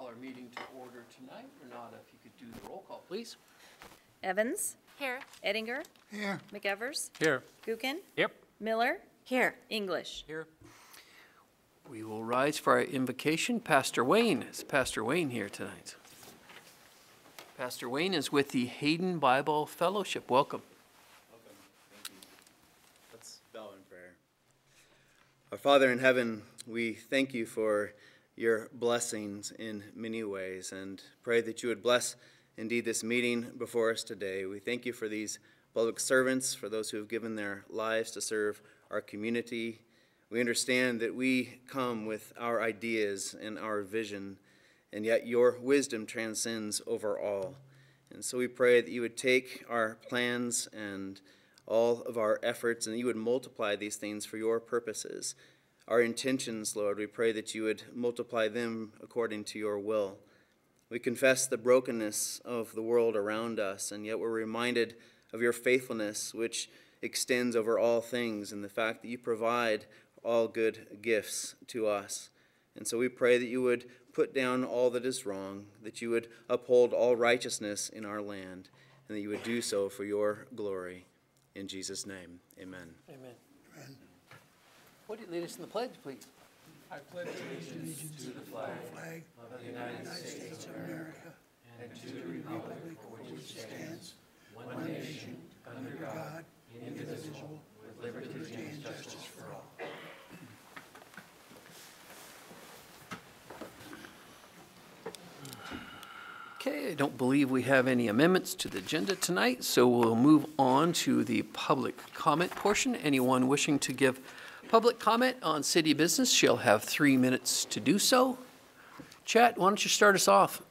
call our meeting to order tonight. Renata, if you could do the roll call, please. Evans. Here. Eddinger. Here. McEvers. Here. Gookin. Yep. Miller. Here. English. Here. We will rise for our invocation. Pastor Wayne. Is Pastor Wayne here tonight? Pastor Wayne is with the Hayden Bible Fellowship. Welcome. Welcome. Thank you. Let's bow in prayer. Our Father in heaven, we thank you for your blessings in many ways and pray that you would bless indeed this meeting before us today. We thank you for these public servants, for those who have given their lives to serve our community. We understand that we come with our ideas and our vision, and yet your wisdom transcends over all. And so we pray that you would take our plans and all of our efforts, and you would multiply these things for your purposes. Our intentions, Lord, we pray that you would multiply them according to your will. We confess the brokenness of the world around us, and yet we're reminded of your faithfulness, which extends over all things, and the fact that you provide all good gifts to us. And so we pray that you would put down all that is wrong, that you would uphold all righteousness in our land, and that you would do so for your glory. In Jesus' name, amen. Amen. Would you lead us in the pledge, please? I pledge allegiance to the flag of the United States of America and to the republic for which it stands, one nation, under God, indivisible, with liberty and justice for all. Okay, I don't believe we have any amendments to the agenda tonight, so we'll move on to the public comment portion. Anyone wishing to give public comment on city business shall have 3 minutes to do so. Chet, why don't you start us off?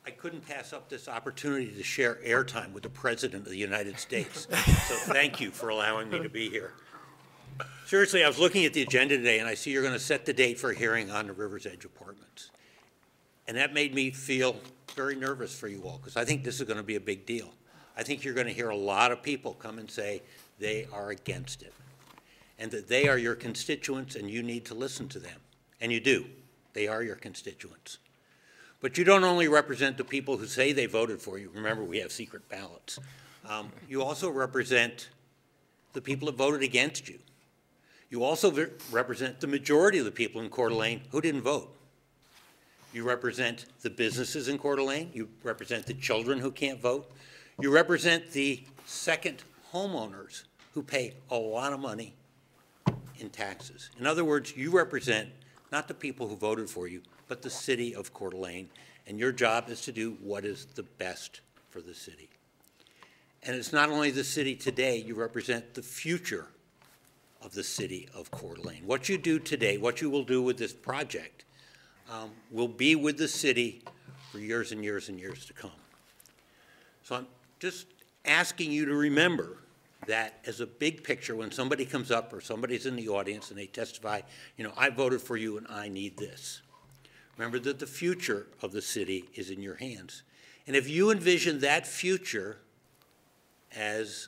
I couldn't pass up this opportunity to share airtime with the President of the United States. So thank you for allowing me to be here. Seriously, I was looking at the agenda today, and I see you're going to set the date for a hearing on the River's Edge Apartments. And that made me feel very nervous for you all, because I think this is going to be a big deal. I think you're going to hear a lot of people come and say they are against it, and that they are your constituents, and you need to listen to them. And you do. They are your constituents. But you don't only represent the people who say they voted for you. Remember, we have secret ballots. You also represent the people that voted against you. You also represent the majority of the people in Coeur d'Alene who didn't vote. You represent the businesses in Coeur d'Alene. You represent the children who can't vote. You represent the second homeowners who pay a lot of money in taxes. In other words, you represent not the people who voted for you, but the city of Coeur d'Alene, and your job is to do what is the best for the city. And it's not only the city today, you represent the future of the city of Coeur d'Alene. What you do today, what you will do with this project, will be with the city for years and years and years to come. So I'm just asking you to remember that as a big picture, when somebody comes up or somebody's in the audience and they testify, you know, I voted for you and I need this. Remember that the future of the city is in your hands. And if you envision that future as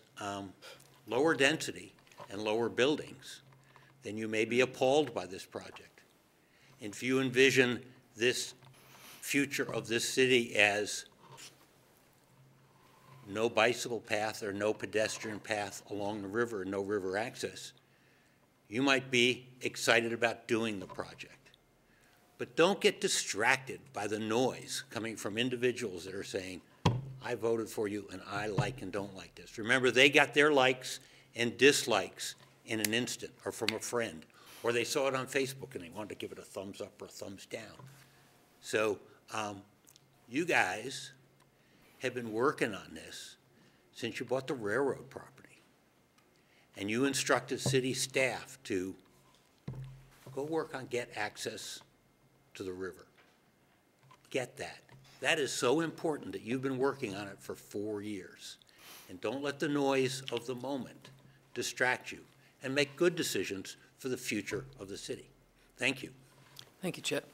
lower density and lower buildings, then you may be appalled by this project. And if you envision this future of this city as no bicycle path or no pedestrian path along the river and no river access, you might be excited about doing the project. But don't get distracted by the noise coming from individuals that are saying, I voted for you and I like and don't like this. Remember, they got their likes and dislikes in an instant, or from a friend, or they saw it on Facebook and they wanted to give it a thumbs up or a thumbs down. So you guys have been working on this since you bought the railroad property. And you instructed city staff to go work on get access to the river. Get that. That is so important that you've been working on it for 4 years. And don't let the noise of the moment distract you, and make good decisions for the future of the city. Thank you. Thank you, Chet.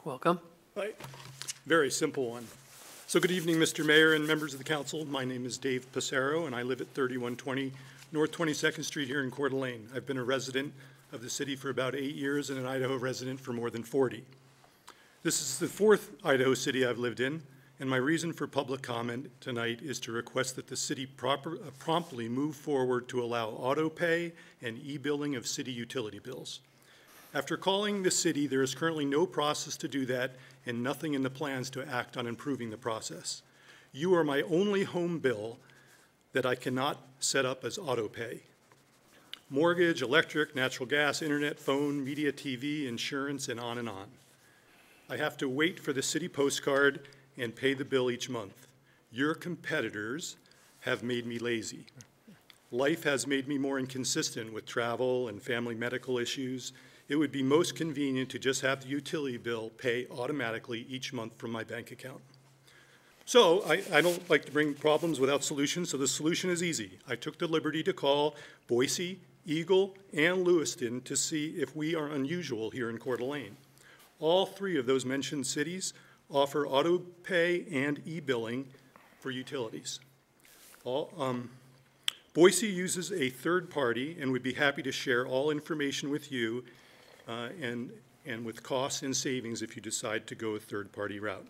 Welcome. Very simple one. So good evening, Mr. Mayor and members of the council. My name is Dave Passero, and I live at 3120 North 22nd Street here in Coeur d'Alene. I've been a resident of the city for about 8 years and an Idaho resident for more than 40. This is the fourth Idaho city I've lived in, and my reason for public comment tonight is to request that the city promptly move forward to allow auto pay and e-billing of city utility bills. After calling the city, there is currently no process to do that and nothing in the plans to act on improving the process. You are my only home bill that I cannot set up as auto pay. Mortgage, electric, natural gas, internet, phone, media, TV, insurance, and on and on. I have to wait for the city postcard and pay the bill each month. Your competitors have made me lazy. Life has made me more inconsistent with travel and family medical issues. It would be most convenient to just have the utility bill pay automatically each month from my bank account. So I don't like to bring problems without solutions, so the solution is easy. I took the liberty to call Boise, Eagle, and Lewiston to see if we are unusual here in Coeur d'Alene. All three of those mentioned cities offer auto pay and e-billing for utilities. Boise uses a third party and would be happy to share all information with you and with costs and savings if you decide to go a third party route.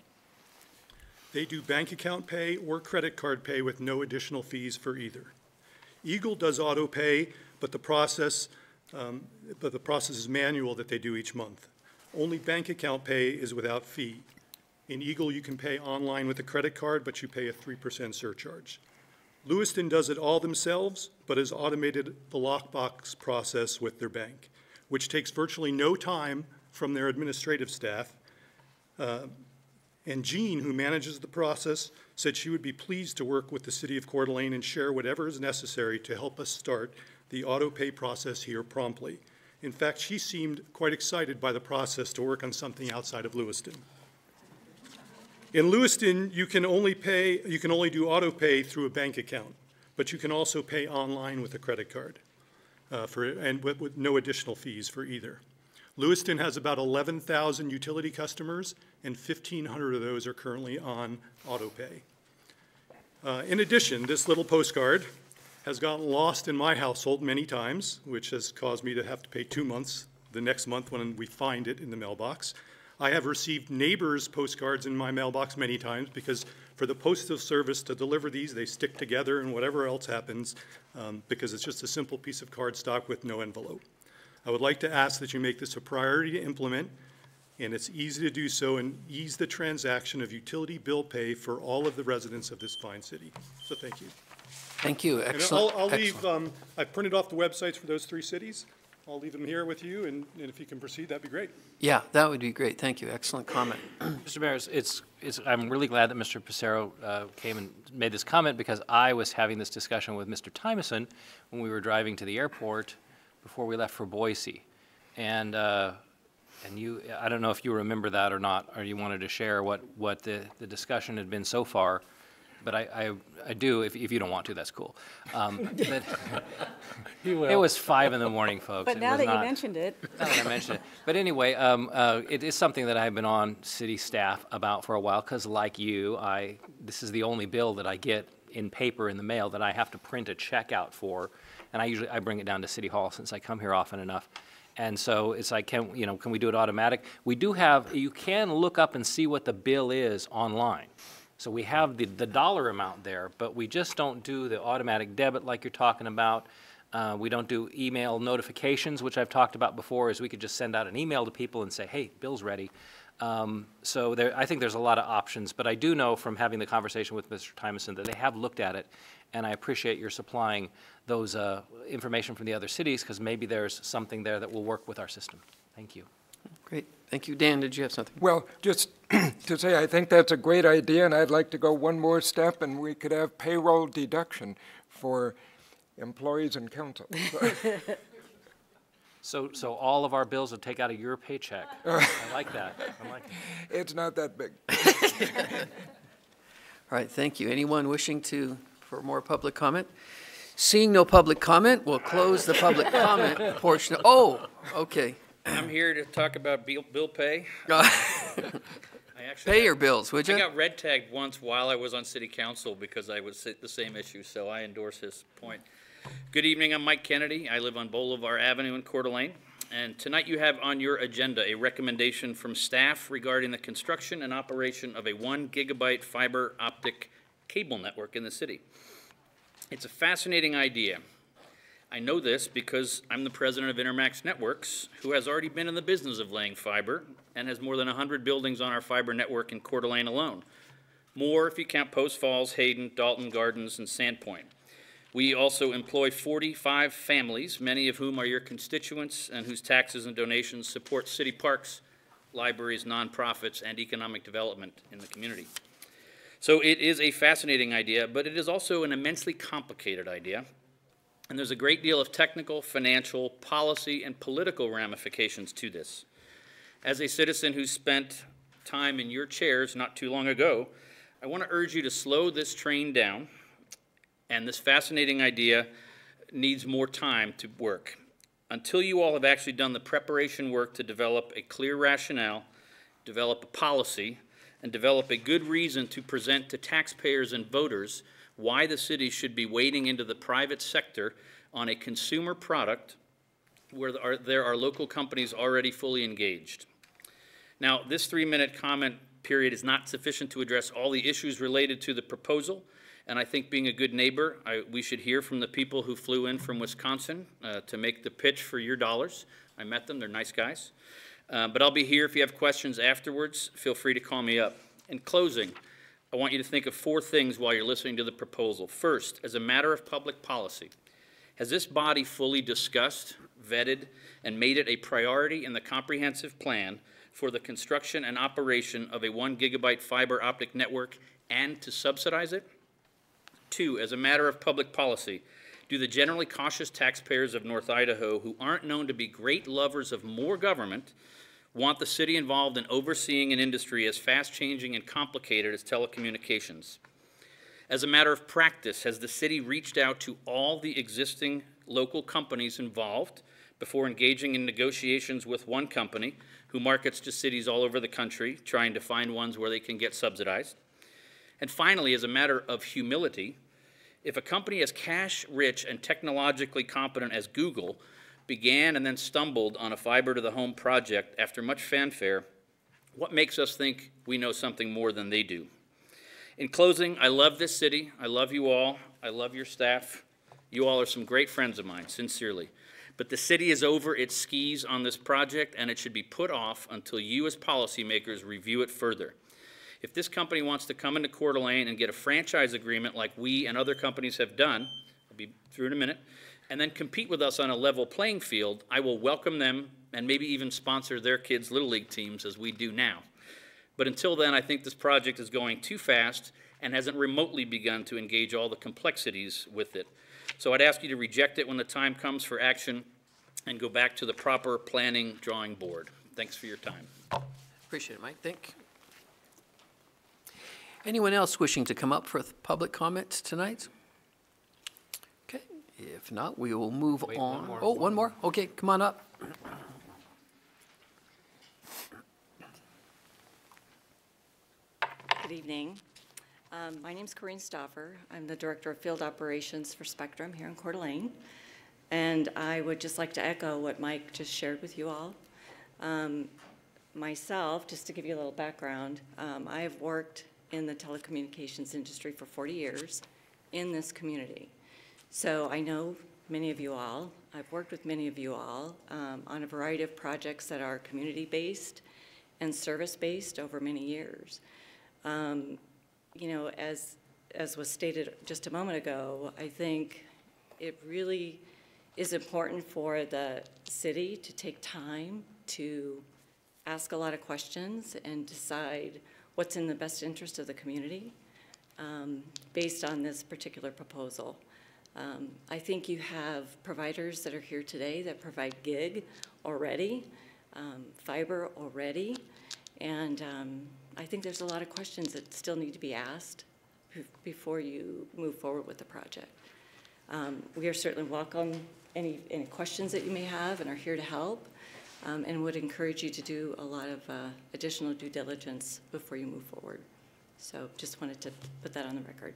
They do bank account pay or credit card pay with no additional fees for either. Eagle does auto pay, but the process is manual that they do each month. Only bank account pay is without fee. In Eagle, you can pay online with a credit card, but you pay a 3% surcharge. Lewiston does it all themselves, but has automated the lockbox process with their bank, which takes virtually no time from their administrative staff. And Jean, who manages the process, said she would be pleased to work with the city of Coeur d'Alene and share whatever is necessary to help us start the auto pay process here promptly. In fact, she seemed quite excited by the process to work on something outside of Lewiston. In Lewiston, you can only do auto pay through a bank account, but you can also pay online with a credit card with no additional fees for either. Lewiston has about 11,000 utility customers, and 1,500 of those are currently on auto pay. In addition, this little postcard has gotten lost in my household many times, which has caused me to have to pay 2 months the next month when we find it in the mailbox. I have received neighbors' postcards in my mailbox many times because for the Postal Service to deliver these, they stick together and whatever else happens because it's just a simple piece of cardstock with no envelope. I would like to ask that you make this a priority to implement, and it's easy to do so and ease the transaction of utility bill pay for all of the residents of this fine city. So thank you. Thank you. And Excellent. I'll leave, I've printed off the websites for those 3 cities. I'll leave them here with you, and if you can proceed, that'd be great. Yeah, that would be great. Thank you. Excellent comment. Mr. Mayor, I'm really glad that Mr. Passero came and made this comment because I was having this discussion with Mr. Tymeson when we were driving to the airport before we left for Boise. And you, I don't know if you remember that or not, or you wanted to share what the discussion had been so far. But I do, if you don't want to, that's cool. But it was 5 in the morning, folks. But now that you mentioned it. Now that I mentioned it. But anyway, it is something that I've been on city staff about for a while, because like you, this is the only bill that I get in paper in the mail that I have to print a check out for, and I bring it down to City Hall since I come here often enough. And so it's like, can we do it automatic? We do have, you can look up and see what the bill is online. So we have the dollar amount there, but we just don't do the automatic debit like you're talking about. We don't do email notifications, which I've talked about before, is we could just send out an email to people and say, hey, bill's ready. So I think there's a lot of options, but I do know from having the conversation with Mr. Tymeson that they have looked at it, and I appreciate your supplying those information from the other cities, because maybe there's something there that will work with our system. Thank you. Great. Thank you. Dan, did you have something? Well, just to say, I think that's a great idea, and I'd like to go one more step, and we could have payroll deduction for employees and council. So all of our bills would take out of your paycheck. I like that. I like that. It's not that big. All right, thank you. Anyone wishing for more public comment? Seeing no public comment, we'll close the public comment portion. Oh, okay. I'm here to talk about bill pay. I actually Pay got- your bills, would I you? got red tagged once while I was on city council because I was the same issue, so I endorse his point. Good evening, I'm Mike Kennedy. I live on Bolivar Avenue in Coeur d'Alene. And tonight you have on your agenda a recommendation from staff regarding the construction and operation of a 1 gigabyte fiber optic cable network in the city. It's a fascinating idea. I know this because I'm the president of Intermax Networks, who has already been in the business of laying fiber and has more than 100 buildings on our fiber network in Coeur d'Alene alone. More if you count Post Falls, Hayden, Dalton Gardens, and Sandpoint. We also employ 45 families, many of whom are your constituents and whose taxes and donations support city parks, libraries, nonprofits, and economic development in the community. So it is a fascinating idea, but it is also an immensely complicated idea. And there's a great deal of technical, financial, policy, and political ramifications to this. As a citizen who spent time in your chairs not too long ago, I want to urge you to slow this train down, and this fascinating idea needs more time to work. Until you all have actually done the preparation work to develop a clear rationale, develop a policy, and develop a good reason to present to taxpayers and voters why the city should be wading into the private sector on a consumer product where there are local companies already fully engaged. Now, this 3-minute comment period is not sufficient to address all the issues related to the proposal, and I think being a good neighbor, we should hear from the people who flew in from Wisconsin to make the pitch for your dollars. I met them, they're nice guys. But I'll be here if you have questions afterwards. Feel free to call me up. In closing, I want you to think of 4 things while you're listening to the proposal. First, as a matter of public policy, has this body fully discussed, vetted, and made it a priority in the comprehensive plan for the construction and operation of a 1 gigabyte fiber optic network and to subsidize it? 2, as a matter of public policy, do the generally cautious taxpayers of North Idaho, who aren't known to be great lovers of more government, want the city involved in overseeing an industry as fast-changing and complicated as telecommunications? As a matter of practice, has the city reached out to all the existing local companies involved before engaging in negotiations with one company who markets to cities all over the country, trying to find ones where they can get subsidized? And finally, as a matter of humility, if a company as cash-rich and technologically competent as Google began and then stumbled on a fiber-to-the-home project after much fanfare, what makes us think we know something more than they do? In closing, I love this city. I love you all. I love your staff. You all are some great friends of mine, sincerely. But the city is over its skis on this project, and it should be put off until you as policymakers review it further. If this company wants to come into Coeur d'Alene and get a franchise agreement like we and other companies have done, I'll be through in a minute, and then compete with us on a level playing field, I will welcome them and maybe even sponsor their kids' Little League teams as we do now. But until then, I think this project is going too fast and hasn't remotely begun to engage all the complexities with it. So I'd ask you to reject it when the time comes for action and go back to the proper planning drawing board. Thanks for your time. Appreciate it, Mike. Thank you. Anyone else wishing to come up for public comment tonight? Okay, if not, we will move Wait, on. one more. Oh, one more? Okay, come on up. Good evening. My name's Corinne Stauffer. I'm the Director of Field Operations for Spectrum here in Coeur d'Alene. And I would just like to echo what Mike just shared with you all. Myself, just to give you a little background, I have worked in the telecommunications industry for 40 years in this community. So I know many of you all. I've worked with many of you all on a variety of projects that are community-based and service-based over many years. You know, as was stated just a moment ago, I think it really is important for the city to take time to ask a lot of questions and decide what's in the best interest of the community based on this particular proposal. I think you have providers that are here today that provide gig already, fiber already, and I think there's a lot of questions that still need to be asked before you move forward with the project. We are certainly welcome any questions that you may have and are here to help. and would encourage you to do a lot of additional due diligence before you move forward. So just wanted to put that on the record.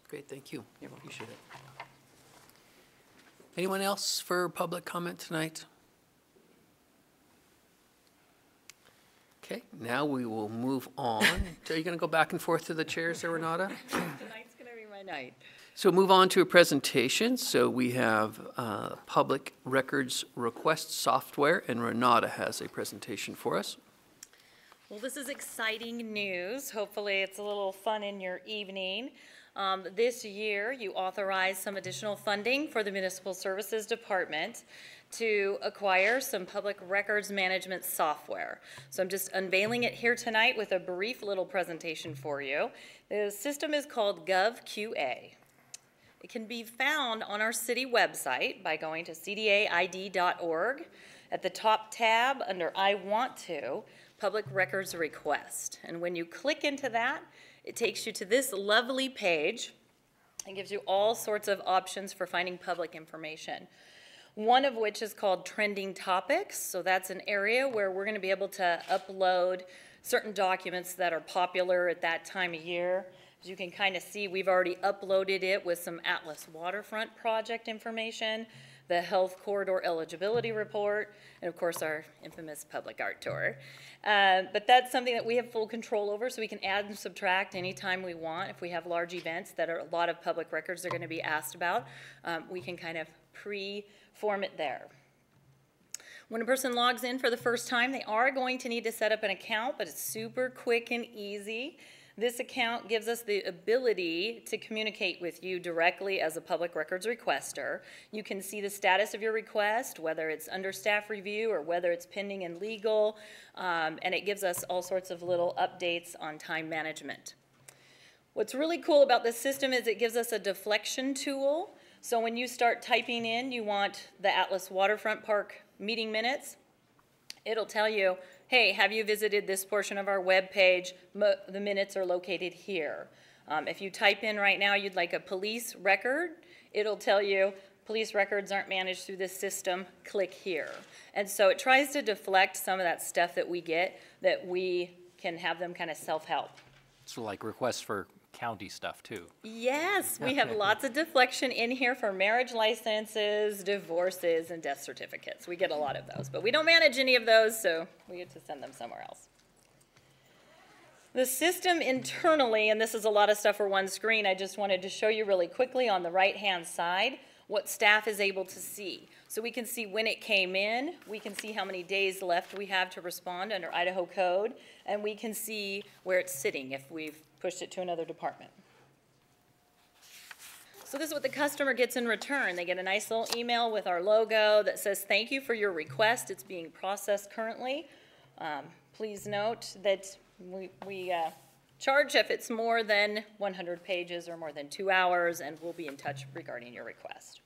Great, thank you. You're welcome. Appreciate it. Anyone else for public comment tonight? Okay, now we will move on. Are you going to go back and forth to the chairs there, Renata? Tonight's going to be my night. So move on to a presentation. So we have public records request software, and Renata has a presentation for us. Well, this is exciting news. Hopefully it's a little fun in your evening. This year, you authorized some additional funding for the Municipal Services Department to acquire some public records management software. So I'm just unveiling it here tonight with a brief little presentation for you. The system is called GovQA. It can be found on our city website by going to cdaid.org. At the top tab under I Want To, Public Records Request. And when you click into that, it takes you to this lovely page and gives you all sorts of options for finding public information. One of which is called Trending Topics. So that's an area where we're going to be able to upload certain documents that are popular at that time of year. As you can kind of see, we've already uploaded it with some Atlas Waterfront project information, the Health Corridor Eligibility Report, and of course our infamous public art tour. But that's something that we have full control over, so we can add and subtract anytime we want. If we have large events that are a lot of public records are going to be asked about, we can kind of pre-form it there. When a person logs in for the first time, they are going to need to set up an account, but it's super quick and easy. This account gives us the ability to communicate with you directly as a public records requester. You can see the status of your request, whether it's under staff review or whether it's pending in legal, and it gives us all sorts of little updates on time management. What's really cool about this system is it gives us a deflection tool. So when you start typing in, you want the Atlas Waterfront Park meeting minutes, it'll tell you, hey, have you visited this portion of our web page? The minutes are located here. If you type in right now you'd like a police record, it'll tell you police records aren't managed through this system, click here. And so it tries to deflect some of that stuff that we get that we can have them kind of self-help. So like requests for county stuff too. Yes, we have lots of deflection in here for marriage licenses, divorces, and death certificates. We get a lot of those, but we don't manage any of those, so we get to send them somewhere else. The system internally, and this is a lot of stuff for one screen, I just wanted to show you really quickly on the right-hand side what staff is able to see. So we can see when it came in, we can see how many days left we have to respond under Idaho code, and we can see where it's sitting if we've pushed it to another department. So this is what the customer gets in return. They get a nice little email with our logo that says, thank you for your request. It's being processed currently. Please note that we charge if it's more than 100 pages or more than 2 hours, and we'll be in touch regarding your request.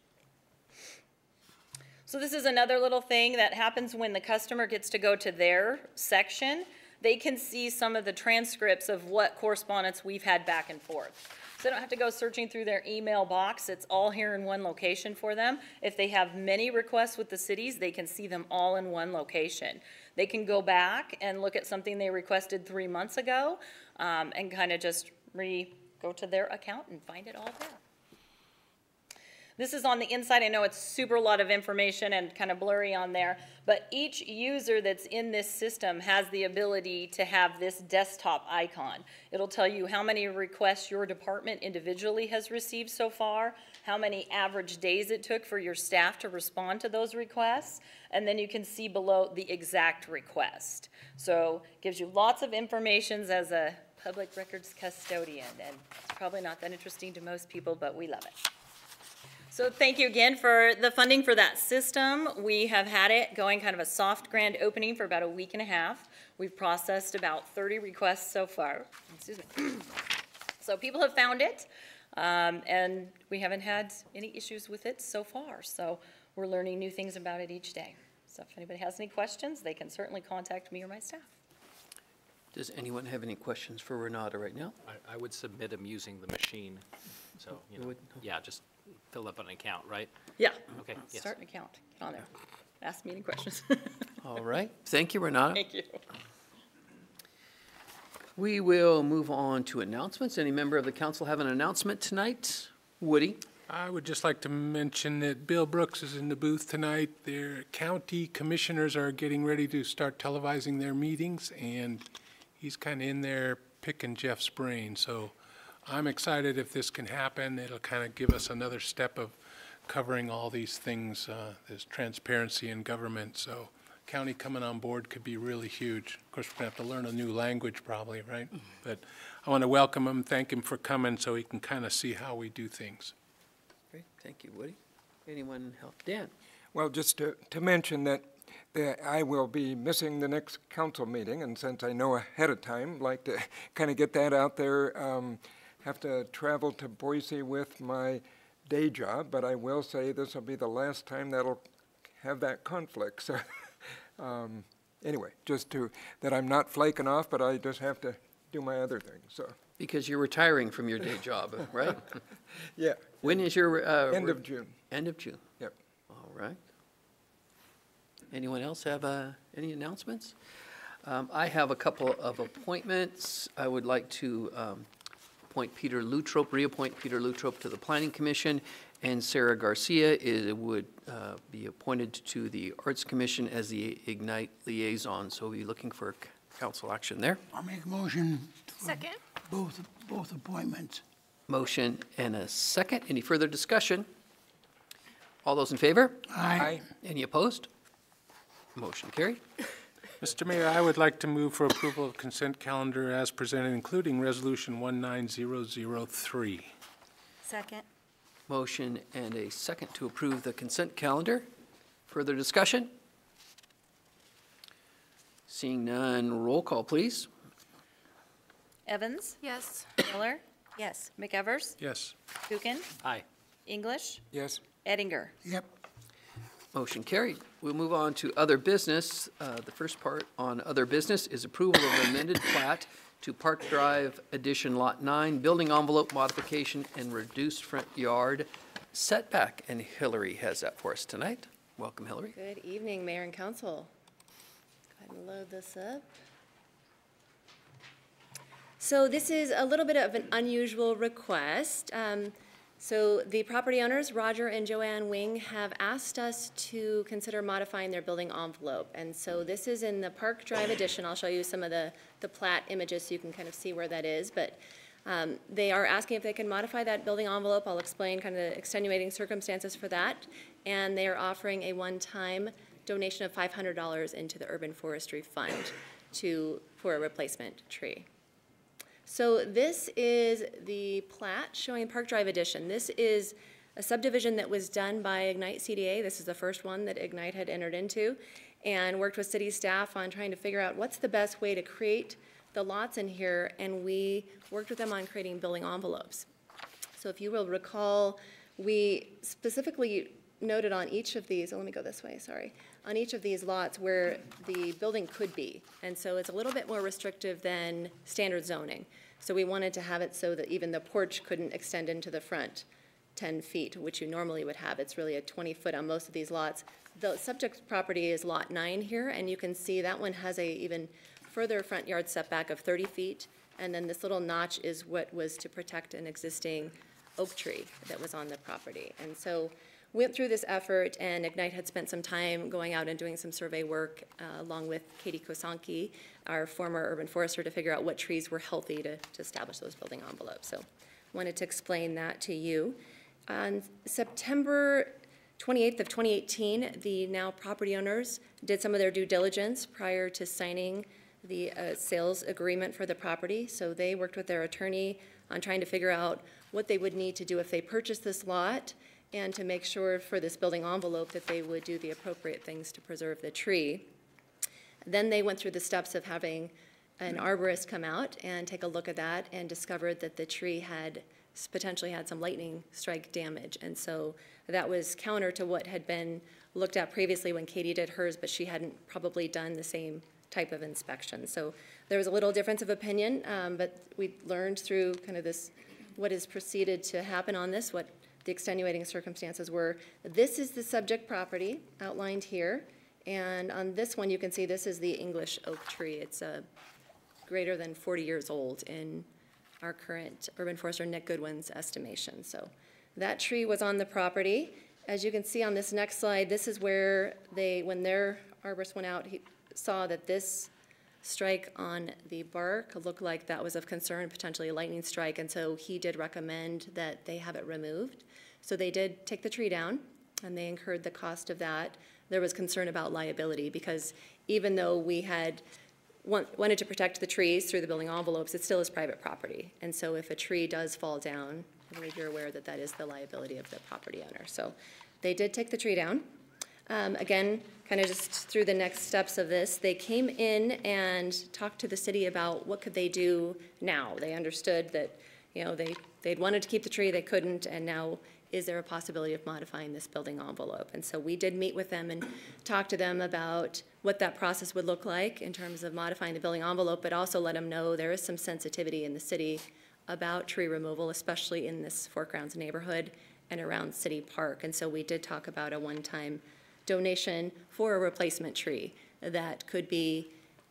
So this is another little thing that happens when the customer gets to go to their section. They can see some of the transcripts of what correspondence we've had back and forth. So they don't have to go searching through their email box. It's all here in one location for them. If they have many requests with the cities, they can see them all in one location. They can go back and look at something they requested 3 months ago and kind of just go to their account and find it all there. This is on the inside. I know it's super a lot of information and kind of blurry on there, but each user that's in this system has the ability to have this desktop icon. It'll tell you how many requests your department individually has received so far, how many average days it took for your staff to respond to those requests, and then you can see below the exact request. So it gives you lots of information as a public records custodian, and it's probably not that interesting to most people, but we love it. So thank you again for the funding for that system. We have had it going kind of a soft grand opening for about a week and a half. We've processed about 30 requests so far. Excuse me. So people have found it, and we haven't had any issues with it so far. So we're learning new things about it each day. So if anybody has any questions, they can certainly contact me or my staff. Does anyone have any questions for Renata right now? I would submit them using the machine. So, you know, yeah, just fill up an account, right? Yeah. Okay, yes. Start an account. Get on there. Ask me any questions. All right. Thank you, Renata. Thank you. We will move on to announcements. Any member of the council have an announcement tonight? Woody? I would just like to mention that Bill Brooks is in the booth tonight. Their county commissioners are getting ready to start televising their meetings, and he's kind of in there picking Jeff's brain. So I'm excited if this can happen. It'll kind of give us another step of covering all these things, this transparency in government. So county coming on board could be really huge. Of course, we're going to have to learn a new language probably, right? But I want to welcome him, thank him for coming so he can kind of see how we do things. Great. Thank you, Woody. Anyone help? Dan? Well, just to mention that I will be missing the next council meeting, and since I know ahead of time, like to kind of get that out there. Have to travel to Boise with my day job, but I will say this will be the last time that'll have that conflict. So anyway, that I'm not flaking off, but I just have to do my other things. So Because you're retiring from your day job, right? yeah. When is your? End of June. End of June. Yep. All right. Anyone else have any announcements? I have a couple of appointments. I would like to reappoint Peter Lutrop to the Planning Commission, and Sarah Garcia would be appointed to the Arts Commission as the Ignite liaison. So we'll be looking for council action there. I'll make a motion for Second. both appointments. Motion and a second. Any further discussion? All those in favor? Aye. Any opposed? Motion carried. Mr. Mayor, I would like to move for approval of consent calendar as presented, including Resolution 19003. Second. Motion and a second to approve the consent calendar. Further discussion? Seeing none, roll call, please. Evans? Yes. Miller? Yes. McEvers? Yes. Kuchen? Aye. English? Yes. Eddinger? Yep. Motion carried. We'll move on to other business. The first part on other business is approval of amended plat to Park Drive Addition Lot 9, building envelope modification and reduced front yard setback. And Hillary has that for us tonight. Welcome, Hillary. Good evening, Mayor and Council. Go ahead and load this up. So this is a little bit of an unusual request. So the property owners, Roger and Joanne Wing, have asked us to consider modifying their building envelope. And so this is in the Park Drive addition. I'll show you some of the plat images so you can kind of see where that is. But they are asking if they can modify that building envelope. I'll explain kind of the extenuating circumstances for that. And they are offering a one-time donation of $500 into the Urban Forestry Fund for a replacement tree. So this is the plat showing Park Drive addition. This is a subdivision that was done by Ignite CDA. This is the first one that Ignite had entered into, and worked with city staff on trying to figure out what's the best way to create the lots in here, and we worked with them on creating building envelopes. So if you will recall, we specifically noted on each of these, let me go this way, sorry, on each of these lots where the building could be. And so it's a little bit more restrictive than standard zoning. So we wanted to have it so that even the porch couldn't extend into the front 10 feet, which you normally would have. It's really a 20-foot on most of these lots. The subject property is Lot 9 here, and you can see that one has a even further front yard setback of 30 feet. And then this little notch is what was to protect an existing oak tree that was on the property. And so went through this effort, and Ignite had spent some time going out and doing some survey work along with Katie Kosanke, our former urban forester, to figure out what trees were healthy to establish those building envelopes. So wanted to explain that to you. On September 28th of 2018, the now property owners did some of their due diligence prior to signing the sales agreement for the property. So they worked with their attorney on trying to figure out what they would need to do if they purchased this lot, and to make sure for this building envelope that they would do the appropriate things to preserve the tree. Then they went through the steps of having an arborist come out and take a look at that, and discovered that the tree had potentially had some lightning strike damage. And so that was counter to what had been looked at previously when Katie did hers, but she hadn't probably done the same type of inspection. So there was a little difference of opinion, but we learned through kind of this, what has proceeded to happen on this, what the extenuating circumstances were. This is the subject property outlined here, And on this one, you can see this is the English oak tree. It's greater than 40 years old in our current urban forester Nick Goodwin's estimation. So that tree was on the property. As you can see on this next slide, this is where when their arborist went out, he saw that this strike on the bark looked like that was of concern, potentially a lightning strike, and so he did recommend that they have it removed. So they did take the tree down, and they incurred the cost of that. There was concern about liability, because even though we had wanted to protect the trees through the building envelopes, it still is private property. And so if a tree does fall down, I believe you're aware that that is the liability of the property owner. So they did take the tree down. Again, kind of just through the next steps of this, they came in and talked to the city about what could they do now. They understood that, you know, they'd wanted to keep the tree, they couldn't, and now is there a possibility of modifying this building envelope? And so we did meet with them and talk to them about what that process would look like in terms of modifying the building envelope, but also let them know there is some sensitivity in the city about tree removal, especially in this Fort Grounds neighborhood and around City Park. And so we did talk about a one-time donation for a replacement tree that could be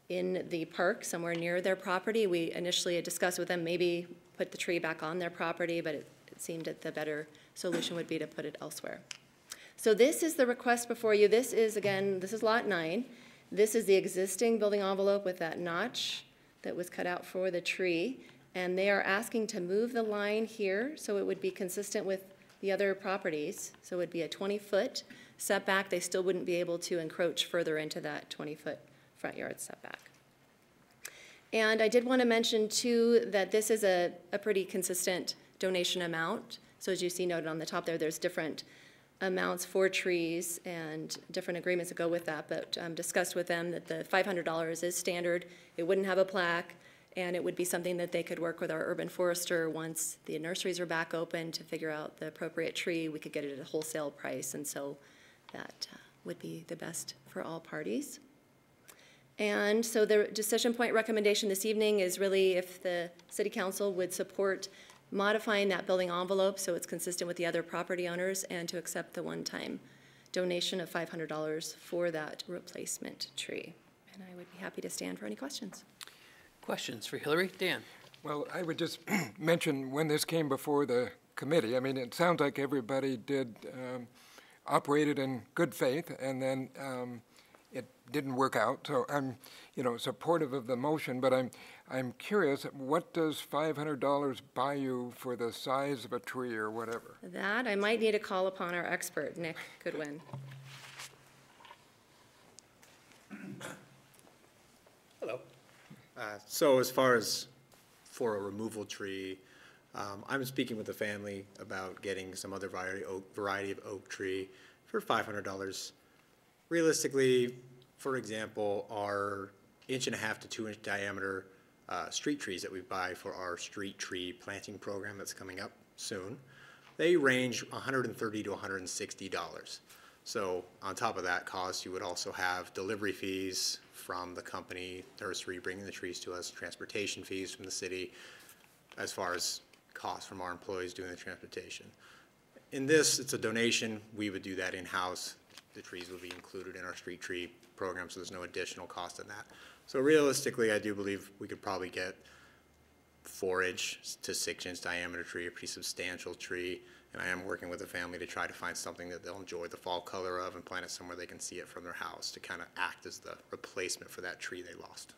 in the park somewhere near their property. We initially had discussed with them maybe put the tree back on their property, but it seemed that the better solution would be to put it elsewhere. So this is the request before you. This is, again, this is lot 9. This is the existing building envelope with that notch that was cut out for the tree. And they are asking to move the line here so it would be consistent with the other properties. So it would be a 20-foot setback. They still wouldn't be able to encroach further into that 20-foot front yard setback. And I did want to mention, too, that this is a pretty consistent donation amount. So as you see noted on the top there, there's different amounts for trees and different agreements that go with that, but discussed with them that the $500 is standard. It wouldn't have a plaque, and it would be something that they could work with our urban forester once the nurseries are back open to figure out the appropriate tree. We could get it at a wholesale price, and so that would be the best for all parties. And so the decision point recommendation this evening is really if the city council would support modifying that building envelope so it's consistent with the other property owners, and to accept the one-time donation of $500 for that replacement tree. And I would be happy to stand for any questions. Questions for Hillary? Dan? Well, I would just mention when this came before the committee, I mean, it sounds like everybody operated in good faith, and then it didn't work out. So I'm, supportive of the motion, but I'm curious, what does $500 buy you for the size of a tree or whatever? That I might need to call upon our expert, Nick Goodwin. Hello. So as far as for a removal tree, I'm speaking with the family about getting some other variety of oak tree for $500. Realistically, for example, our 1.5 to 2 inch diameter street trees that we buy for our street tree planting program that's coming up soon, they range $130 to $160. So on top of that cost, you would also have delivery fees from the company, nursery bringing the trees to us, transportation fees from the city, as far as costs from our employees doing the transportation. In this, it's a donation. We would do that in-house. The trees would be included in our street tree program, so there's no additional cost in that. So realistically, I do believe we could probably get 4-inch to 6-inch diameter tree, a pretty substantial tree. And I am working with the family to try to find something that they'll enjoy the fall color of and plant it somewhere they can see it from their house to kind of act as the replacement for that tree they lost.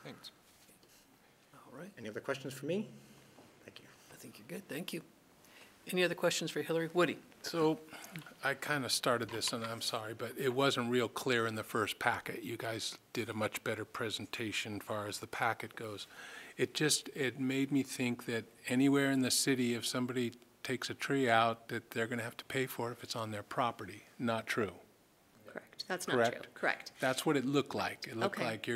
Thanks. All right. Any other questions for me? Thank you. I think you're good. Thank you. Any other questions for Hillary? Woody? So I kind of started this, and I'm sorry, but it wasn't real clear in the first packet. You guys did a much better presentation as far as the packet goes. It made me think that anywhere in the city, if somebody takes a tree out, that they're going to have to pay for it if it's on their property. Not true. Correct. That's not true. Correct. That's what it looked like. It looked like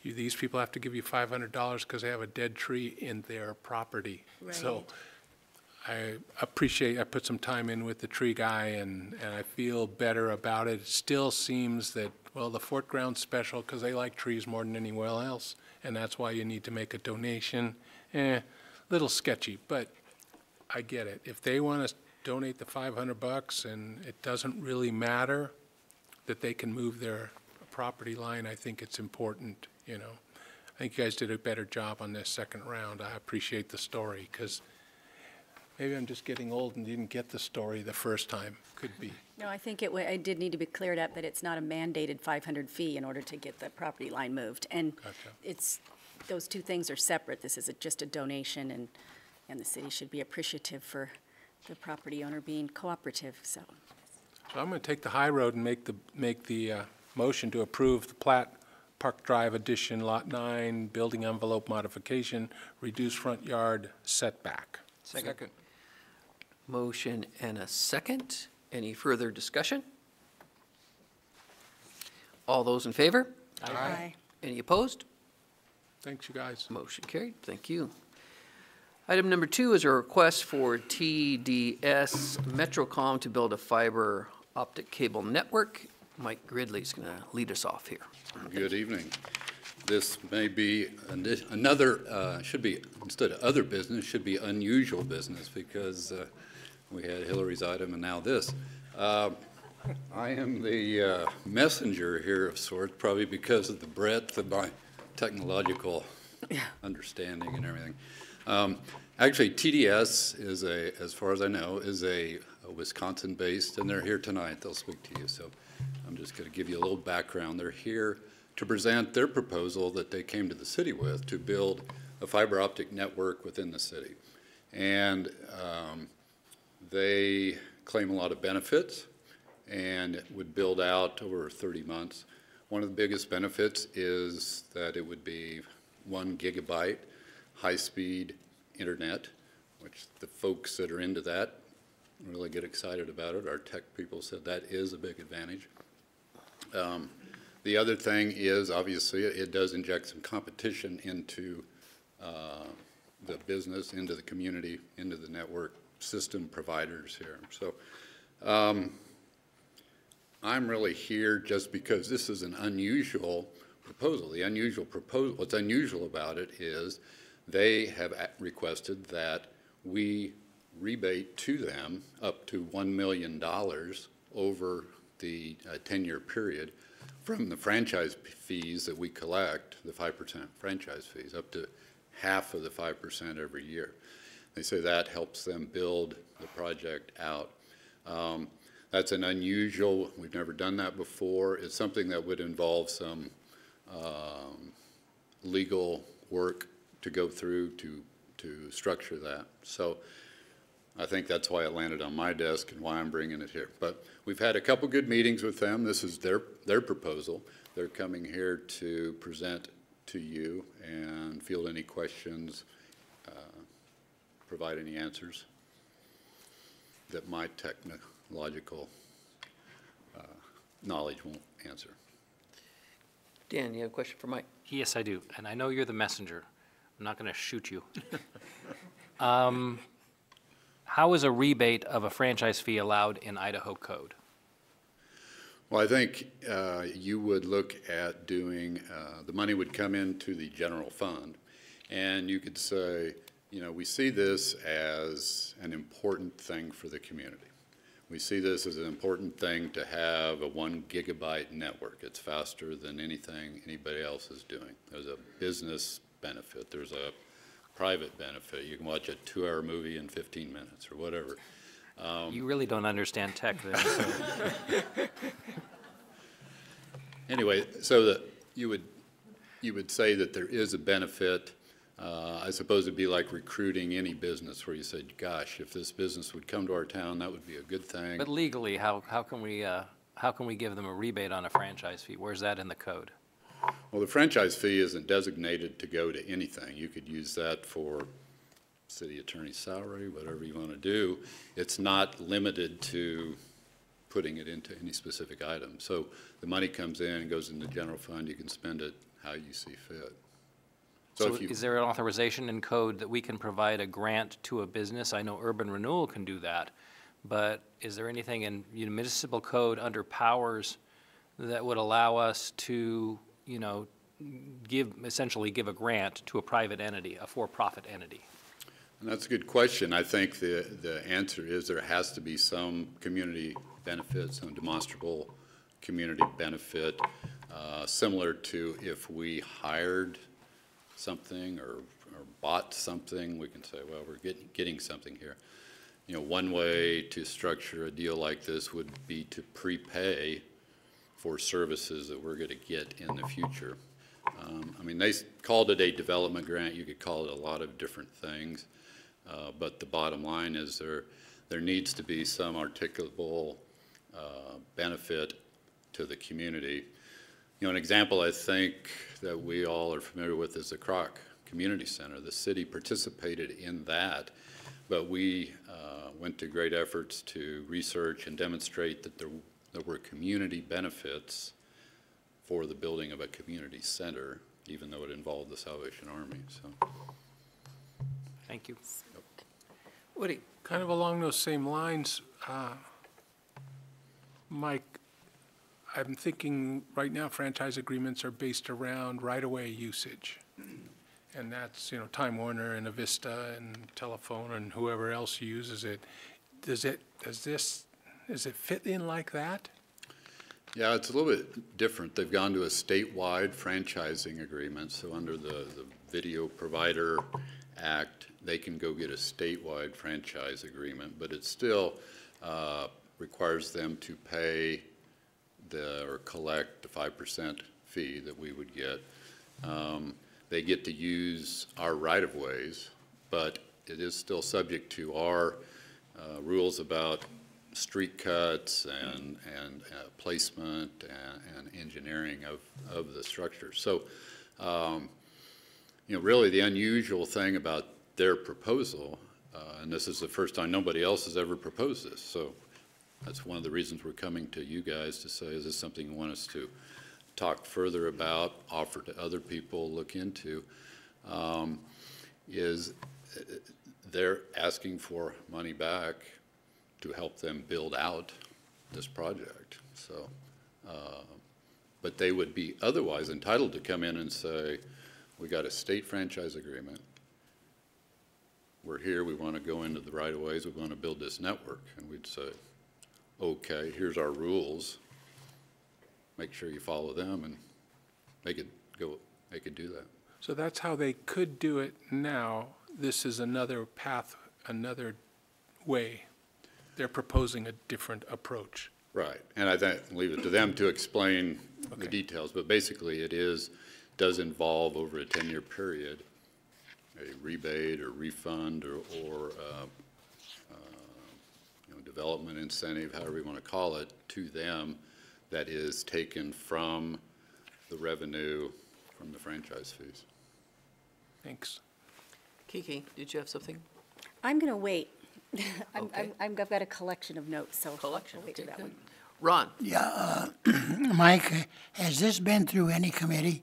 these people have to give you $500 because they have a dead tree in their property. Right. So I appreciate, I put some time in with the tree guy, and I feel better about it. It still seems that, well, the Fort Grounds special, because they like trees more than anywhere else, and that's why you need to make a donation. Little sketchy, but I get it. If they want to donate the $500 and it doesn't really matter, that they can move their property line, I think it's important, you know. I think you guys did a better job on this second round. I appreciate the story, because maybe I'm just getting old and didn't get the story the first time. Could be. No, I think it did need to be cleared up that it's not a mandated 500 fee in order to get the property line moved. And Gotcha. those two things are separate. This is just a donation, and the city should be appreciative for the property owner being cooperative, so. So I'm going to take the high road and make the motion to approve the plat Park Drive addition, Lot 9, building envelope modification, reduced front yard setback. Second. Motion and a second. Any further discussion? All those in favor? Aye. Any opposed? Thanks, you guys. Motion carried. Thank you. Item number 2 is a request for TDS Metrocom to build a fiber optic cable network. Mike Gridley's going to lead us off here. Good evening. This may be another, should be, instead of other business, should be unusual business, because we had Hillary's item and now this. I am the messenger here of sorts, probably because of the breadth of my technological understanding and everything. Actually, TDS is as far as I know, is a Wisconsin-based, and they're here tonight. They'll speak to you. So I'm just going to give you a little background. They're here to present their proposal that they came to the city with to build a fiber optic network within the city. And they claim a lot of benefits and would build out over 30 months. One of the biggest benefits is that it would be 1 gigabyte high-speed internet, which the folks that are into that really get excited about it. Our tech people said that is a big advantage. The other thing is, obviously, it does inject some competition into the business, into the community, into the network system providers here. So I'm really here just because this is an unusual proposal. What's unusual about it is they have requested that we rebate to them up to $1 million over the 10-year period from the franchise fees that we collect, the 5% franchise fees, up to half of the 5% every year. They say that helps them build the project out. That's an unusual, we've never done that before. It's something that would involve some legal work to go through to structure that. So I think that's why it landed on my desk and why I'm bringing it here. But we've had a couple good meetings with them. This is their proposal. They're coming here to present to you and field any questions, provide any answers that my technological knowledge won't answer. Dan, you have a question for Mike? Yes, I do, and I know you're the messenger. I'm not going to shoot you. How is a rebate of a franchise fee allowed in Idaho code? Well, I think you would look at doing, the money would come into the general fund, and you could say, you know, we see this as an important thing for the community. We see this as an important thing to have a 1 gigabyte network. It's faster than anything anybody else is doing. There's a business benefit. There's a private benefit. You can watch a 2-hour movie in 15 minutes or whatever. You really don't understand tech then. So. Anyway, so that you would say that there is a benefit. I suppose it'd be like recruiting any business where you said, gosh, if this business would come to our town, that would be a good thing. But legally, how can we give them a rebate on a franchise fee? Where's that in the code? Well, the franchise fee isn't designated to go to anything. You could use that for city attorney's salary, whatever you want to do. It's not limited to putting it into any specific item. So the money comes in and goes in the general fund. You can spend it how you see fit. So is there an authorization in code that we can provide a grant to a business? I know urban renewal can do that, but is there anything in municipal code under powers that would allow us to, you know, essentially give a grant to a private entity, a for-profit entity? And that's a good question. I think the answer is there has to be some community benefit, some demonstrable community benefit, similar to if we hired something or bought something, we can say, well, we're getting something here. You know, one way to structure a deal like this would be to prepay for services that we're going to get in the future. I mean, they called it a development grant. You could call it a lot of different things, but the bottom line is there needs to be some articulable benefit to the community. You know, an example I think that we all are familiar with is the Croc Community Center. The city participated in that, but we went to great efforts to research and demonstrate that there were community benefits for the building of a community center, even though it involved the Salvation Army. So, Thank you. Woody? Kind of along those same lines, Mike, I'm thinking right now franchise agreements are based around right-of-way usage. And that's, you know, Time Warner and Avista and Telephone and whoever else uses it. Does it fit in like that? yeah, it's a little bit different. They've gone to a statewide franchising agreement. So under the Video Provider Act, they can go get a statewide franchise agreement, but it still requires them to pay or collect the 5% fee that we would get. They get to use our right-of-ways, but it is still subject to our rules about street cuts and placement and engineering of the structure. So, you know, really the unusual thing about their proposal, and this is the first time nobody else has ever proposed this, so that's one of the reasons we're coming to you guys to say, is this something you want us to talk further about, offer to other people, look into, is they're asking for money back to help them build out this project. So, but they would be otherwise entitled to come in and say, we got a state franchise agreement. We're here, we want to go into the right-of-ways, we want to build this network. And we'd say, okay, here's our rules. Make sure you follow them and make it do that. So that's how they could do it now. This is another path, another way. They're proposing a different approach. Right, and I think leave it to them to explain the details, but basically it does involve over a 10-year period a rebate or refund or you know, development incentive, however you want to call it, to them that is taken from the revenue from the franchise fees. Thanks. Kiki, did you have something? I'm going to wait. Okay. I've got a collection of notes, so Collection, I'll wait for okay, that good. one. Ron? Yeah, Mike, has this been through any committee?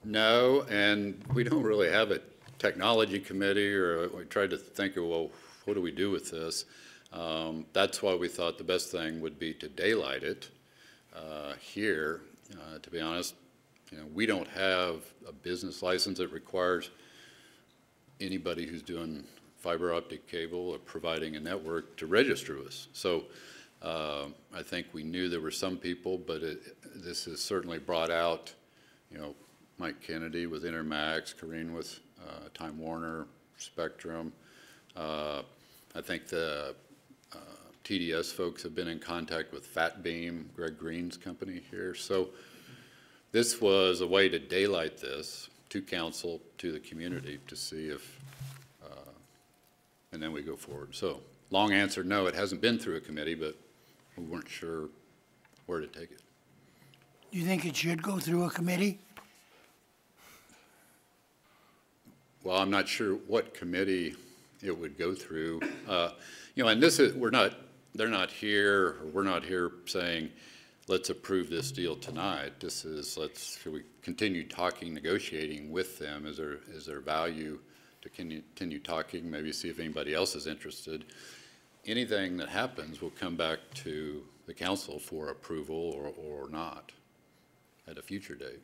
No, and we don't really have a technology committee, or we tried to think of, well, what do we do with this? That's why we thought the best thing would be to daylight it here. To be honest, you know, we don't have a business license that requires anybody who's doing fiber optic cable or providing a network to register us. So I think we knew there were some people, but this has certainly brought out, you know, Mike Kennedy with Intermax, Corrine with Time Warner, Spectrum. I think the TDS folks have been in contact with Fat Beam, Greg Green's company here. So this was a way to daylight this to council, to the community, to see if, and then we go forward. So long answer, no, it hasn't been through a committee, but we weren't sure where to take it. Do you think it should go through a committee? Well, I'm not sure what committee it would go through. You know, and this is, they're not here, or we're not here saying, let's approve this deal tonight. This is, should we continue talking, negotiating with them? Is there value to continue talking, maybe see if anybody else is interested? Anything that happens will come back to the council for approval or not at a future date.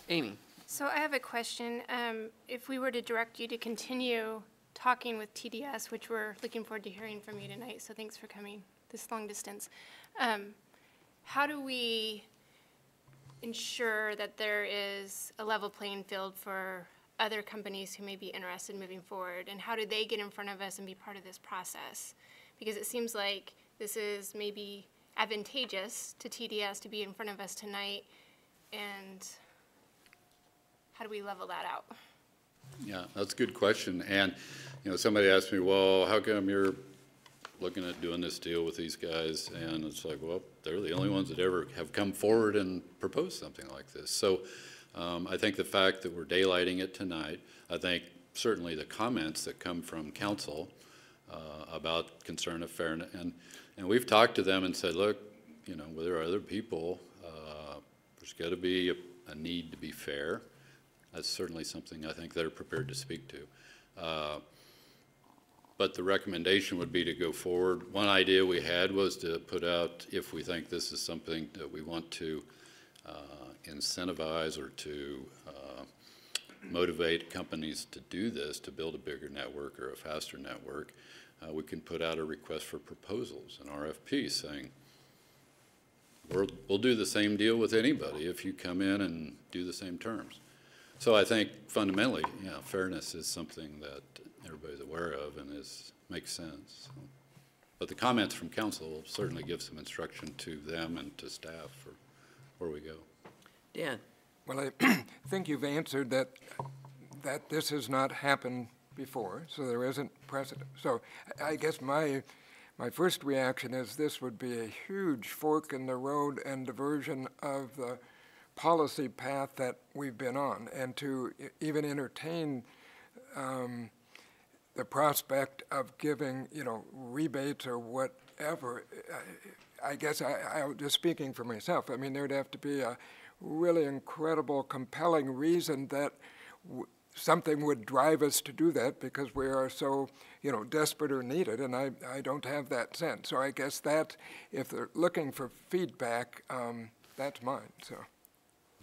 Amy? So I have a question. If we were to direct you to continue talking with TDS, which we're looking forward to hearing from you tonight, so thanks for coming this long distance. How do we ensure that there is a level playing field for other companies who may be interested in moving forward? And how do they get in front of us and be part of this process? Because it seems like this is maybe advantageous to TDS to be in front of us tonight. And how do we level that out? Yeah, that's a good question. And, you know, somebody asked me, well, how come you're looking at doing this deal with these guys? And it's like, well, they're the only ones that ever have come forward and proposed something like this. So I think the fact that we're daylighting it tonight, I think certainly the comments that come from council about concern of fairness, and we've talked to them and said, look, you know, there are other people, there's got to be a need to be fair. That's certainly something I think they're prepared to speak to. But the recommendation would be to go forward. One idea we had was to put out, if we think this is something that we want to incentivize or to motivate companies to do this, to build a bigger network or a faster network, we can put out a request for proposals, an RFP, saying, we'll do the same deal with anybody if you come in and do the same terms. So I think fundamentally, yeah, fairness is something that everybody's aware of and makes sense. So, but the comments from council will certainly give some instruction to them and to staff for where we go. Dan. Well, I think you've answered that this has not happened before, so there isn't precedent. So I guess my first reaction is this would be a huge fork in the road and diversion of the policy path that we've been on, and to even entertain the prospect of giving, you know, rebates or whatever. I guess I just speaking for myself, I mean, there'd have to be a really incredible, compelling reason that something would drive us to do that, because we are so, you know, desperate or needed, and I don't have that sense. So I guess that, if they're looking for feedback, that's mine, so.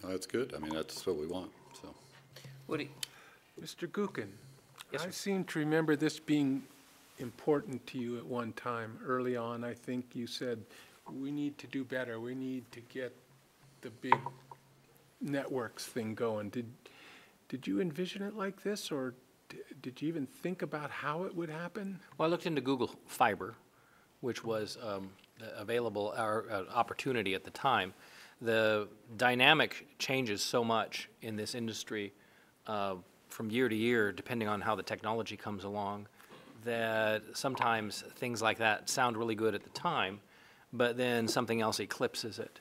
Well, that's good. I mean, that's what we want, so. Woody. Mr. Gookin, Yes, I sir. seem to remember this being important to you at one time. Early on, I think you said, we need to do better. We need to get the big networks thing going. Did you envision it like this, or did you even think about how it would happen? Well, I looked into Google Fiber, which was available, our opportunity at the time. The dynamic changes so much in this industry from year to year, depending on how the technology comes along, that sometimes things like that sound really good at the time, but then something else eclipses it.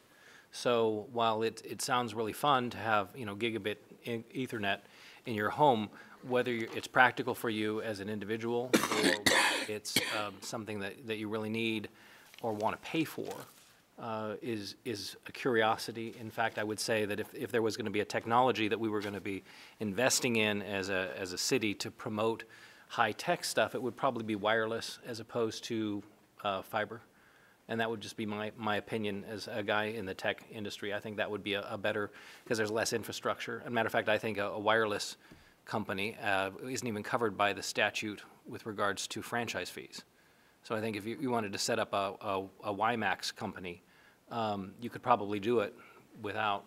So while it sounds really fun to have, you know, gigabit Ethernet in your home, whether it's practical for you as an individual or it's something that you really need or want to pay for, is a curiosity. In fact, I would say that if there was going to be a technology that we were going to be investing in as a city to promote high-tech stuff, it would probably be wireless as opposed to fiber. And that would just be my opinion as a guy in the tech industry. I think that would be a better, because there's less infrastructure. As a matter of fact, I think a wireless company isn't even covered by the statute with regards to franchise fees. So I think if you wanted to set up a WiMAX company, you could probably do it without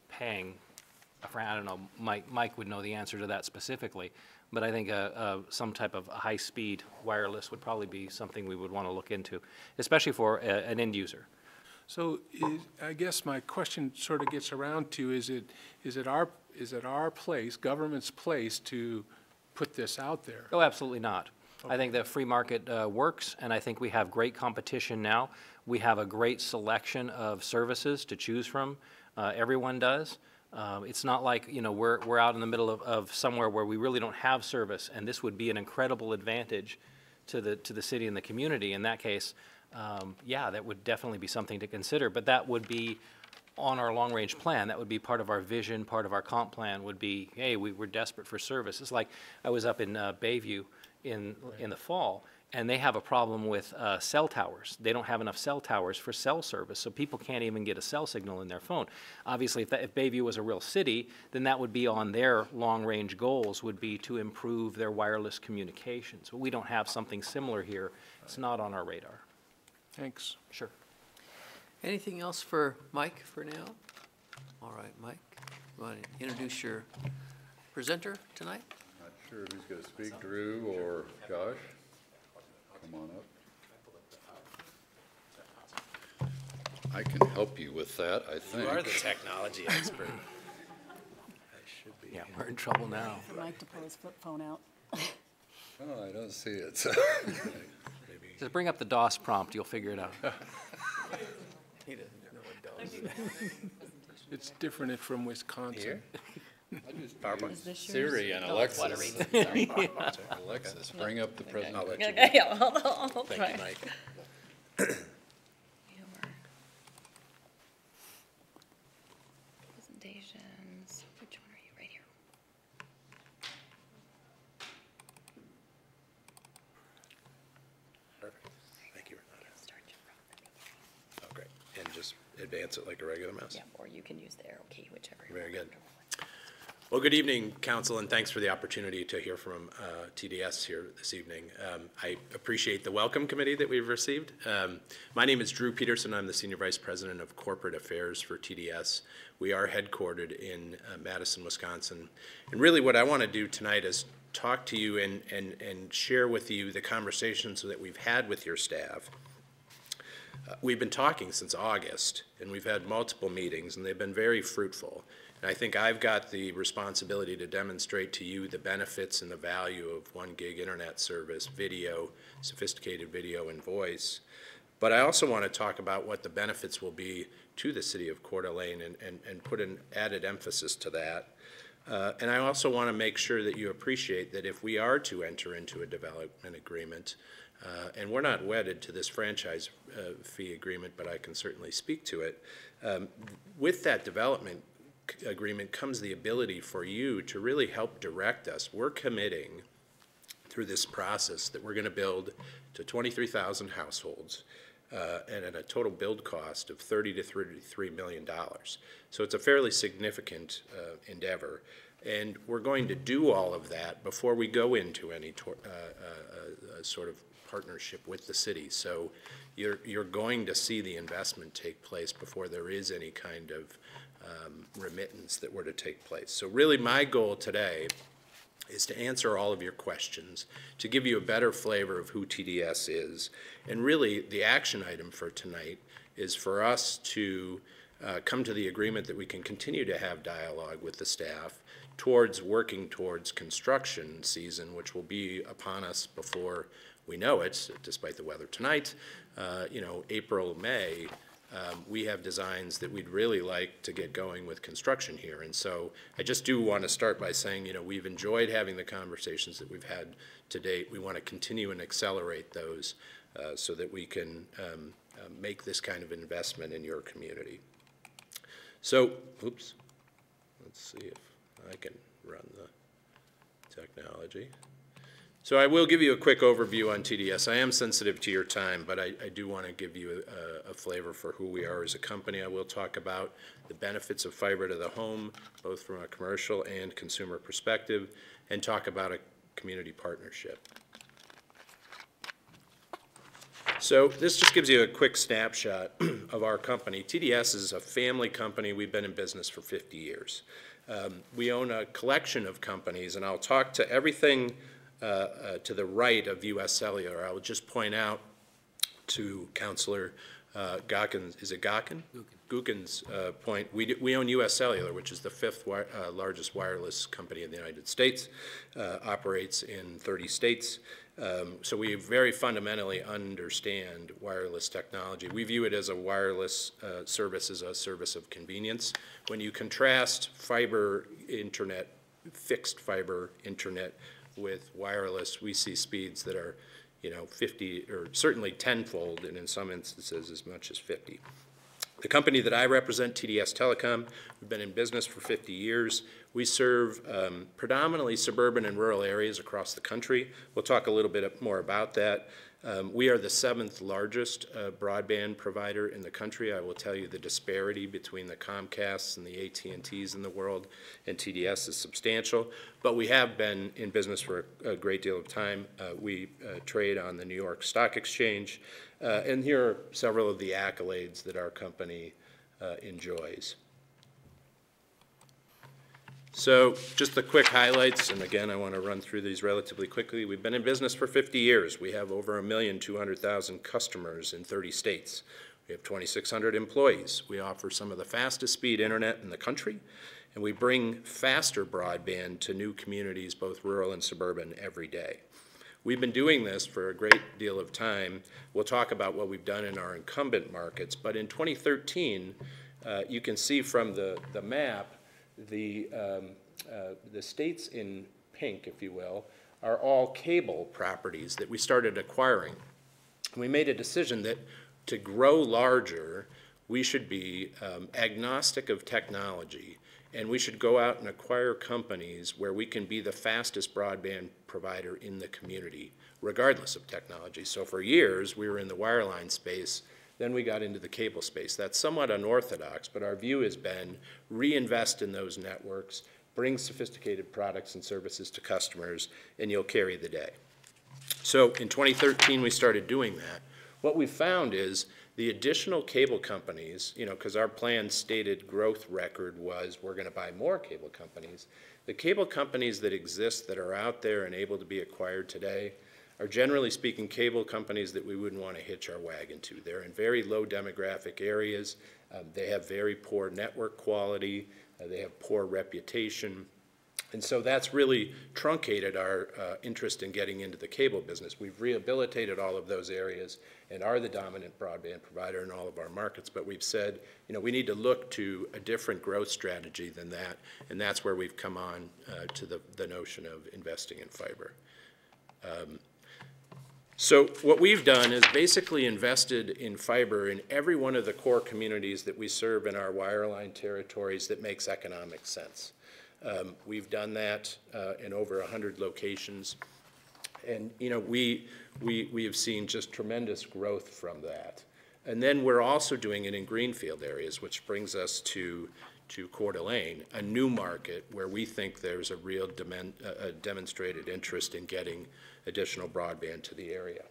paying I don't know, Mike would know the answer to that specifically, but I think some type of high-speed wireless would probably be something we would want to look into, especially for an end user. So I guess my question sort of gets around to, is it our place, government's place, to put this out there? Oh, absolutely not. Okay. I think the free market works, and I think we have great competition now. We have a great selection of services to choose from. Everyone does. It's not like, you know, we're out in the middle of somewhere where we really don't have service, and this would be an incredible advantage to the city and the community. In that case, yeah, that would definitely be something to consider, but that would be on our long-range plan. That would be part of our vision, part of our comp plan would be, hey, we're desperate for service. It's like I was up in Bayview in the fall, and they have a problem with cell towers. They don't have enough cell towers for cell service, so people can't even get a cell signal in their phone. Obviously, if Bayview was a real city, then that would be on their long-range goals, would be to improve their wireless communications. But we don't have something similar here. It's not on our radar. Thanks. Sure. Anything else for Mike for now? All right, Mike, you want to introduce your presenter tonight? Not sure who's going to speak, Drew or Josh. Come on up. I can help you with that, I think. You are the technology expert. Yeah, we're in trouble now. For Mike to pull his flip phone out. Oh, I don't see it. Just bring up the DOS prompt, you'll figure it out. He doesn't know what DOS. It's different from Wisconsin. Siri and Alexis. Alexis, bring up the presentation. Yeah, I'll Thank try. you, Mike. Presentations, which one are you, right here? Perfect. Thank you, Renata. Oh, great. And just advance it like a regular mouse? Yeah, or you can use the arrow key, whichever. Very good. Well, good evening, Council, and thanks for the opportunity to hear from TDS here this evening. I appreciate the welcome committee that we've received. My name is Drew Peterson. I'm the Senior Vice President of Corporate Affairs for TDS. We are headquartered in Madison, Wisconsin. And really what I want to do tonight is talk to you and share with you the conversations that we've had with your staff. We've been talking since August, and we've had multiple meetings, and they've been very fruitful. And I think I've got the responsibility to demonstrate to you the benefits and the value of 1 gig internet service, video, sophisticated video and voice. But I also want to talk about what the benefits will be to the city of Coeur d'Alene and put an added emphasis to that. And I also want to make sure that you appreciate that if we are to enter into a development agreement, and we're not wedded to this franchise fee agreement, but I can certainly speak to it, with that development agreement comes the ability for you to really help direct us. We're committing through this process that we're going to build to 23,000 households and at a total build cost of $30 to $33 million. So it's a fairly significant endeavor. And we're going to do all of that before we go into any sort of partnership with the city. So you're going to see the investment take place before there is any kind of remittance that were to take place. So really my goal today is to answer all of your questions, to give you a better flavor of who TDS is. And really the action item for tonight is for us to come to the agreement that we can continue to have dialogue with the staff towards working towards construction season, which will be upon us before we know it, despite the weather tonight. You know, April, May, we have designs that we'd really like to get going with construction here. And so I just do want to start by saying, you know, we've enjoyed having the conversations that we've had to date. We want to continue and accelerate those so that we can make this kind of investment in your community. So, oops, let's see if I can run the technology. So I will give you a quick overview on TDS. I am sensitive to your time, but I do want to give you a flavor for who we are as a company. I will talk about the benefits of fiber to the home, both from a commercial and consumer perspective, and talk about a community partnership. So this just gives you a quick snapshot of our company. TDS is a family company. We've been in business for 50 years. We own a collection of companies, and I'll talk to everything to the right of U.S. Cellular. I will just point out to Councilor Gawkins, is it Gawkin? Gookin's point, we own U.S. Cellular, which is the 5th largest wireless company in the United States, operates in 30 states. So we very fundamentally understand wireless technology. We view it as a wireless service as a service of convenience. When you contrast fiber internet, fixed fiber internet with wireless, we see speeds that are, you know, 50 or certainly tenfold, and in some instances as much as 50. The company that I represent, TDS Telecom, we've been in business for 50 years. We serve predominantly suburban and rural areas across the country. We'll talk a little bit more about that. We are the 7th largest broadband provider in the country. I will tell you the disparity between the Comcasts and the AT&Ts in the world and TDS is substantial, but we have been in business for a great deal of time. We trade on the New York Stock Exchange, and here are several of the accolades that our company enjoys. So just the quick highlights, and again, I want to run through these relatively quickly. We've been in business for 50 years. We have over 1,200,000 customers in 30 states. We have 2,600 employees. We offer some of the fastest speed internet in the country, and we bring faster broadband to new communities, both rural and suburban, every day. We've been doing this for a great deal of time. We'll talk about what we've done in our incumbent markets, but in 2013, you can see from the map, the states in pink, if you will, are all cable properties that we started acquiring. We made a decision that to grow larger, we should be agnostic of technology, and we should go out and acquire companies where we can be the fastest broadband provider in the community, regardless of technology. So for years, we were in the wireline space. Then we got into the cable space. That's somewhat unorthodox, but our view has been reinvest in those networks, bring sophisticated products and services to customers, and you'll carry the day. So in 2013, we started doing that. What we found is the additional cable companies, because our plan stated growth record was we're going to buy more cable companies. The cable companies that exist that are out there and able to be acquired today are generally speaking cable companies that we wouldn't want to hitch our wagon to. They're in very low demographic areas. They have very poor network quality. They have poor reputation. And so that's really truncated our interest in getting into the cable business. We've rehabilitated all of those areas and are the dominant broadband provider in all of our markets, but we've said, we need to look to a different growth strategy than that, and that's where we've come on to the notion of investing in fiber. So what we've done is basically invested in fiber in every one of the core communities that we serve in our wireline territories that makes economic sense. We've done that in over 100 locations, and we have seen just tremendous growth from that. And then we're also doing it in greenfield areas, which brings us to Coeur d'Alene, a new market where we think there's a real demonstrated interest in getting additional broadband to the area.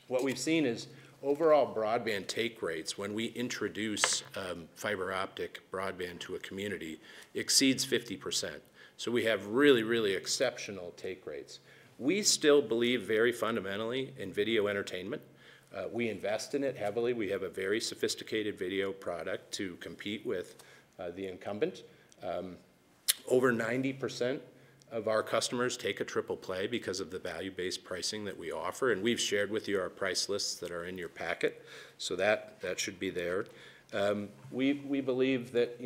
What we've seen is overall broadband take rates when we introduce fiber optic broadband to a community exceeds 50%. So we have really, really exceptional take rates. We still believe very fundamentally in video entertainment. We invest in it heavily. We have a very sophisticated video product to compete with the incumbent. Over 90% of our customers take a triple play because of the value-based pricing that we offer, and we've shared with you our price lists that are in your packet, so that should be there. We believe that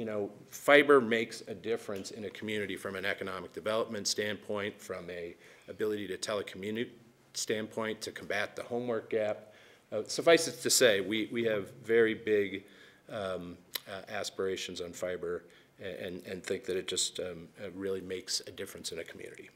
fiber makes a difference in a community from an economic development standpoint, from a ability to telecommunicate standpoint, to combat the homework gap. Suffice it to say, we have very big aspirations on fiber and think that it just really makes a difference in a community.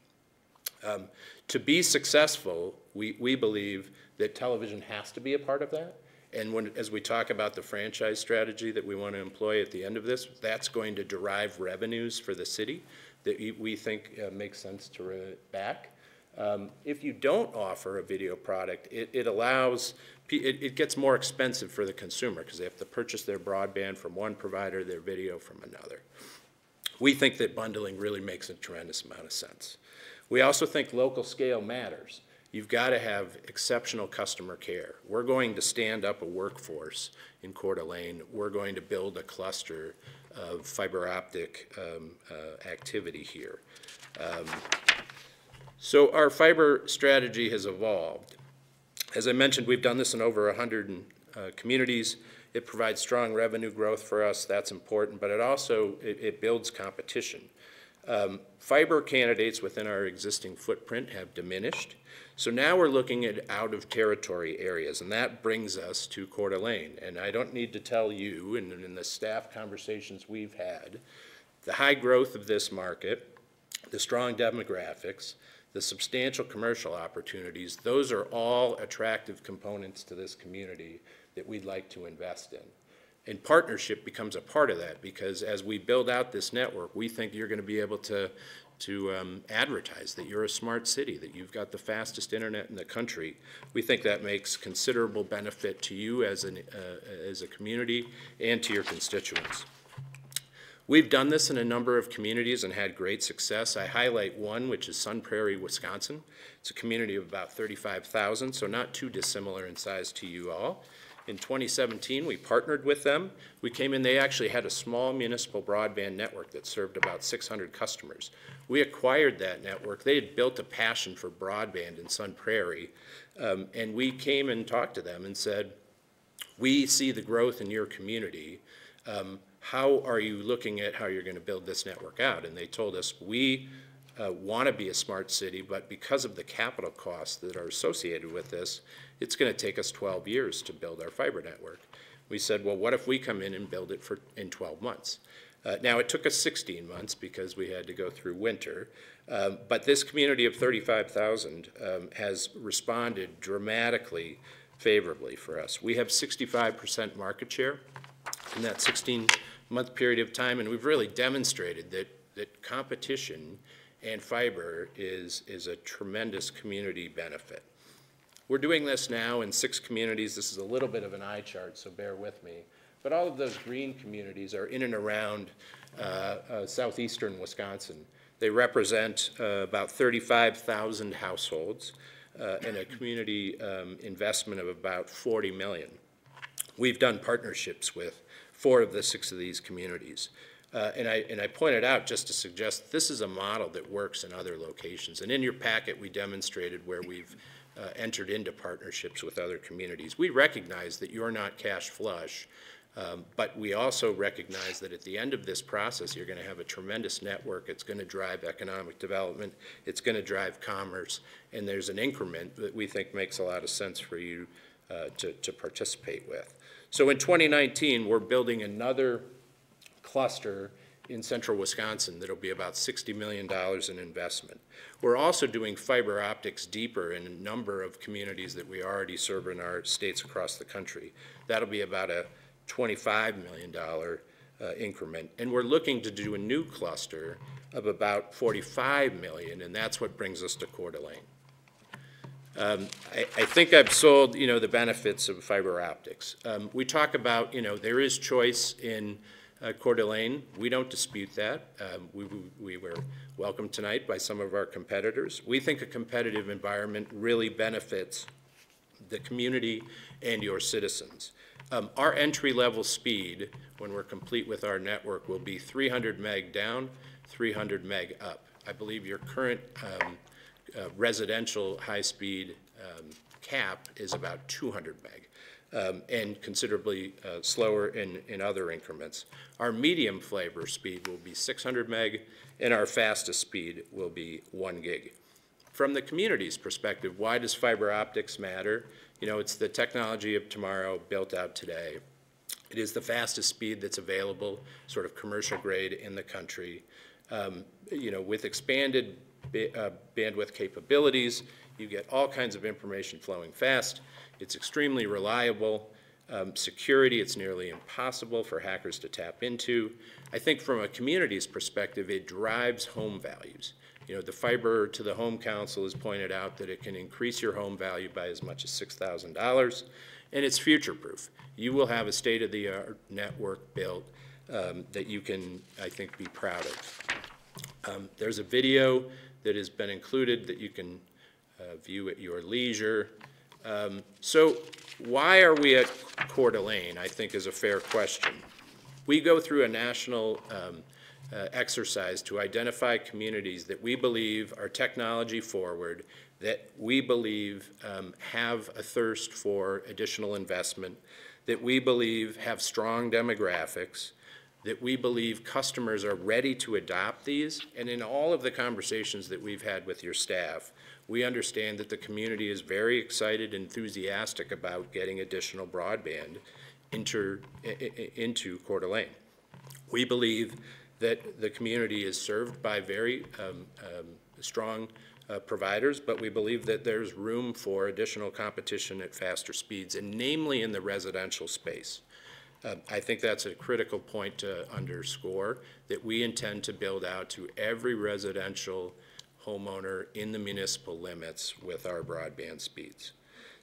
To be successful, we believe that television has to be a part of that. And as we talk about the franchise strategy that we want to employ at the end of this, that's going to derive revenues for the city that we think makes sense to run it back. If you don't offer a video product, it gets more expensive for the consumer because they have to purchase their broadband from one provider, their video from another. We think that bundling really makes a tremendous amount of sense. We also think local scale matters. You've got to have exceptional customer care. We're going to stand up a workforce in Coeur d'Alene. We're going to build a cluster of fiber optic activity here. So our fiber strategy has evolved. As I mentioned, we've done this in over 100 communities. It provides strong revenue growth for us. That's important, but it also builds competition. Fiber candidates within our existing footprint have diminished. So now we're looking at out-of-territory areas, and that brings us to Coeur d'Alene. And I don't need to tell you, and in the staff conversations we've had, the high growth of this market, the strong demographics, the substantial commercial opportunities, those are all attractive components to this community that we'd like to invest in. And partnership becomes a part of that, because as we build out this network, we think you're going to be able to advertise that you're a smart city, that you've got the fastest internet in the country. We think that makes considerable benefit to you as a community and to your constituents. We've done this in a number of communities and had great success. I highlight one, which is Sun Prairie, Wisconsin. It's a community of about 35,000, so not too dissimilar in size to you all. In 2017, we partnered with them. We came in, they actually had a small municipal broadband network that served about 600 customers. We acquired that network. They had built a passion for broadband in Sun Prairie, and we came and talked to them and said, we see the growth in your community. How are you looking at how you're going to build this network out? And they told us, we want to be a smart city, but because of the capital costs that are associated with this, it's going to take us 12 years to build our fiber network. We said, well, what if we come in and build it in 12 months? Now, it took us 16 months because we had to go through winter, but this community of 35,000 has responded dramatically favorably for us. We have 65% market share in that 16-month period of time, and we've really demonstrated that competition and fiber is a tremendous community benefit. We're doing this now in 6 communities. This is a little bit of an eye chart, so bear with me. But all of those green communities are in and around southeastern Wisconsin. They represent about 35,000 households and a community investment of about $40 million. We've done partnerships with 4 of the 6 of these communities. And I pointed out just to suggest this is a model that works in other locations. And in your packet, we demonstrated where we've entered into partnerships with other communities. We recognize that you're not cash flush, but we also recognize that at the end of this process, you're going to have a tremendous network. It's going to drive economic development. It's going to drive commerce. And there's an increment that we think makes a lot of sense for you to participate with. So in 2019, we're building another cluster in central Wisconsin that'll be about $60 million in investment. We're also doing fiber optics deeper in a number of communities that we already serve in our states across the country. That'll be about a $25 million increment. And we're looking to do a new cluster of about $45 million, and that's what brings us to Coeur d'Alene. I think I've sold, the benefits of fiber optics. We talk about, there is choice in Coeur d'Alene. We don't dispute that. We were welcomed tonight by some of our competitors. We think a competitive environment really benefits the community and your citizens. Our entry-level speed, when we're complete with our network, will be 300 meg down, 300 meg up. I believe your current residential high-speed cap is about 200 meg. And considerably slower in other increments. Our medium flavor speed will be 600 meg, and our fastest speed will be 1 gig. From the community's perspective, why does fiber optics matter? It's the technology of tomorrow built out today. It is the fastest speed that's available, sort of commercial grade in the country. With expanded bandwidth capabilities, you get all kinds of information flowing fast. It's extremely reliable. Security, it's nearly impossible for hackers to tap into. I think from a community's perspective, it drives home values. The Fiber to the Home Council has pointed out that it can increase your home value by as much as $6,000, and it's future-proof. You will have a state-of-the-art network built that you can, I think, be proud of. There's a video that has been included that you can view at your leisure. So why are we at Coeur d'Alene, I think, is a fair question. We go through a national exercise to identify communities that we believe are technology forward, that we believe have a thirst for additional investment, that we believe have strong demographics, that we believe customers are ready to adopt these. And in all of the conversations that we've had with your staff, we understand that the community is very excited and enthusiastic about getting additional broadband into Coeur d'Alene. We believe that the community is served by very strong providers, but we believe that there's room for additional competition at faster speeds, and namely in the residential space. I think that's a critical point to underscore, that we intend to build out to every residential homeowner in the municipal limits with our broadband speeds.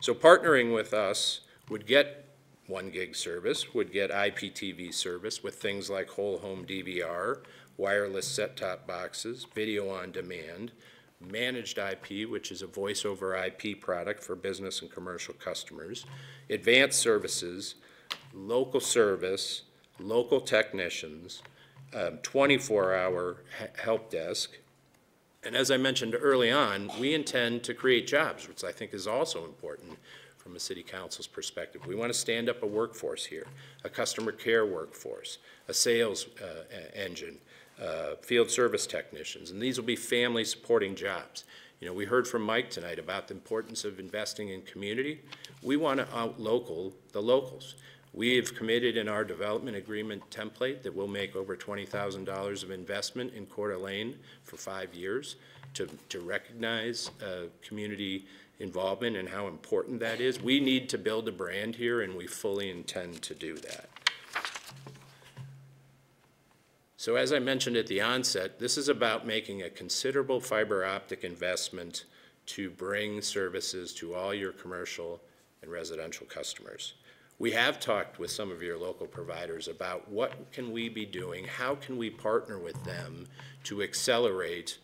So partnering with us would get 1 gig service, would get IPTV service with things like whole home DVR, wireless set-top boxes, video on demand, managed IP, which is a voice over IP product for business and commercial customers, advanced services, local service, local technicians, 24-hour help desk. And as I mentioned early on, we intend to create jobs, which I think is also important from a city council's perspective. We want to stand up a workforce here, a customer care workforce, a sales engine, field service technicians, and these will be family supporting jobs. You know, we heard from Mike tonight about the importance of investing in community. We want to out-local the locals. We have committed in our development agreement template that we'll make over $20,000 of investment in Coeur d'Alene for 5 years to recognize community involvement and how important that is. We need to build a brand here, and we fully intend to do that. So as I mentioned at the onset, this is about making a considerable fiber optic investment to bring services to all your commercial and residential customers. We have talked with some of your local providers about what can we be doing, how can we partner with them to accelerate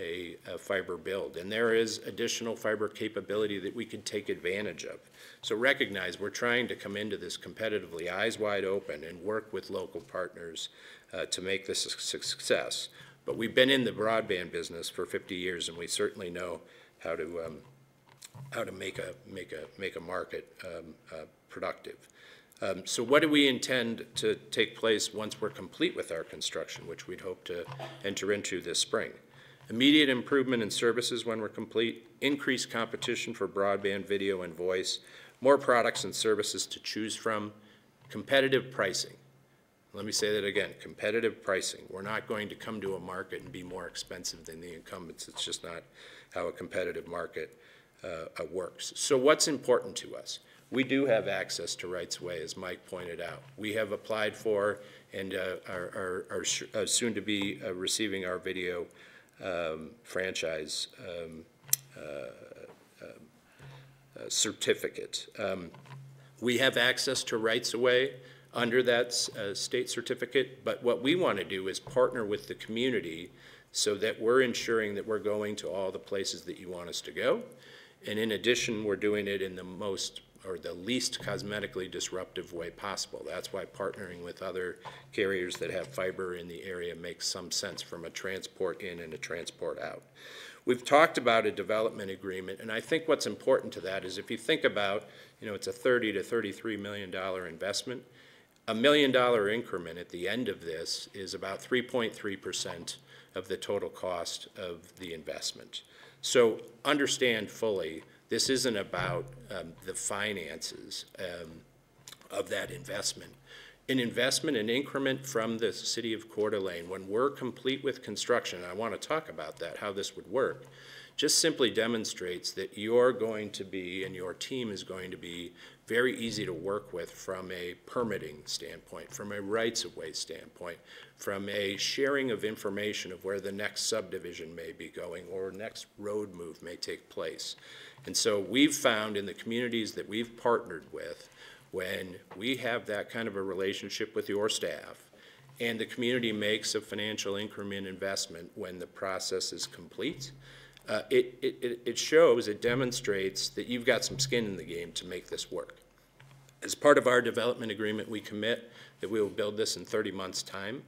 a fiber build. And there is additional fiber capability that we could take advantage of. So recognize we're trying to come into this competitively eyes wide open and work with local partners to make this a success. But we've been in the broadband business for 50 years, and we certainly know how to make a market productive. So what do we intend to take place once we're complete with our construction, which we'd hope to enter into this spring? Immediate improvement in services when we're complete, increased competition for broadband, video, and voice, more products and services to choose from, competitive pricing. Let me say that again, competitive pricing. We're not going to come to a market and be more expensive than the incumbents. It's just not how a competitive market works. So what's important to us? We do have access to rights-of-way, as Mike pointed out. We have applied for and are soon to be receiving our video franchise certificate. We have access to rights-of-way under that state certificate, but what we want to do is partner with the community so that we're ensuring that we're going to all the places that you want us to go. And in addition, we're doing it in the most or the least cosmetically disruptive way possible. That's why partnering with other carriers that have fiber in the area makes some sense from a transport in and a transport out. We've talked about a development agreement, and I think what's important to that is if you think about, you know, it's a $30 to $33 million investment. $1 million increment at the end of this is about 3.3% of the total cost of the investment. So understand fully, this isn't about the finances of that investment. An investment, an increment from the city of Coeur d'Alene, when we're complete with construction, I want to talk about that, how this would work, just simply demonstrates that you're going to be and your team is going to be very easy to work with from a permitting standpoint, from a rights-of-way standpoint, from a sharing of information of where the next subdivision may be going or next road move may take place. And so we've found in the communities that we've partnered with, when we have that kind of a relationship with your staff and the community makes a financial increment investment when the process is complete, it shows, it demonstrates that you've got some skin in the game to make this work. As part of our development agreement, we commit that we will build this in 30 months' time.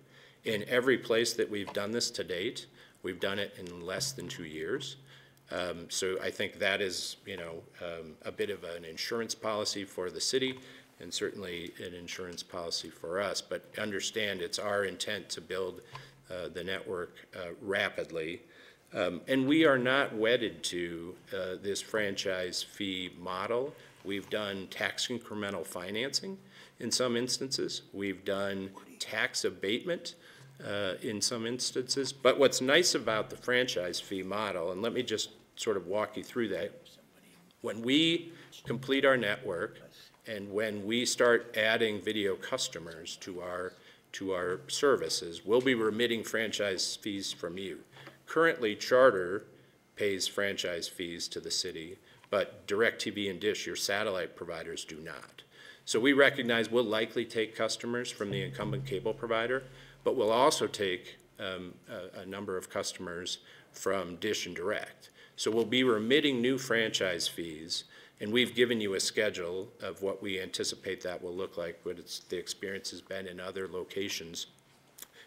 In every place that we've done this to date, we've done it in less than 2 years. So I think that is, you know, a bit of an insurance policy for the city and certainly an insurance policy for us. But understand it's our intent to build the network rapidly. And we are not wedded to this franchise fee model. We've done tax incremental financing in some instances. We've done tax abatement in some instances. But what's nice about the franchise fee model, and let me just sort of walk you through that. When we complete our network and when we start adding video customers to our services, we'll be remitting franchise fees from you. Currently, Charter pays franchise fees to the city, but DirecTV and Dish, your satellite providers, do not. So we recognize we'll likely take customers from the incumbent cable provider, but we'll also take a number of customers from Dish and Direct. So we'll be remitting new franchise fees, and we've given you a schedule of what we anticipate that will look like, what the experience has been in other locations.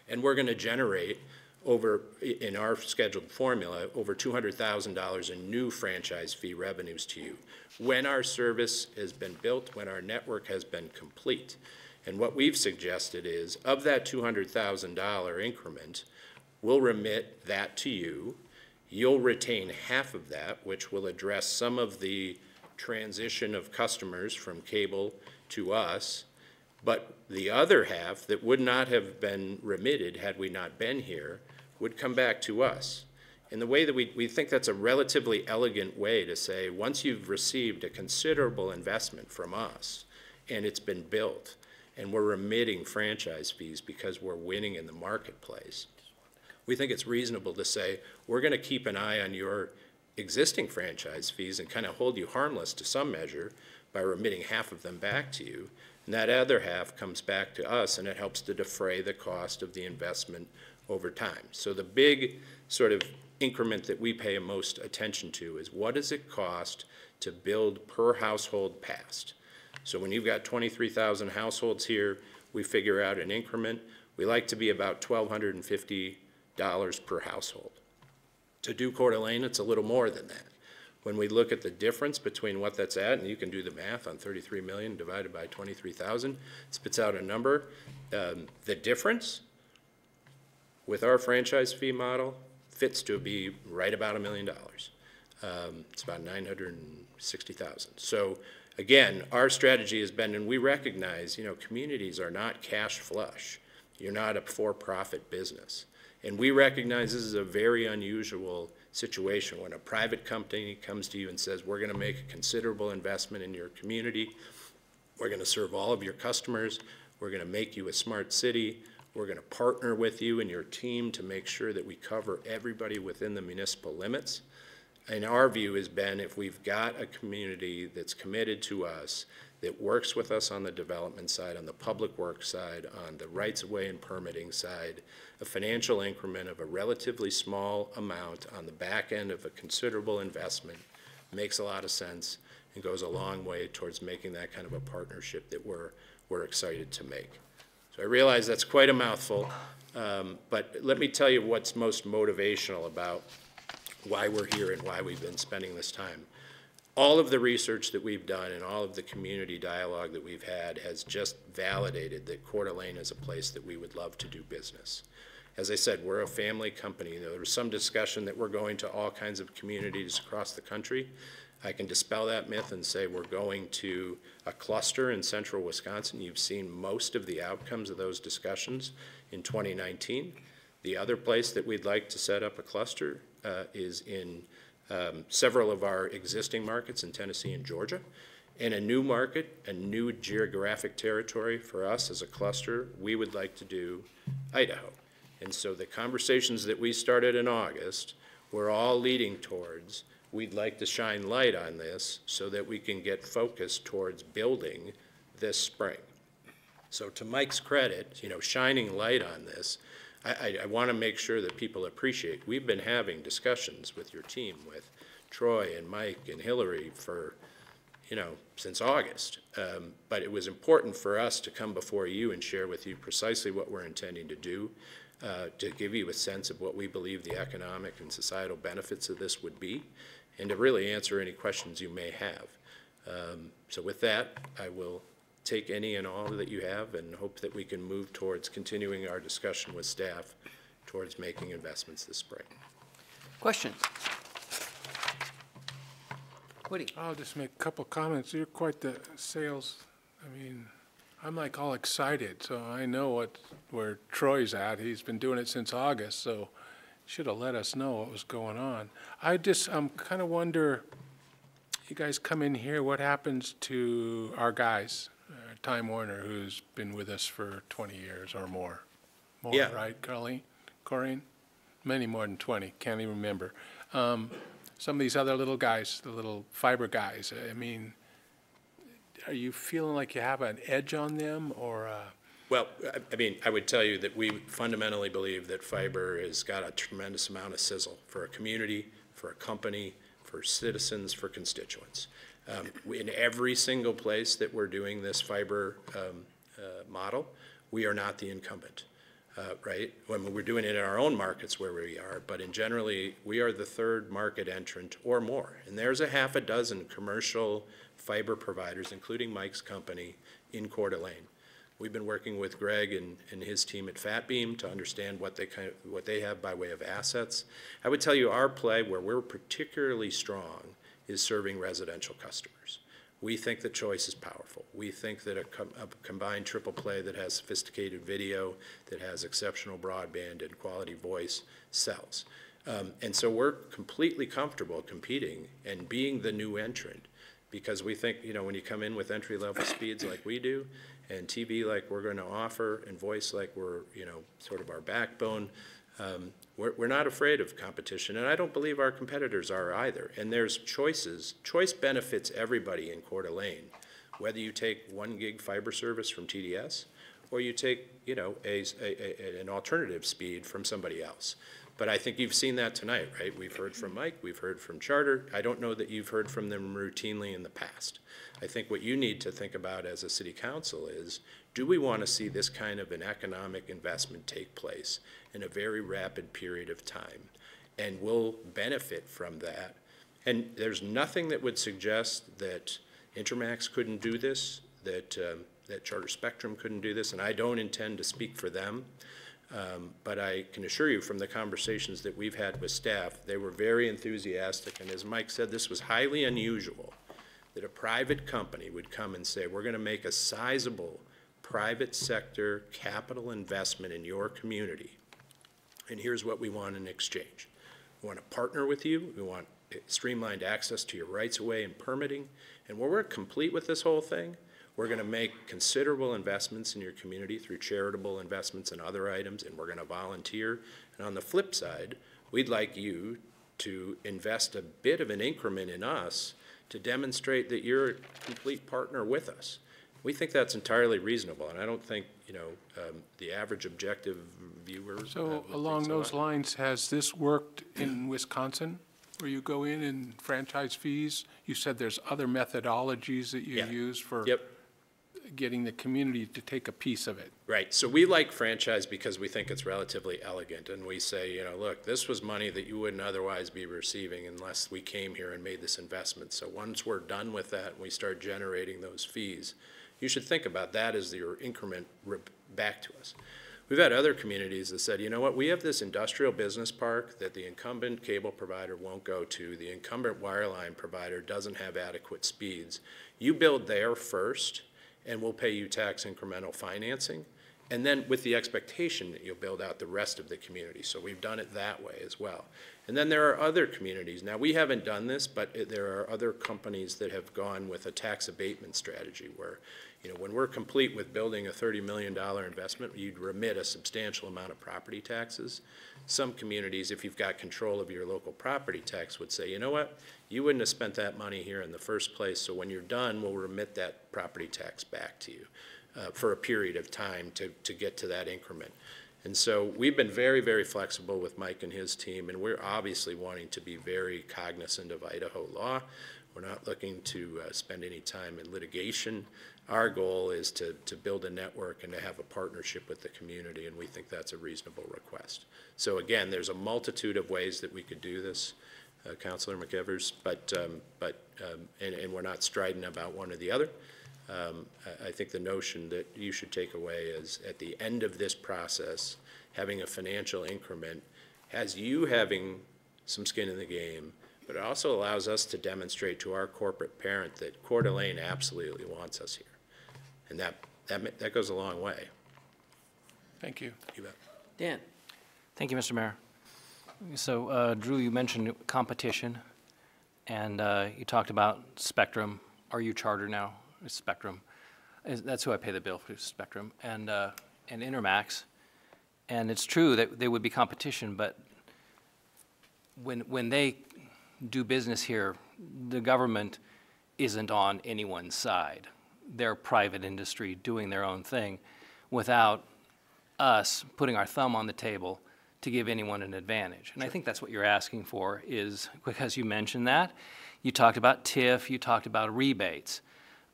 And we're going to generate in our scheduled formula, over $200,000 in new franchise fee revenues to you when our service has been built, when our network has been complete. And what we've suggested is, of that $200,000 increment, we'll remit that to you. You'll retain half of that, which will address some of the transition of customers from cable to us. But the other half that would not have been remitted had we not been here would come back to us. In the way that we think that's a relatively elegant way to say, once you've received a considerable investment from us and it's been built and we're remitting franchise fees because we're winning in the marketplace, we think it's reasonable to say, we're going to keep an eye on your existing franchise fees and kind of hold you harmless to some measure by remitting half of them back to you. And that other half comes back to us, and it helps to defray the cost of the investment over time. So the big sort of increment that we pay most attention to is, what does it cost to build per household passed? So when you've got 23,000 households here, we figure out an increment. We like to be about $1,250 per household. To do Coeur d'Alene, it's a little more than that. When we look at the difference between what that's at, and you can do the math on 33 million divided by 23,000, it spits out a number. The difference with our franchise fee model fits to be right about $1 million. It's about 960,000. So again, our strategy has been, and we recognize, communities are not cash flush. You're not a for-profit business. And we recognize this is a very unusual situation when a private company comes to you and says, we're going to make a considerable investment in your community. We're going to serve all of your customers. We're going to make you a smart city. We're going to partner with you and your team to make sure that we cover everybody within the municipal limits. And our view has been, if we've got a community that's committed to us, that works with us on the development side, on the public works side, on the rights-of-way and permitting side, a financial increment of a relatively small amount on the back end of a considerable investment makes a lot of sense and goes a long way towards making that kind of a partnership that we're excited to make. So I realize that's quite a mouthful, but let me tell you what's most motivational about why we're here and why we've been spending this time. All of the research that we've done and all of the community dialogue that we've had has just validated that Coeur d'Alene is a place that we would love to do business. As I said, we're a family company. There was some discussion that we're going to all kinds of communities across the country. I can dispel that myth and say we're going to a cluster in central Wisconsin. You've seen most of the outcomes of those discussions in 2019. The other place that we'd like to set up a cluster is in several of our existing markets in Tennessee and Georgia. And a new market, a new geographic territory for us as a cluster, we would like to do Idaho. And so the conversations that we started in August, we're all leading towards, we'd like to shine light on this so that we can get focused towards building this spring. So to Mike's credit, shining light on this, I want to make sure that people appreciate, we've been having discussions with your team, with Troy and Mike and Hillary for, since August. But it was important for us to come before you and share with you precisely what we're intending to do, to give you a sense of what we believe the economic and societal benefits of this would be, and to really answer any questions you may have. So with that, I will take any and all that you have and hope that we can move towards continuing our discussion with staff towards making investments this spring. Questions? Woody? I'll just make a couple comments. You're quite the sales. I mean, I'm like all excited, so I know where Troy's at. He's been doing it since August, so should have let us know what was going on. I just kind of wonder, you guys come in here, what happens to our guys? Time Warner, who's been with us for 20 years or more. More, Yeah. right, Corrine? Many more than 20, can't even remember. Some of these other little guys, the little fiber guys, I mean, are you feeling like you have an edge on them, or? Well, I mean, I would tell you that we fundamentally believe that fiber has got a tremendous amount of sizzle for a community, for a company, for citizens, for constituents. In every single place that we're doing this fiber model, we are not the incumbent, right? When we're doing it in our own markets where we are, but in generally, we are the third market entrant or more. And there's a half a dozen commercial fiber providers, including Mike's company, in Coeur d'Alene. We've been working with Greg and his team at FatBeam to understand what they have by way of assets. I would tell you our play where we're particularly strong is serving residential customers. We think that choice is powerful. We think that a combined triple play that has sophisticated video, that has exceptional broadband and quality voice sells. And so we're completely comfortable competing and being the new entrant, because we think, you know, when you come in with entry-level speeds like we do, and TV like we're going to offer, and voice like we're, you know, sort of our backbone, we're not afraid of competition, and I don't believe our competitors are either. And there's choices. Choice benefits everybody in Coeur d'Alene, whether you take 1 gig fiber service from TDS or you take, you know, an alternative speed from somebody else. But I think you've seen that tonight, right? We've heard from Mike, we've heard from Charter. I don't know that you've heard from them routinely in the past. I think what you need to think about as a city council is, do we want to see this kind of an economic investment take place in a very rapid period of time? And we'll benefit from that. And there's nothing that would suggest that Intermax couldn't do this, that Charter Spectrum couldn't do this, and I don't intend to speak for them. But I can assure you from the conversations that we've had with staff, they were very enthusiastic. And as Mike said, this was highly unusual that a private company would come and say, we're going to make a sizable private sector capital investment in your community. And here's what we want in exchange. We want to partner with you. We want streamlined access to your rights of way and permitting. And when we're complete with this whole thing, we're going to make considerable investments in your community through charitable investments and other items, and we're going to volunteer. And on the flip side, we'd like you to invest a bit of an increment in us to demonstrate that you're a complete partner with us. We think that's entirely reasonable, and I don't think, you know, the average objective viewer. So along those lines, has this worked in Wisconsin, where you go in and franchise fees? You said there's other methodologies that you use for getting the community to take a piece of it. Right. So we like franchise because we think it's relatively elegant, and we say, you know, look, this was money that you wouldn't otherwise be receiving unless we came here and made this investment. So once we're done with that and we start generating those fees, you should think about that as your increment back to us. We've had other communities that said, you know what, we have this industrial business park that the incumbent cable provider won't go to. The incumbent wireline provider doesn't have adequate speeds. You build there first, and we'll pay you tax incremental financing, and then with the expectation that you'll build out the rest of the community. So we've done it that way as well. And then there are other communities. Now, we haven't done this, but there are other companies that have gone with a tax abatement strategy where, you know, when we're complete with building a $30 million investment, you'd remit a substantial amount of property taxes. Some communities, if you've got control of your local property tax, would say, you know what, you wouldn't have spent that money here in the first place, so when you're done, we'll remit that property tax back to you for a period of time to get to that increment. And so we've been very, very flexible with Mike and his team, and we're obviously wanting to be very cognizant of Idaho law. We're not looking to spend any time in litigation. Our goal is to build a network and to have a partnership with the community, and we think that's a reasonable request. So again, there's a multitude of ways that we could do this, Councilor McEvers, and we're not strident about one or the other. I think the notion that you should take away is at the end of this process, having a financial increment has you having some skin in the game, but it also allows us to demonstrate to our corporate parent that Coeur d'Alene absolutely wants us here. And that goes a long way. Thank you. You bet. Dan. Thank you, Mr. Mayor. So, Drew, you mentioned competition, and you talked about Spectrum. Are you Charter now? It's Spectrum. That's who I pay the bill for, Spectrum, and Intermax. And it's true that there would be competition, but when they do business here, the government isn't on anyone's side. They're private industry doing their own thing without us putting our thumb on the table to give anyone an advantage. And I think that's what you're asking for, is because you mentioned that. You talked about TIF, you talked about rebates.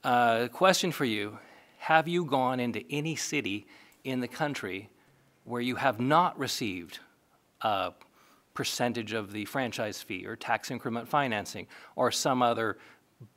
Question for you, have you gone into any city in the country where you have not received a percentage of the franchise fee or tax increment financing or some other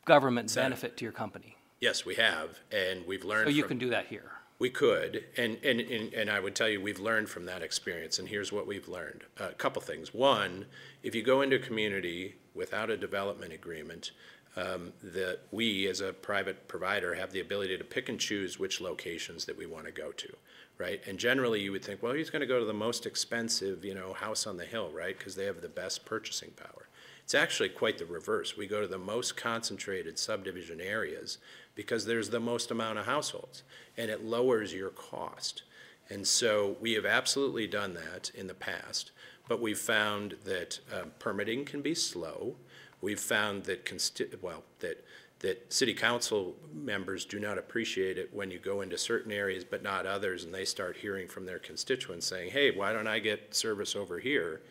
government benefit to your company? Yes, we have, and we've learned. So you can do that here? We could, and I would tell you we've learned from that experience, and here's what we've learned. A couple things. One, if you go into a community without a development agreement, that we as a private provider have the ability to pick and choose which locations that we want to go to, right? And generally you would think, well, he's going to go to the most expensive, house on the hill, right? Because they have the best purchasing power. It's actually quite the reverse. We go to the most concentrated subdivision areas because there's the most amount of households, and it lowers your cost. And so we have absolutely done that in the past, but we've found that permitting can be slow. We've found that that city council members do not appreciate it when you go into certain areas but not others, and they start hearing from their constituents saying, hey, why don't I get service over here?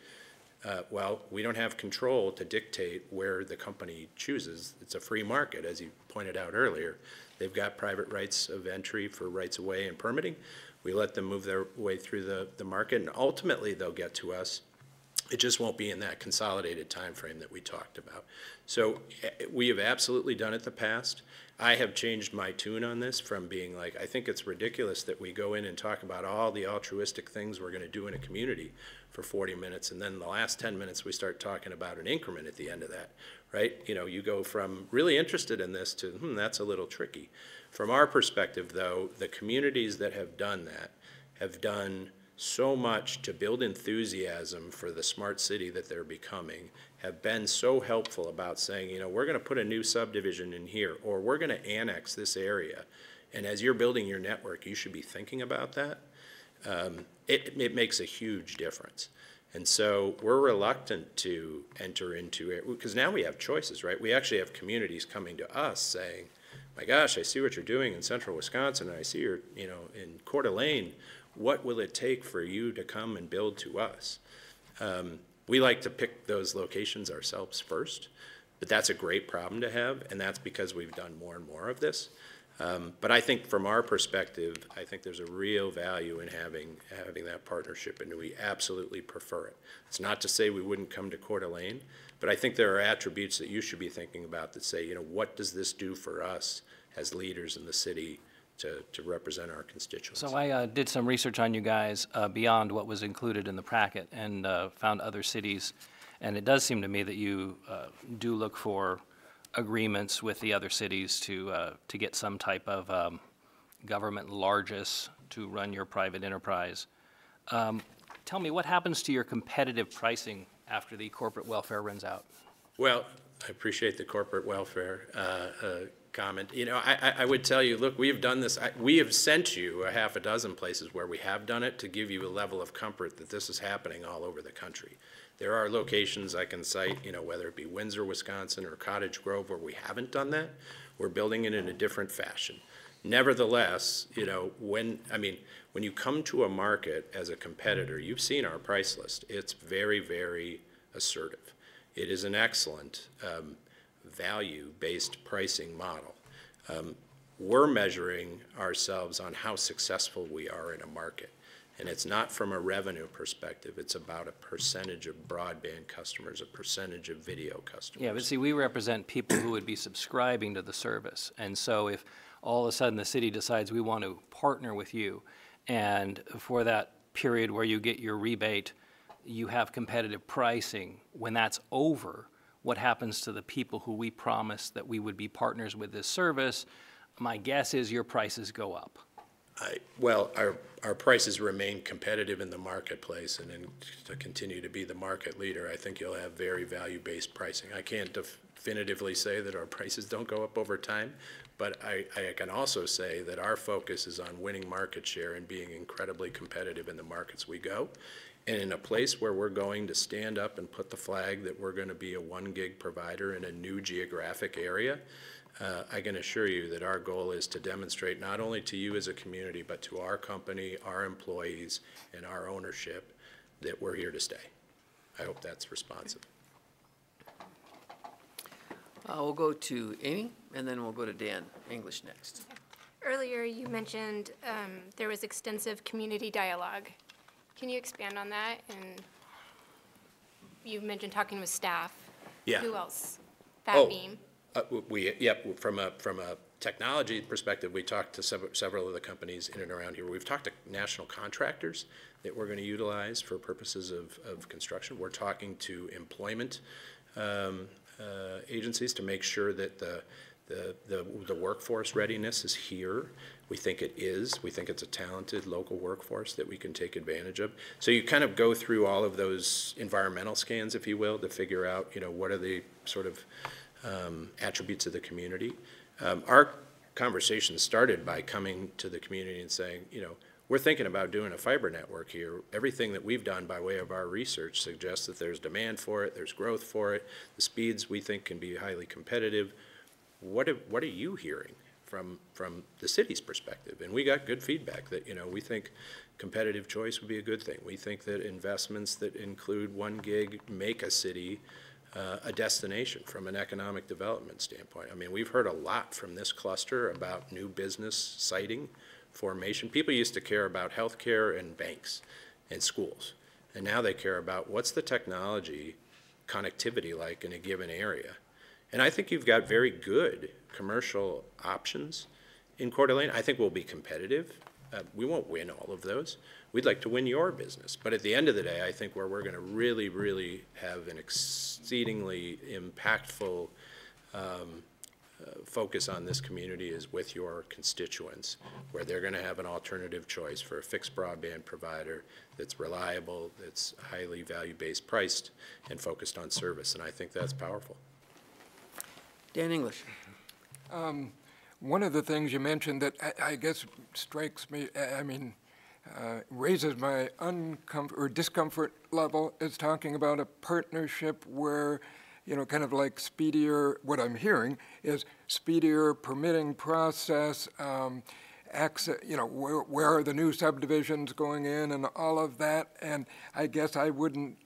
Well, we don't have control to dictate where the company chooses. It's a free market, as you pointed out earlier. They've got private rights of entry for rights of way and permitting. We let them move their way through the market, and ultimately they'll get to us. It just won't be in that consolidated time frame that we talked about. So we have absolutely done it in the past. I have changed my tune on this from being like, I think it's ridiculous that we go in and talk about all the altruistic things we're going to do in a community for 40 minutes, and then the last 10 minutes we start talking about an increment at the end of that, right? You go from really interested in this to, that's a little tricky. From our perspective, though, the communities that have done that have done so much to build enthusiasm for the smart city that they're becoming, have been so helpful about saying, we're going to put a new subdivision in here, or we're going to annex this area. And as you're building your network, you should be thinking about that. It makes a huge difference. And so we're reluctant to enter into it, because now we have choices, right? We actually have communities coming to us saying, my gosh, I see what you're doing in central Wisconsin, and I see you're, in Coeur d'Alene. What will it take for you to come and build to us? We like to pick those locations ourselves first, but that's a great problem to have, and that's because we've done more and more of this. But I think from our perspective, I think there's a real value in having that partnership, and we absolutely prefer it. It's not to say we wouldn't come to Coeur d'Alene, but I think there are attributes that you should be thinking about that say, what does this do for us as leaders in the city to represent our constituents? So I did some research on you guys beyond what was included in the packet, and found other cities, and it does seem to me that you do look for agreements with the other cities to get some type of government largesse to run your private enterprise. Tell me, what happens to your competitive pricing after the corporate welfare runs out? Well, I appreciate the corporate welfare comment. I would tell you, look, we have done this. We have sent you a half a dozen places where we have done it to give you a level of comfort that this is happening all over the country. There are locations I can cite, whether it be Windsor, Wisconsin, or Cottage Grove, where we haven't done that. We're building it in a different fashion. Nevertheless, when you come to a market as a competitor, you've seen our price list. It's very, very assertive. It is an excellent value-based pricing model. We're measuring ourselves on how successful we are in a market. And it's not from a revenue perspective. It's about a percentage of broadband customers, a percentage of video customers. Yeah, but see, we represent people who would be subscribing to the service. And so if all of a sudden the city decides we want to partner with you, and for that period where you get your rebate, you have competitive pricing, when that's over, what happens to the people who we promised that we would be partners with this service? My guess is your prices go up. Well, our prices remain competitive in the marketplace, and then to continue to be the market leader, I think you'll have very value-based pricing. I can't definitively say that our prices don't go up over time, but I can also say that our focus is on winning market share and being incredibly competitive in the markets we go. And in a place where we're going to stand up and put the flag that we're going to be a 1 gig provider in a new geographic area, I can assure you that our goal is to demonstrate not only to you as a community, but to our company, our employees, and our ownership that we're here to stay. I hope that's responsive. We'll go to Amy, and then we'll go to Dan English next. Earlier, you mentioned there was extensive community dialogue. Can you expand on that? And you mentioned talking with staff. Yeah. Who else? That beam. From a technology perspective, we talked to several of the companies in and around here. We've talked to national contractors that we're going to utilize for purposes of construction. We're talking to employment agencies to make sure that the workforce readiness is here. We think it is. We think it's a talented local workforce that we can take advantage of. So you kind of go through all of those environmental scans, if you will, to figure out, what are the sort of attributes of the community. Our conversation started by coming to the community and saying, we're thinking about doing a fiber network here. Everything that we've done by way of our research suggests that there's demand for it, there's growth for it, the speeds we think can be highly competitive. What are you hearing from the city's perspective? And we got good feedback that, we think competitive choice would be a good thing. We think that investments that include 1 gig make a city a destination from an economic development standpoint. I mean, we've heard a lot from this cluster about new business siting formation. People used to care about healthcare and banks and schools, and now they care about what's the technology connectivity like in a given area. And I think you've got very good commercial options in Coeur d'Alene. I think we'll be competitive. We won't win all of those. We'd like to win your business. But at the end of the day, I think where we're going to really, really have an exceedingly impactful focus on this community is with your constituents, where they're going to have an alternative choice for a fixed broadband provider that's reliable, that's highly value-based priced, and focused on service. And I think that's powerful. Dan English. One of the things you mentioned that I guess strikes me, raises my discomfort level is talking about a partnership where, kind of like speedier, what I'm hearing is speedier permitting process, access, where are the new subdivisions going in and all of that. And I guess I wouldn't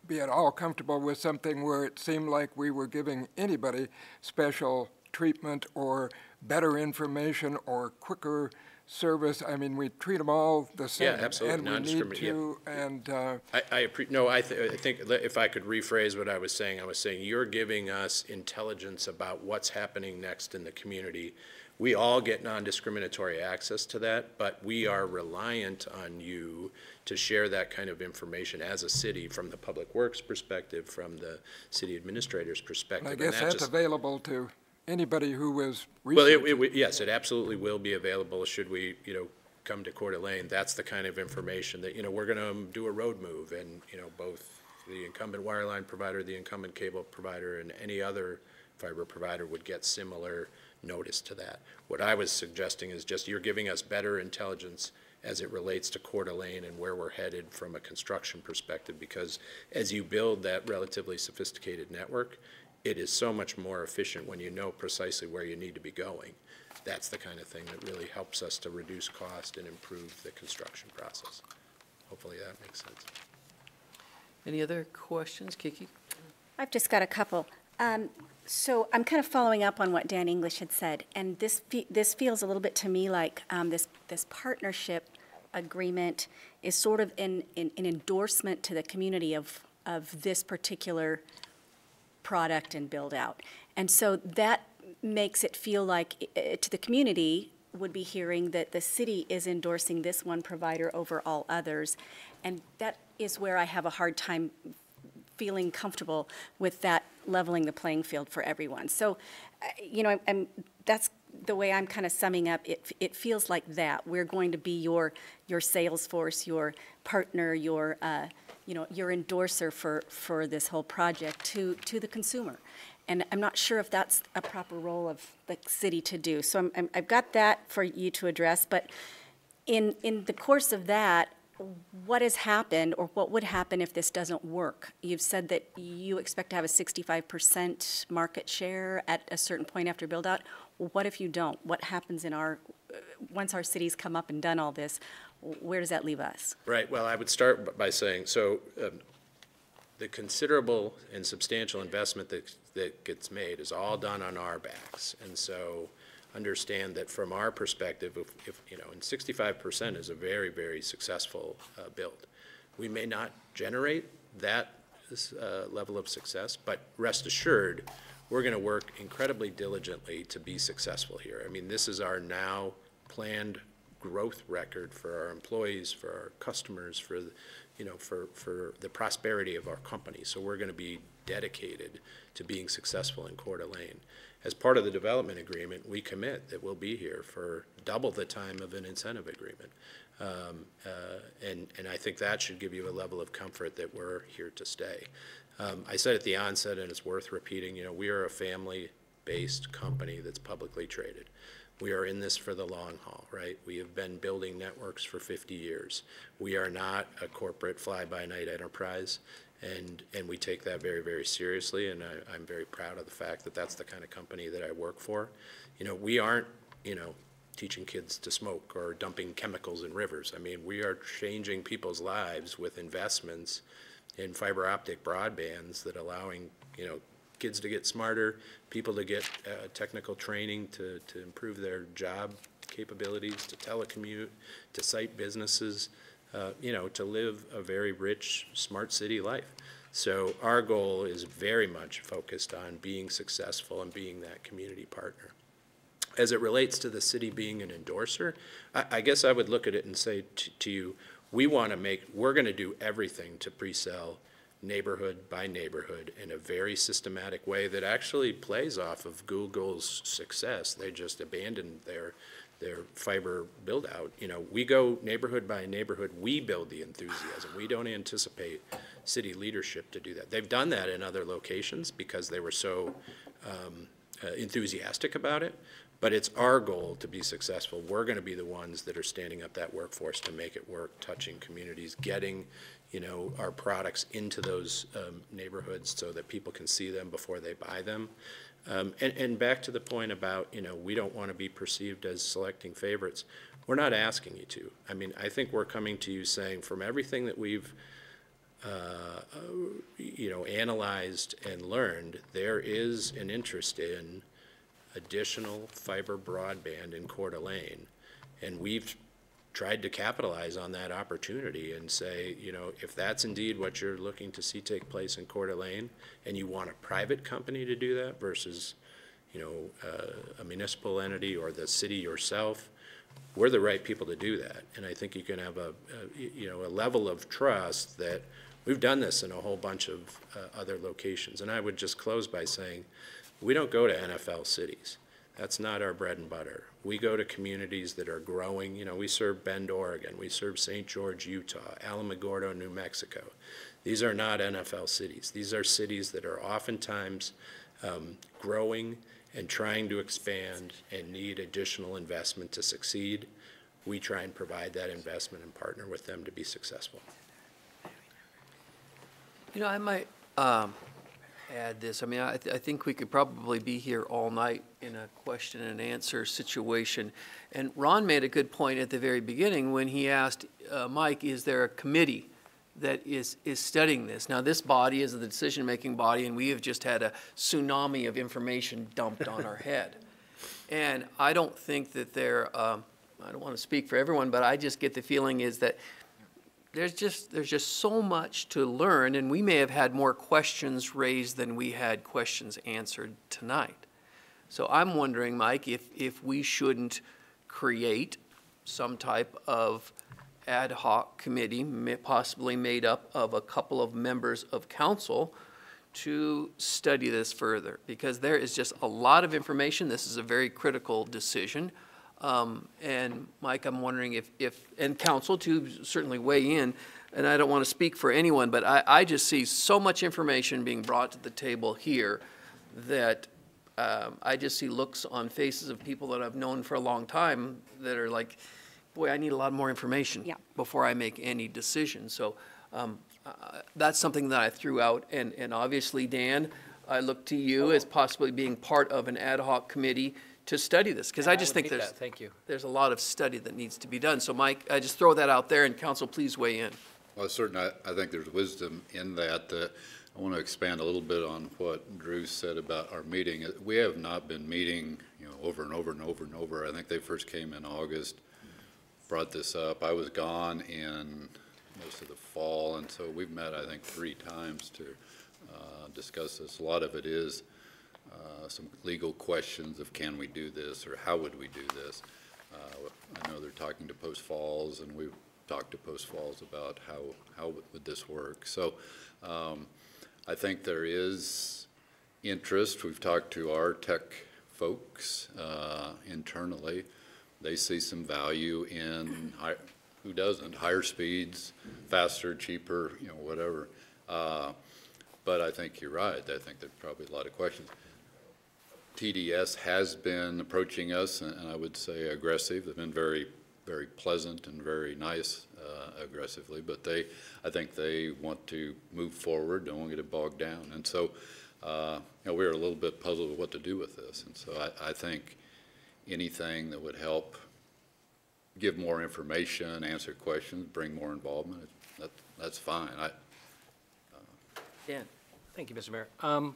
be at all comfortable with something where it seemed like we were giving anybody special treatment or better information or quicker service. I mean, we treat them all the same. Yeah, absolutely. And we need to, and I think if I could rephrase what I was saying you're giving us intelligence about what's happening next in the community. We all get non-discriminatory access to that, but we are reliant on you to share that kind of information as a city from the public works perspective, from the city administrator's perspective. I guess that's available to anybody who is researching. Well, yes, it absolutely will be available should we, come to Coeur d'Alene. That's the kind of information that, we're going to do a road move, and, both the incumbent wireline provider, the incumbent cable provider, and any other fiber provider would get similar notice to that. What I was suggesting is just you're giving us better intelligence as it relates to Coeur d'Alene and where we're headed from a construction perspective, because as you build that relatively sophisticated network, it is so much more efficient when you know precisely where you need to be going. That's the kind of thing that really helps us to reduce cost and improve the construction process. Hopefully that makes sense. Any other questions, Kiki? I've just got a couple. So I'm kind of following up on what Dan English had said, and this feels a little bit to me like this partnership agreement is sort of an endorsement to the community of this particular product and build out. And so that makes it feel like to the community would be hearing that the city is endorsing this one provider over all others. And that is where I have a hard time feeling comfortable with that leveling the playing field for everyone. So, that's the way I'm kind of summing up, it feels like that. We're going to be your sales force, your partner, your your endorser for this whole project to the consumer. And I'm not sure if that's a proper role of the city to do. So I've got that for you to address, but in the course of that, what has happened or what would happen if this doesn't work? You've said that you expect to have a 65% market share at a certain point after build out. What if you don't? What happens in once our cities come up and done all this, where does that leave us? Right. Well, I would start by saying, so the considerable and substantial investment that gets made is all done on our backs. And so understand that from our perspective, if and 65% is a very, very successful build. We may not generate that level of success, but rest assured, we're going to work incredibly diligently to be successful here. I mean, this is our now planned growth record for our employees, for our customers, for the prosperity of our company. So we're going to be dedicated to being successful in Coeur d'Alene. As part of the development agreement, we commit that we'll be here for double the time of an incentive agreement. And I think that should give you a level of comfort that we're here to stay. I said at the onset, and it's worth repeating, we are a family-based company that's publicly traded. We are in this for the long haul, right? We have been building networks for 50 years. We are not a corporate fly-by-night enterprise, and we take that very, very seriously, and I'm very proud of the fact that that's the kind of company that I work for. We aren't, teaching kids to smoke or dumping chemicals in rivers. I mean, we are changing people's lives with investments in fiber optic broadbands that allowing, kids to get smarter, people to get technical training to improve their job capabilities, to telecommute, to site businesses, to live a very rich, smart city life. So our goal is very much focused on being successful and being that community partner. As it relates to the city being an endorser, I guess I would look at it and say to you, we're going to do everything to pre-sell neighborhood by neighborhood in a very systematic way that actually plays off of Google's success. They just abandoned their fiber build out. We go neighborhood by neighborhood, we build the enthusiasm. We don't anticipate city leadership to do that. They've done that in other locations because they were so enthusiastic about it, but it's our goal to be successful. We're going to be the ones that are standing up that workforce to make it work, touching communities, getting our products into those neighborhoods so that people can see them before they buy them. And back to the point about, we don't want to be perceived as selecting favorites. We're not asking you to. I mean, I think we're coming to you saying from everything that we've, analyzed and learned, there is an interest in additional fiber broadband in Coeur d'Alene. And we've tried to capitalize on that opportunity and say, if that's indeed what you're looking to see take place in Coeur d'Alene, and you want a private company to do that versus, a municipal entity or the city yourself, we're the right people to do that. And I think you can have a level of trust that we've done this in a whole bunch of other locations. And I would just close by saying, we don't go to NFL cities. That's not our bread and butter. We go to communities that are growing. We serve Bend, Oregon. We serve St. George, Utah, Alamogordo, New Mexico. These are not NFL cities. These are cities that are oftentimes growing and trying to expand and need additional investment to succeed. We try and provide that investment and partner with them to be successful. I might add this. I mean, I think we could probably be here all night in a question and answer situation. And Ron made a good point at the very beginning when he asked Mike, is there a committee that is studying this? Now, this body is the decision-making body, and we have just had a tsunami of information dumped on our head. And I don't think that I don't want to speak for everyone, but I just get the feeling is that there's just so much to learn, and we may have had more questions raised than we had questions answered tonight. So I'm wondering, Mike, if we shouldn't create some type of ad hoc committee, possibly made up of a couple of members of council, to study this further, because there is just a lot of information. This is a very critical decision. And Mike, I'm wondering if, and council too, certainly weigh in, and I don't want to speak for anyone, but I just see so much information being brought to the table here that I just see looks on faces of people that I've known for a long time that are like, boy, I need a lot more information before I make any decision. So that's something that I threw out. And obviously, Dan, I look to you as possibly being part of an ad hoc committee to study this, because I just think there's a lot of study that needs to be done. So Mike, I just throw that out there, and council, please weigh in. Well, certainly, I think there's wisdom in that. I want to expand a little bit on what Drew said about our meeting. We have not been meeting, over and over and over and over. I think they first came in August, brought this up. I was gone in most of the fall, and so we've met, I think, 3 times to discuss this. A lot of it is some legal questions of can we do this or how would we do this. I know they're talking to Post Falls, and we've talked to Post Falls about how would this work. So I think there is interest. We've talked to our tech folks internally. They see some value in, who doesn't, higher speeds, faster, cheaper, whatever. But I think you're right. I think there's probably a lot of questions. TDS has been approaching us, and I would say aggressive. They've been very, very pleasant and very nice aggressively, but I think they want to move forward, don't want to get it bogged down. And so, we're a little bit puzzled with what to do with this. And so I think anything that would help give more information, answer questions, bring more involvement, that's fine. Dan. Thank you, Mr. Mayor.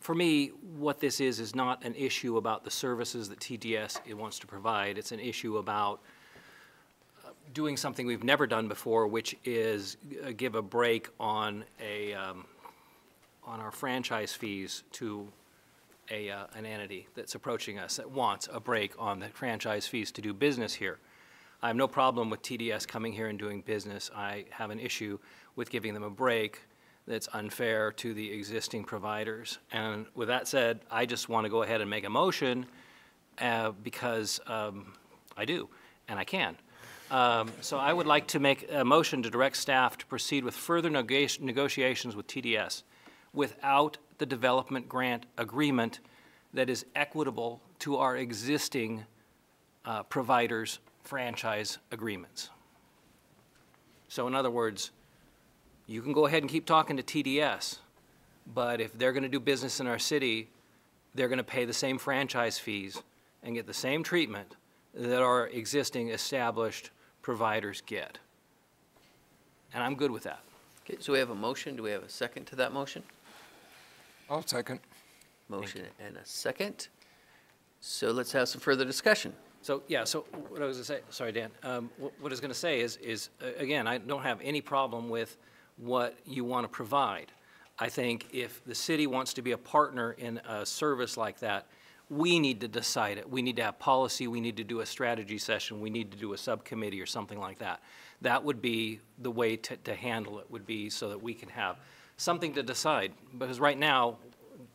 For me, what this is not an issue about the services that TDS wants to provide. It's an issue about doing something we've never done before, which is give a break on our franchise fees to an entity that's approaching us that wants a break on the franchise fees to do business here. I have no problem with TDS coming here and doing business. I have an issue with giving them a break that's unfair to the existing providers. And with that said, I just want to go ahead and make a motion because I do, and I can. So I would like to make a motion to direct staff to proceed with further negotiations with TDS without the development grant agreement that is equitable to our existing providers' franchise agreements. So in other words, you can go ahead and keep talking to TDS, but if they're going to do business in our city, they're going to pay the same franchise fees and get the same treatment that our existing established providers get. And I'm good with that. Okay, so we have a motion. Do we have a second to that motion? I'll second. Motion and a second. So let's have some further discussion. So, yeah, so what I was going to say, sorry, Dan, what I was going to say is, again, I don't have any problem with what you want to provide. I think if the city wants to be a partner in a service like that, we need to decide it. We need to have policy. We need to do a strategy session. We need to do a subcommittee or something like that. That would be the way to handle it, would be so that we can have something to decide. Because right now,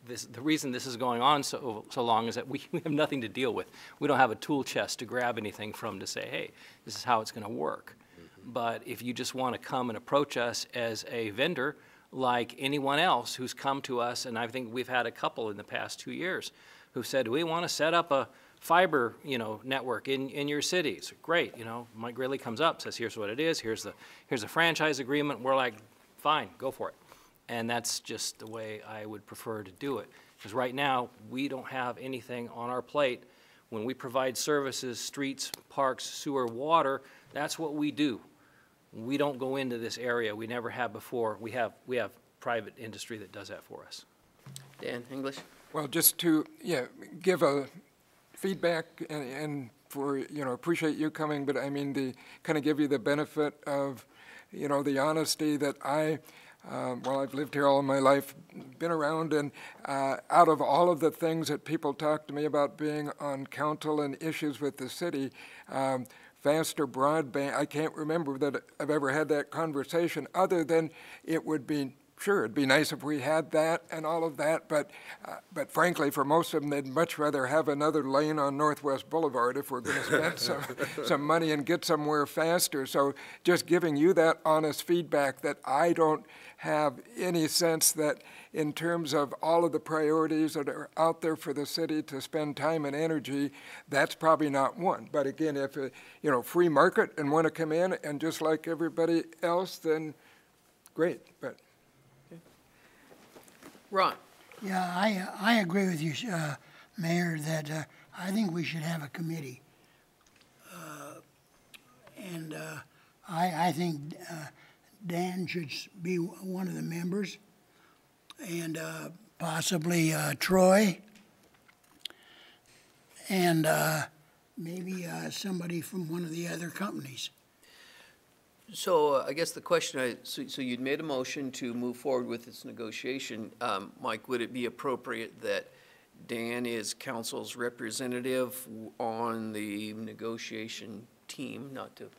the reason this is going on so long is that we have nothing to deal with. We don't have a tool chest to grab anything from to say, hey, this is how it's going to work. But if you just want to come and approach us as a vendor like anyone else who's come to us, and I think we've had a couple in the past 2 years who said, we want to set up a fiber, network in your cities. Great, Mike Gridley comes up, says, here's what it is, here's a franchise agreement. We're like, fine, go for it. And that's just the way I would prefer to do it. Because right now, we don't have anything on our plate. When we provide services, streets, parks, sewer, water, that's what we do. We don't go into this area. We never have before. We have private industry that does that for us. Dan, English? Well, just to, give a feedback and for, appreciate you coming, but I mean, to kind of give you the benefit of, the honesty that I've lived here all my life, been around, and out of all of the things that people talk to me about being on council and issues with the city, faster broadband, I can't remember that I've ever had that conversation other than it would be sure, it'd be nice if we had that and all of that, but frankly, for most of them, they'd much rather have another lane on Northwest Boulevard if we're going to spend some money and get somewhere faster. So just giving you that honest feedback that I don't have any sense that in terms of all of the priorities that are out there for the city to spend time and energy, that's probably not one. But again, if, free market and want to come in and just like everybody else, then great, but. Ron? Yeah, I agree with you, Mayor, that I think we should have a committee. And I think Dan should be one of the members, and possibly Troy, and maybe somebody from one of the other companies. So I guess the question, so you'd made a motion to move forward with this negotiation. Mike, would it be appropriate that Dan is council's representative on the negotiation team? Not to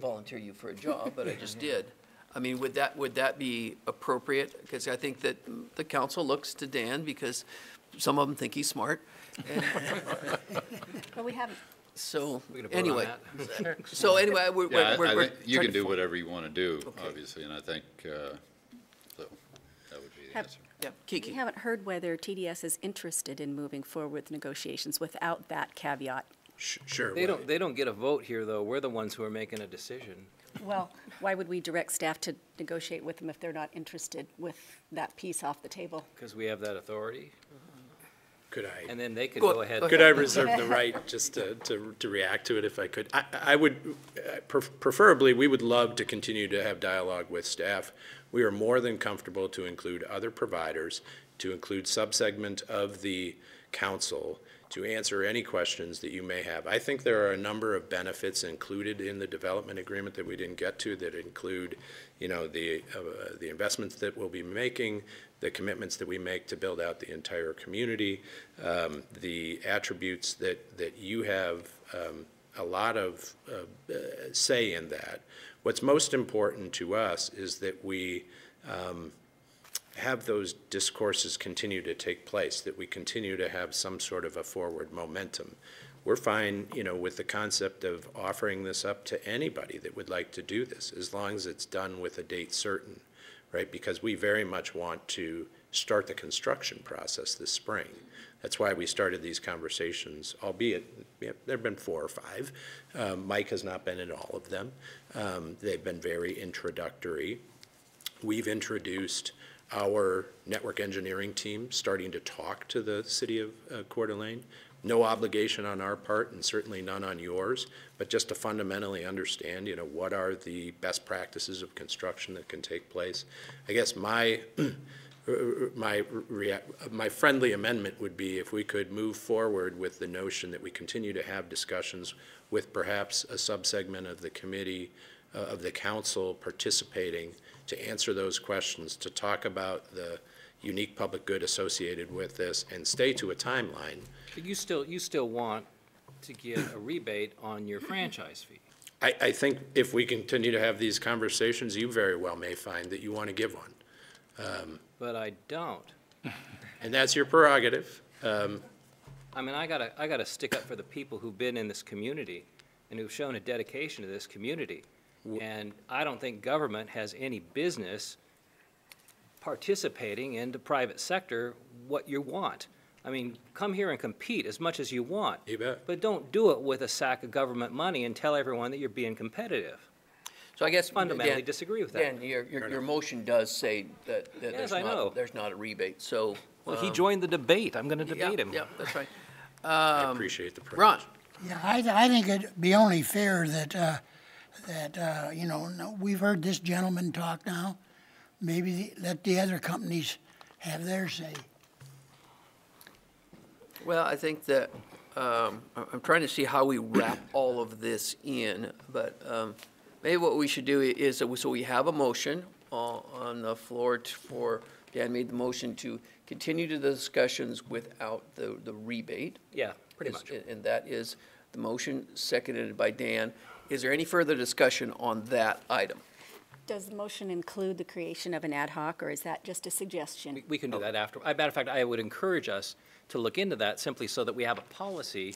volunteer you for a job, but I just did. I mean, would that be appropriate? Because I think that the council looks to Dan because some of them think he's smart. But we haven't. So We gonna vote on anyway, that? so anyway, Yeah, we're I think you trying can to do whatever you want to do, Okay. obviously, and I think, so, that would be the Have- answer. Yeah, We Kiki. haven't heard whether TDS is interested in moving forward with negotiations without that caveat. Sure. They don't get a vote here, though. We're the ones who are making a decision. Well, why would we direct staff to negotiate with them if they're not interested with that piece off the table? Because we have that authority. Could I? And then they could Go- go ahead. go Could I reserve the right just to react to it if I could? I would, preferably, we would love to continue to have dialogue with staff. We are more than comfortable to include other providers, to include subsegment of the council, to answer any questions that you may have. I think there are a number of benefits included in the development agreement that we didn't get to that include, the investments that we'll be making, the commitments that we make to build out the entire community, the attributes that you have a lot of say in that. What's most important to us is that we have those discourses continue to take place, that we continue to have some sort of a forward momentum. We're fine, with the concept of offering this up to anybody that would like to do this, as long as it's done with a date certain, right? Because we very much want to start the construction process this spring. That's why we started these conversations, albeit there have been 4 or 5. Mike has not been in all of them. They've been very introductory. We've introduced our network engineering team starting to talk to the city of Coeur d'Alene. No obligation on our part and certainly none on yours, but just to fundamentally understand, what are the best practices of construction that can take place. I guess my friendly amendment would be if we could move forward with the notion that we continue to have discussions with perhaps a subsegment of the committee, of the council participating to answer those questions, to talk about the unique public good associated with this, and stay to a timeline. But you still want to get a rebate on your franchise fee. I think if we continue to have these conversations, you very well may find that you want to give one. But I don't. And that's your prerogative. I mean, I gotta stick up for the people who've been in this community and who've shown a dedication to this community. And I don't think government has any business participating in the private sector what you want. I mean, come here and compete as much as you want. You bet. But don't do it with a sack of government money and tell everyone that you're being competitive. So I guess Fundamentally disagree with that. Dan, your motion does say that Yes, I know. there's not a rebate, so. Well, he joined the debate. I'm gonna debate him. Yeah, that's right. I appreciate the privilege. Ron? Yeah, I think it'd be only fair that, we've heard this gentleman talk now. Maybe let the other companies have their say. Well, I think that, I'm trying to see how we wrap all of this in, but maybe what we should do is, so we have a motion on the floor for, Dan made the motion to continue the discussions without the rebate. Yeah, pretty much. And that is the motion, seconded by Dan. Is there any further discussion on that item? Does the motion include the creation of an ad hoc, or is that just a suggestion? We can do that after. As a matter of fact, I would encourage us to look into that simply so that we have a policy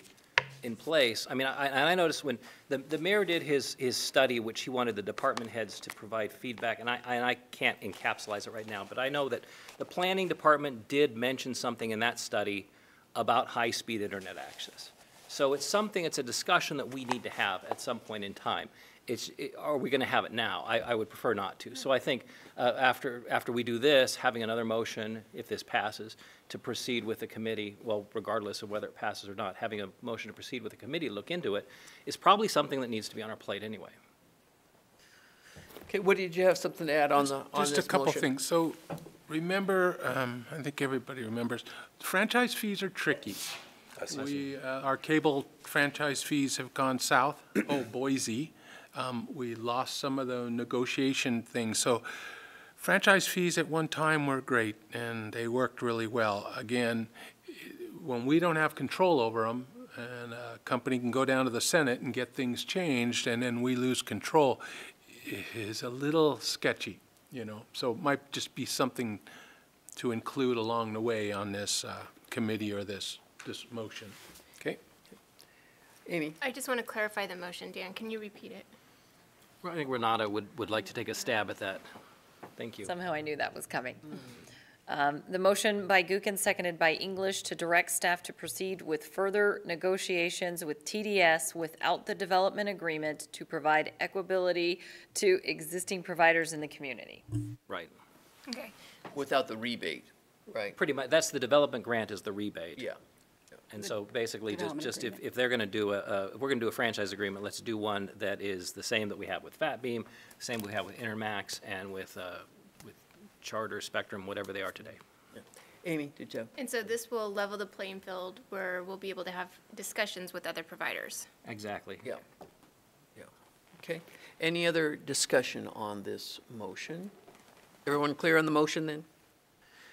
in place. I mean, I noticed when the mayor did his study, which he wanted the department heads to provide feedback, and I can't encapsulate it right now, but I know that the planning department did mention something in that study about high-speed internet access. So it's something, it's a discussion that we need to have at some point in time. Are we going to have it now? I would prefer not to. So I think after we do this, having another motion, if this passes, to proceed with the committee, well, regardless of whether it passes or not, having a motion to proceed with the committee to look into it is probably something that needs to be on our plate anyway. Okay, what did you have something to add on this motion? Just a couple things. So remember, I think everybody remembers, franchise fees are tricky. Our cable franchise fees have gone south. Oh, Boise. We lost some of the negotiation things. So franchise fees at one time were great, and they worked really well. Again, when we don't have control over them, and a company can go down to the Senate and get things changed, and then we lose control, it is a little sketchy, you know. So it might just be something to include along the way on this committee or this motion. Okay? Amy? I just want to clarify the motion. Dan, can you repeat it? I think Renata would like to take a stab at that. Thank you. Somehow I knew that was coming. The motion by Gookin, seconded by English, to direct staff to proceed with further negotiations with TDS without the development agreement to provide equability to existing providers in the community. Right. Okay. Without the rebate, right? Pretty much, that's the development grant is the rebate. Yeah. And so basically, Development just agreement. if they're going to do if we're going to do a franchise agreement, let's do one that is the same that we have with FatBeam, the same we have with Intermax, and with Charter, Spectrum, whatever they are today. Yeah. Amy, did you? And so this will level the playing field where we'll be able to have discussions with other providers. Exactly. Yeah. Yeah. Okay. Any other discussion on this motion? Everyone clear on the motion then?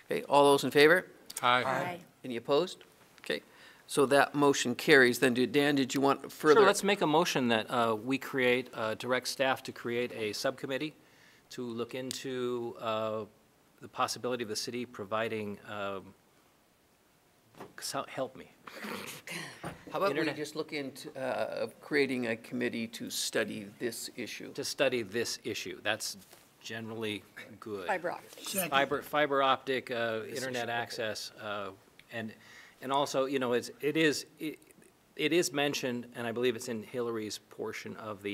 Okay, all those in favor? Aye. Aye. Any opposed? Okay, so that motion carries. Then, Dan, did you want further? Sure, let's make a motion that we create, direct staff to create a subcommittee to look into the possibility of the city providing, help me. How about we Internet. just look into creating a committee to study this issue? To study this issue. That's generally good. Fiber optic. Second. Fiber optic, internet access, and also, you know, it is mentioned, and I believe it's in Hillary's portion of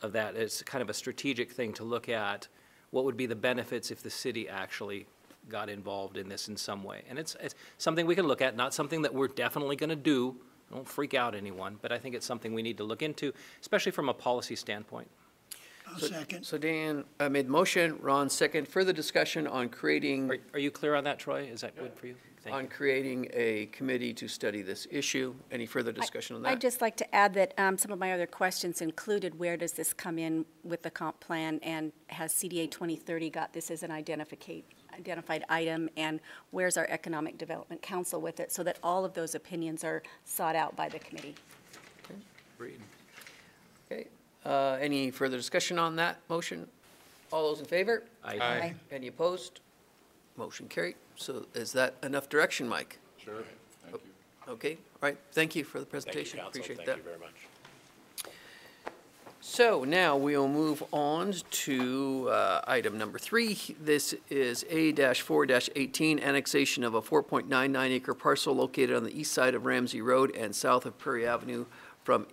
of that. It's kind of a strategic thing to look at. What would be the benefits if the city actually got involved in this in some way? And it's something we can look at, not something that we're definitely going to do. Don't freak out anyone, but I think it's something we need to look into, especially from a policy standpoint. I'll second. So Dan made the motion, Ron second. Further discussion on creating, Are you clear on that, Troy? Is that good for you? Thank you. on creating a committee to study this issue? Any further discussion on that? I'd just like to add that some of my other questions included, where does this come in with the comp plan, and has CDA 2030 got this as an identified item, and where's our Economic Development Council with it, so that all of those opinions are sought out by the committee. Agreed. Okay, any further discussion on that motion? All those in favor? Aye. Any opposed? Motion carried. So is that enough direction, Mike? Sure, thank you. Okay, all right, thank you for the Thank you, presentation. council. Appreciate that. Thank you very much. So now we'll move on to item number 3. This is A-4-18, annexation of a 4.99 acre parcel located on the east side of Ramsey Road and south of Prairie Avenue from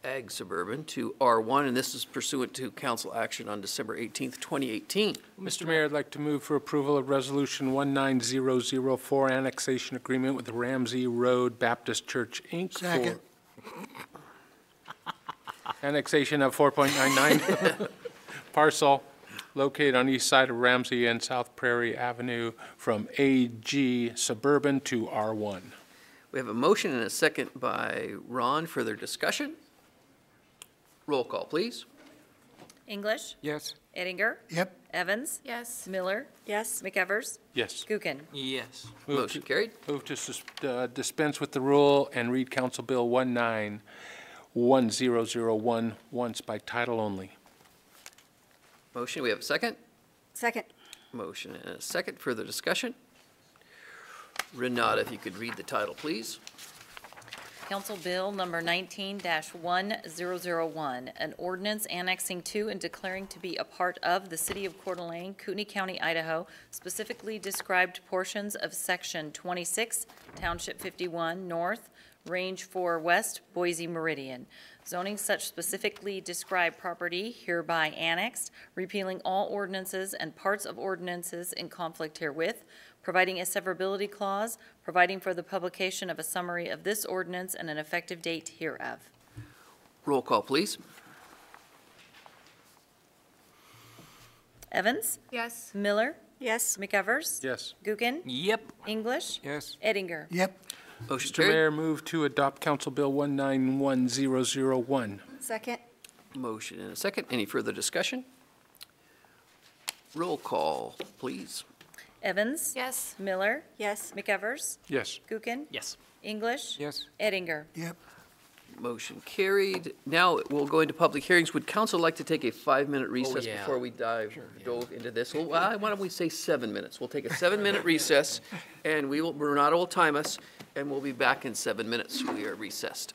Ag Suburban to R1, and this is pursuant to council action on December 18th, 2018. Mr. Mayor, I'd like to move for approval of Resolution 19004, annexation agreement with the Ramsey Road Baptist Church, Inc. Second. Annexation of 4.99 parcel located on east side of Ramsey and South Prairie Avenue from AG Suburban to R1. We have a motion and a second by Ron. Further discussion? Roll call, please. English? Yes. Eddinger? Yep. Evans? Yes. Miller? Yes? McEvers? Yes. Gookin? Yes. Motion carried. Move to dispense with the rule and read Council Bill 191001 once by title only. Motion, we have a second? Second. Motion and a second. Further discussion? Renata, if you could read the title, please. Council Bill Number 19-1001, an ordinance annexing to and declaring to be a part of the City of Coeur d'Alene, Kootenai County, Idaho, specifically described portions of Section 26, Township 51 North, Range 4 West, Boise Meridian. Zoning such specifically described property hereby annexed, repealing all ordinances and parts of ordinances in conflict herewith, providing a severability clause, providing for the publication of a summary of this ordinance and an effective date hereof. Roll call, please. Evans? Yes. Miller? Yes. McEvers? Yes. Gookin? Yep. English? Yes. Eddinger? Yep. Motion Mr. carried. Mayor, move to adopt Council Bill 191001. Second. Motion and a second. Any further discussion? Roll call, please. Evans? Yes. Miller? Yes. McEvers? Yes. Gookin? Yes. English? Yes. Eddinger? Yep. Motion carried. Now we'll go into public hearings. Would council like to take a 5-minute recess yeah. before we dove into this? Well, why don't we say 7 minutes? We'll take a 7-minute recess, and Renata will time us, and we'll be back in 7 minutes. We are recessed.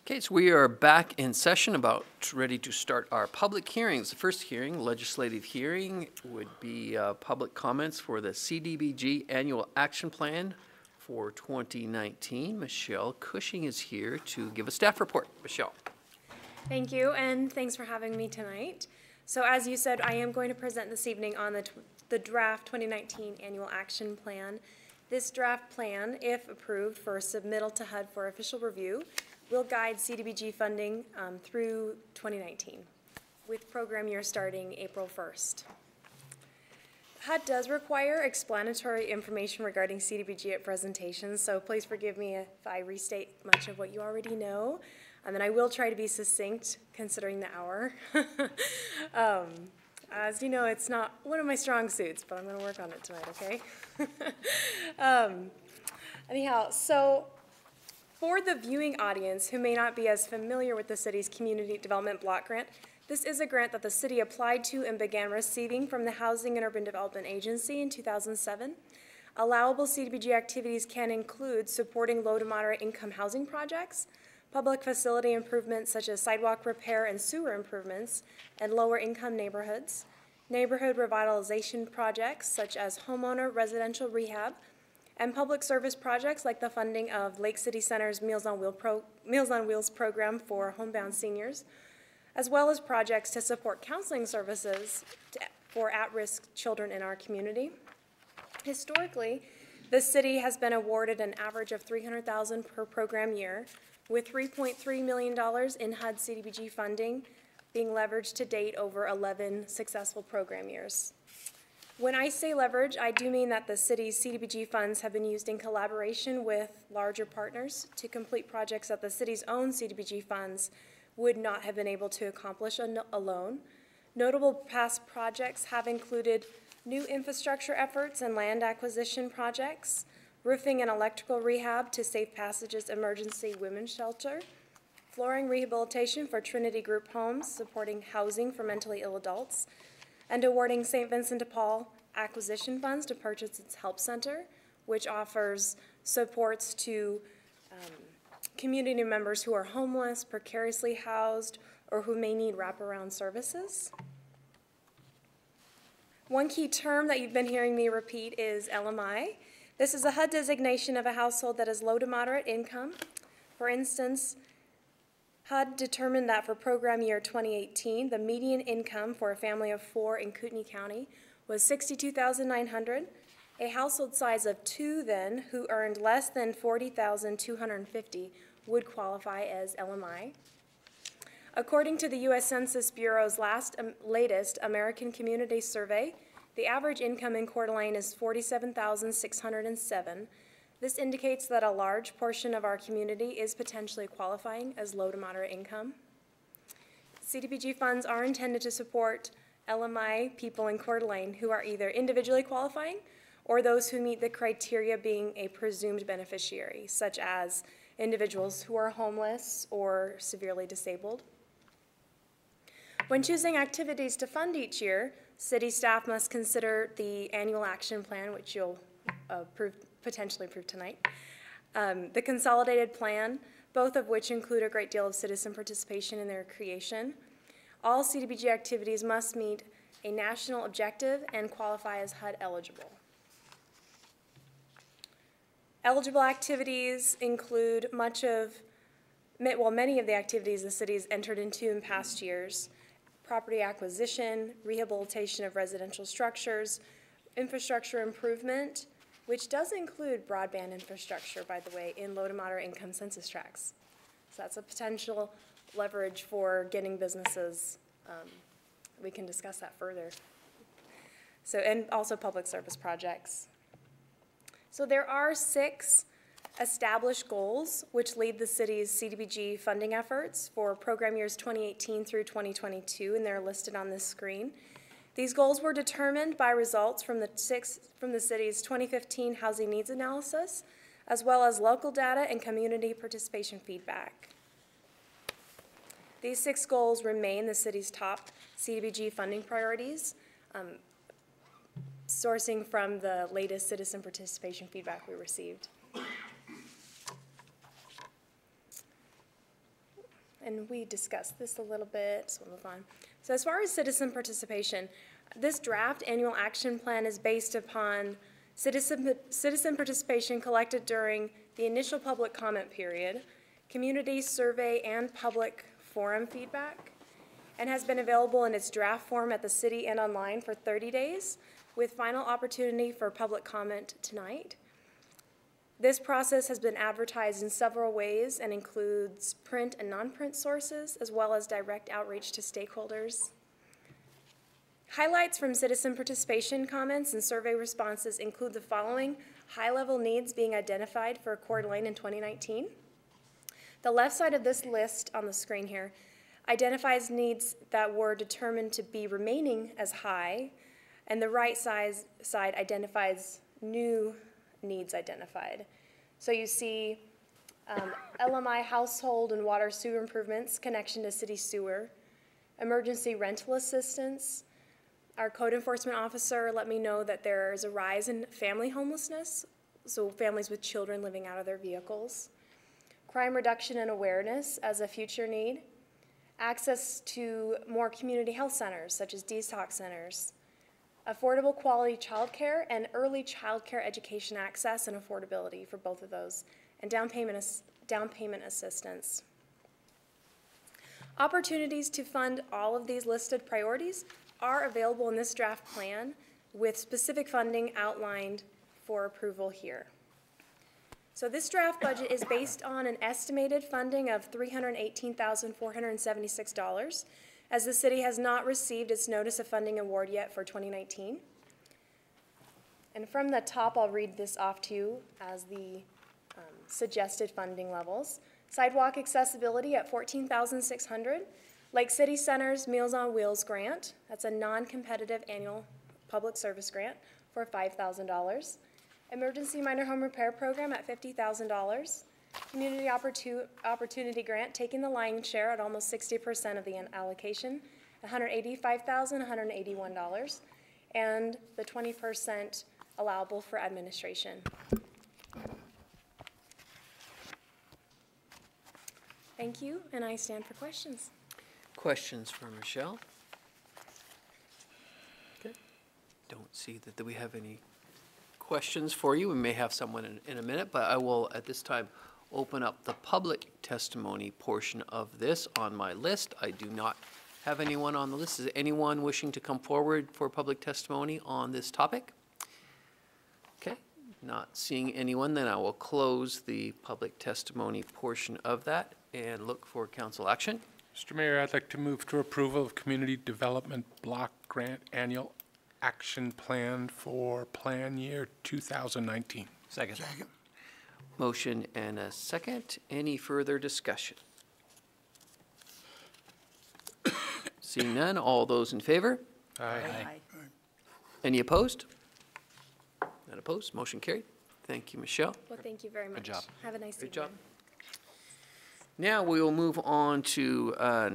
Okay, so we are back in session, about ready to start our public hearings. The first hearing, legislative hearing, would be public comments for the CDBG Annual Action Plan for 2019. Michelle Cushing is here to give a staff report. Michelle. Thank you, and thanks for having me tonight. So as you said, I am going to present this evening on the draft 2019 Annual Action Plan. This draft plan, if approved for submittal to HUD for official review, will guide CDBG funding through 2019, with program year starting April 1st. HUD does require explanatory information regarding CDBG at presentations, so please forgive me if I restate much of what you already know. And I will try to be succinct, considering the hour. As you know, it's not one of my strong suits, but I'm going to work on it tonight, okay? Anyhow, so for the viewing audience who may not be as familiar with the city's Community Development Block Grant, this is a grant that the city applied to and began receiving from the Housing and Urban Development Agency in 2007. Allowable CDBG activities can include supporting low to moderate income housing projects, public facility improvements such as sidewalk repair and sewer improvements in lower income neighborhoods, neighborhood revitalization projects such as homeowner residential rehab, and public service projects like the funding of Lake City Center's Meals on Wheels program for homebound seniors, as well as projects to support counseling services for at-risk children in our community. Historically, the city has been awarded an average of $300,000 per program year, with $3.3 million in HUD CDBG funding being leveraged to date over 11 successful program years. When I say leverage, I do mean that the city's CDBG funds have been used in collaboration with larger partners to complete projects that the city's own CDBG funds would not have been able to accomplish alone. Notable past projects have included new infrastructure efforts and land acquisition projects, roofing and electrical rehab to Safe Passages Emergency Women's Shelter, flooring rehabilitation for Trinity Group Homes, supporting housing for mentally ill adults, and awarding St. Vincent de Paul acquisition funds to purchase its help center, which offers supports to community members who are homeless, precariously housed, or who may need wraparound services. One key term that you've been hearing me repeat is LMI. This is a HUD designation of a household that is low to moderate income. For instance, HUD determined that for program year 2018, the median income for a family of 4 in Kootenai County was $62,900. A household size of 2 then, who earned less than $40,250, would qualify as LMI. According to the U.S. Census Bureau's latest American Community Survey, the average income in Coeur d'Alene is $47,607. This indicates that a large portion of our community is potentially qualifying as low to moderate income. CDBG funds are intended to support LMI people in Coeur d'Alene who are either individually qualifying or those who meet the criteria being a presumed beneficiary, such as individuals who are homeless or severely disabled. When choosing activities to fund each year, city staff must consider the annual action plan, which you'll potentially approve tonight, the consolidated plan, both of which include a great deal of citizen participation in their creation. All CDBG activities must meet a national objective and qualify as HUD eligible. Eligible activities include many of the activities the city's entered into in past years: property acquisition, rehabilitation of residential structures, infrastructure improvement, which does include broadband infrastructure, by the way, in low to moderate income census tracts. So that's a potential leverage for getting businesses. We can discuss that further. So, and also public service projects. So there are 6 established goals which lead the city's CDBG funding efforts for program years 2018 through 2022, and they're listed on this screen. These goals were determined by results from the city's 2015 housing needs analysis, as well as local data and community participation feedback. These 6 goals remain the city's top CDBG funding priorities, sourcing from the latest citizen participation feedback we received. and we discussed this a little bit, so we'll move on. So as far as citizen participation, this draft annual action plan is based upon citizen participation collected during the initial public comment period, community survey, and public forum feedback, and has been available in its draft form at the city and online for 30 days, with final opportunity for public comment tonight. This process has been advertised in several ways and includes print and non-print sources, as well as direct outreach to stakeholders. Highlights from citizen participation comments and survey responses include the following high-level needs being identified for Coeur d'Alene in 2019. The left side of this list on the screen here identifies needs that were determined to be remaining as high, and the right side identifies new needs identified. So you see LMI household and water sewer improvements, connection to city sewer, emergency rental assistance. Our code enforcement officer let me know that there is a rise in family homelessness, so families with children living out of their vehicles. Crime reduction and awareness as a future need. Access to more community health centers, such as detox centers. Affordable quality childcare and early childcare education access and affordability for both of those, and down payment assistance. Opportunities to fund all of these listed priorities are available in this draft plan with specific funding outlined for approval here. So this draft budget is based on an estimated funding of $318,476, as the city has not received its notice of funding award yet for 2019. And from the top, I'll read this off to you as the suggested funding levels. Sidewalk accessibility at $14,600. Lake City Center's Meals on Wheels grant, that's a non-competitive annual public service grant for $5,000. Emergency minor home repair program at $50,000. Community opportunity grant, taking the lion's share at almost 60% of the allocation, $185,181, and the 20% allowable for administration. Thank you, and I stand for questions. Questions for Michelle? Okay. Don't see that we have any questions for you. We may have someone in a minute, but I will at this time open up the public testimony portion of this on my list. I do not have anyone on the list. Is anyone wishing to come forward for public testimony on this topic? Okay, not seeing anyone, then I will close the public testimony portion of that and look for council action. Mr. Mayor, I'd like to move to approval of Community Development Block Grant Annual Action Plan for Plan Year 2019. Second. Motion and a second. Any further discussion? Seeing none, all those in favor? Aye. Any opposed? None opposed. Motion carried. Thank you, Michelle. Well, thank you very much. Good job. Have a nice evening. Good job. Now we will move on to a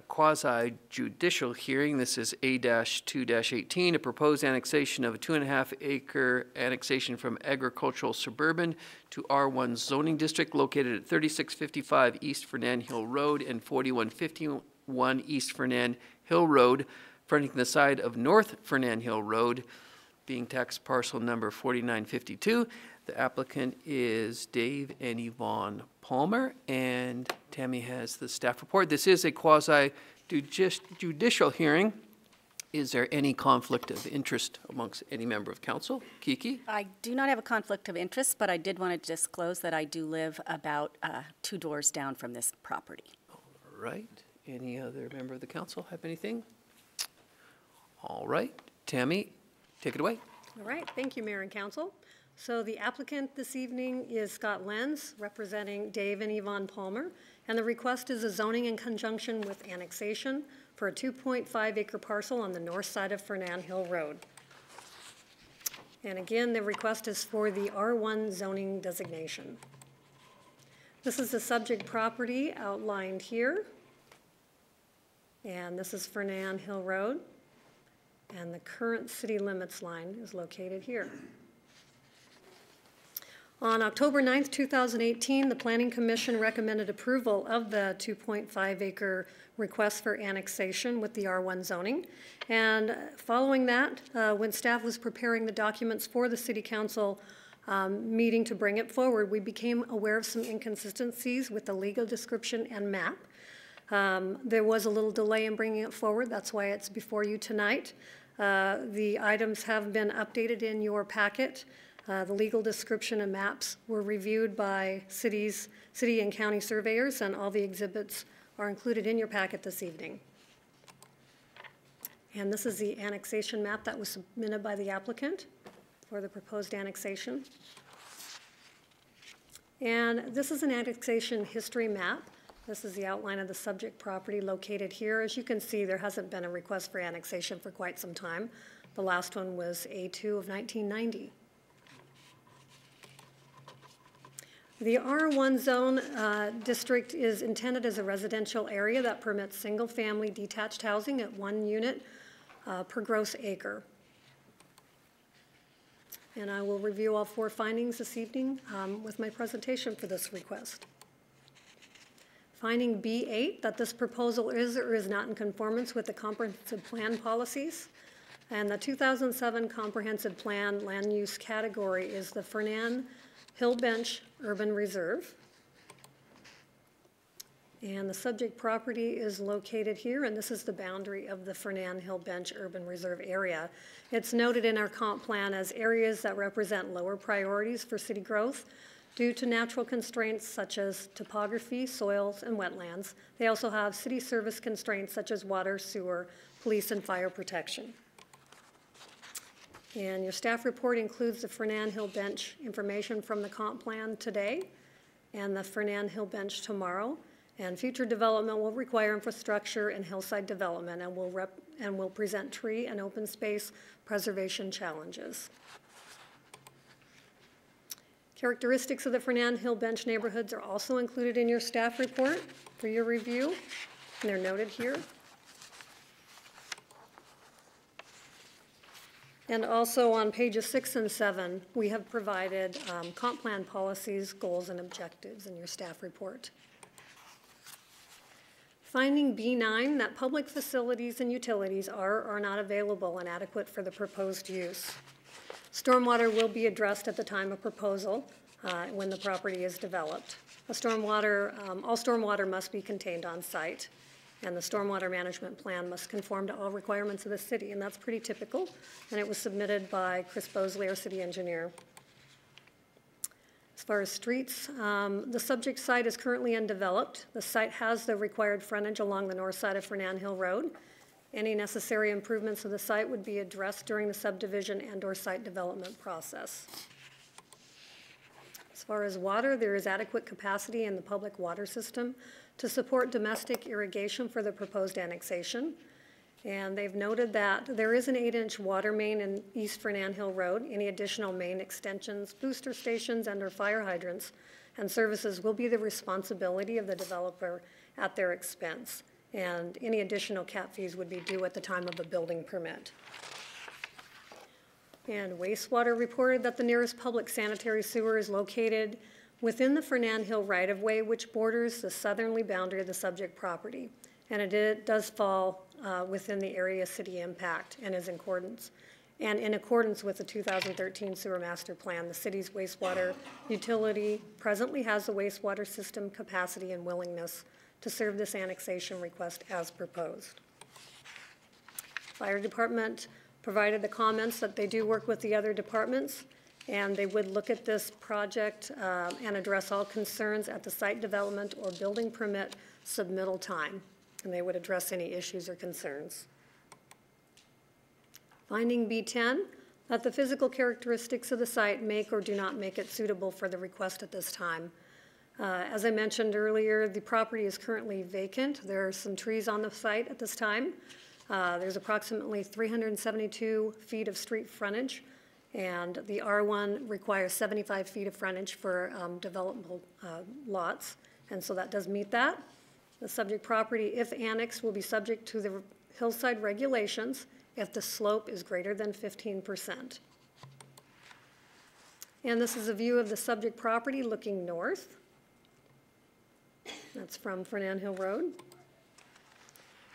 quasi-judicial hearing. This is A-2-18, a proposed annexation of a 2.5-acre annexation from agricultural suburban to R1 zoning district located at 3655 East Fernand Hill Road and 4151 East Fernand Hill Road, fronting the side of North Fernand Hill Road, being tax parcel number 4952. The applicant is Dave and Yvonne Palmer, and Tammy has the staff report. This is a quasi-judicial hearing. Is there any conflict of interest amongst any member of council? Kiki? I do not have a conflict of interest, but I did want to disclose that I do live about 2 doors down from this property. All right. Any other member of the council have anything? All right. Tammy, take it away. All right. Thank you, Mayor and Council. So the applicant this evening is Scott Lenz, representing Dave and Yvonne Palmer, and the request is a zoning in conjunction with annexation for a 2.5-acre parcel on the north side of Fernand Hill Road. And again, the request is for the R1 zoning designation. This is the subject property outlined here, and this is Fernand Hill Road, and the current city limits line is located here. On October 9th, 2018, the Planning Commission recommended approval of the 2.5 acre request for annexation with the R1 zoning. And following that, when staff was preparing the documents for the City Council meeting to bring it forward, we became aware of some inconsistencies with the legal description and map. There was a little delay in bringing it forward. That's why it's before you tonight. The items have been updated in your packet. The legal description and maps were reviewed by city and county surveyors, and all the exhibits are included in your packet this evening. And this is the annexation map that was submitted by the applicant for the proposed annexation. And this is an annexation history map. This is the outline of the subject property located here. As you can see, there hasn't been a request for annexation for quite some time. The last one was A2 of 1990. The R1 zone district is intended as a residential area that permits single-family detached housing at 1 unit per gross acre. And I will review all 4 findings this evening with my presentation for this request. Finding B8, that this proposal is or is not in conformance with the comprehensive plan policies. And the 2007 comprehensive plan land use category is the Fernan Hill Bench Urban Reserve. And the subject property is located here, and this is the boundary of the Fernan Hill Bench Urban Reserve area. It's noted in our comp plan as areas that represent lower priorities for city growth due to natural constraints such as topography, soils, and wetlands. They also have city service constraints such as water, sewer, police, and fire protection. And your staff report includes the Fernan Hill Bench information from the comp plan today and the Fernan Hill Bench tomorrow. And future development will require infrastructure and hillside development and will present tree and open space preservation challenges. Characteristics of the Fernan Hill Bench neighborhoods are also included in your staff report for your review, and they're noted here. And also on pages 6 and 7, we have provided comp plan policies, goals, and objectives in your staff report. Finding B9, that public facilities and utilities are or are not available and adequate for the proposed use. Stormwater will be addressed at the time of proposal when the property is developed. All stormwater must be contained on site, and the stormwater management plan must conform to all requirements of the city, and that's pretty typical, and it was submitted by Chris Bosley, our city engineer. As far as streets, the subject site is currently undeveloped. The site has the required frontage along the north side of Fernan Hill Road. Any necessary improvements of the site would be addressed during the subdivision and/or site development process. As far as water, there is adequate capacity in the public water system to support domestic irrigation for the proposed annexation. And they've noted that there is an 8-inch water main in East Fernan Hill Road. Any additional main extensions, booster stations, and/or fire hydrants and services will be the responsibility of the developer at their expense. And any additional cap fees would be due at the time of a building permit. And wastewater reported that the nearest public sanitary sewer is located within the Fernan Hill right-of-way, which borders the southerly boundary of the subject property. And it does fall within the area city impact and is in accordance with the 2013 sewer master plan. The city's wastewater utility presently has the wastewater system capacity and willingness to serve this annexation request as proposed. Fire department provided the comments that they do work with the other departments, and they would look at this project and address all concerns at the site development or building permit submittal time, and they would address any issues or concerns. Finding B10, that the physical characteristics of the site make or do not make it suitable for the request at this time. As I mentioned earlier, the property is currently vacant. There are some trees on the site at this time. There's approximately 372 feet of street frontage, and the R1 requires 75 feet of frontage for developable lots, and so that does meet that. The subject property, if annexed, will be subject to the hillside regulations if the slope is greater than 15%. And this is a view of the subject property looking north. That's from Fernand Hill Road.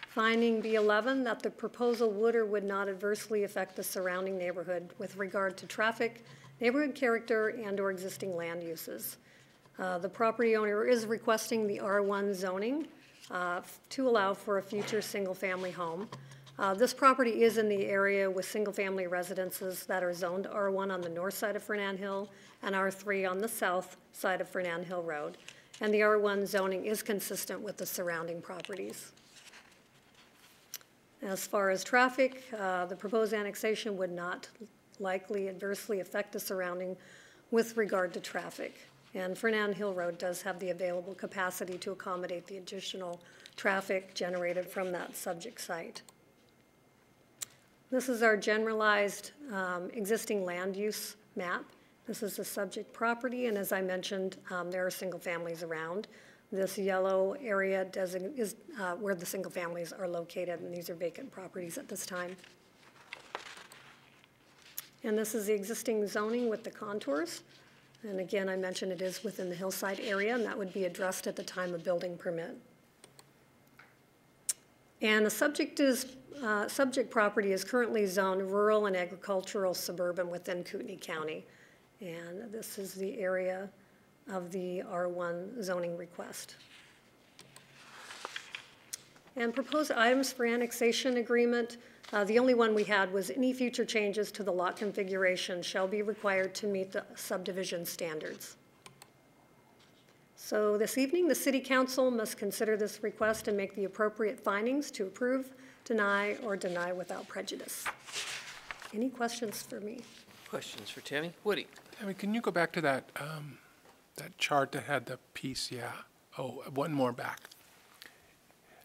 Finding B11, that the proposal would or would not adversely affect the surrounding neighborhood with regard to traffic, neighborhood character, and/or existing land uses. The property owner is requesting the R1 zoning to allow for a future single-family home. This property is in the area with single-family residences that are zoned R1 on the north side of Fernand Hill and R3 on the south side of Fernand Hill Road. And the R1 zoning is consistent with the surrounding properties. As far as traffic, the proposed annexation would not likely adversely affect the surrounding with regard to traffic. And Fernand Hill Road does have the available capacity to accommodate the additional traffic generated from that subject site. This is our generalized existing land use map. This is the subject property, and as I mentioned, there are single families around. This yellow area is where the single families are located, and these are vacant properties at this time. And this is the existing zoning with the contours. And again, I mentioned it is within the hillside area, and that would be addressed at the time of building permit. And the subject property is currently zoned rural and agricultural suburban within Kootenai County. And this is the area of the R1 zoning request. And proposed items for annexation agreement, the only one we had was any future changes to the lot configuration shall be required to meet the subdivision standards. So this evening, the City Council must consider this request and make the appropriate findings to approve, deny, or deny without prejudice. Any questions for me? Questions for Tammy? Woody? Tammy, can you go back to that, that chart that had the piece? Yeah. Oh, one more back.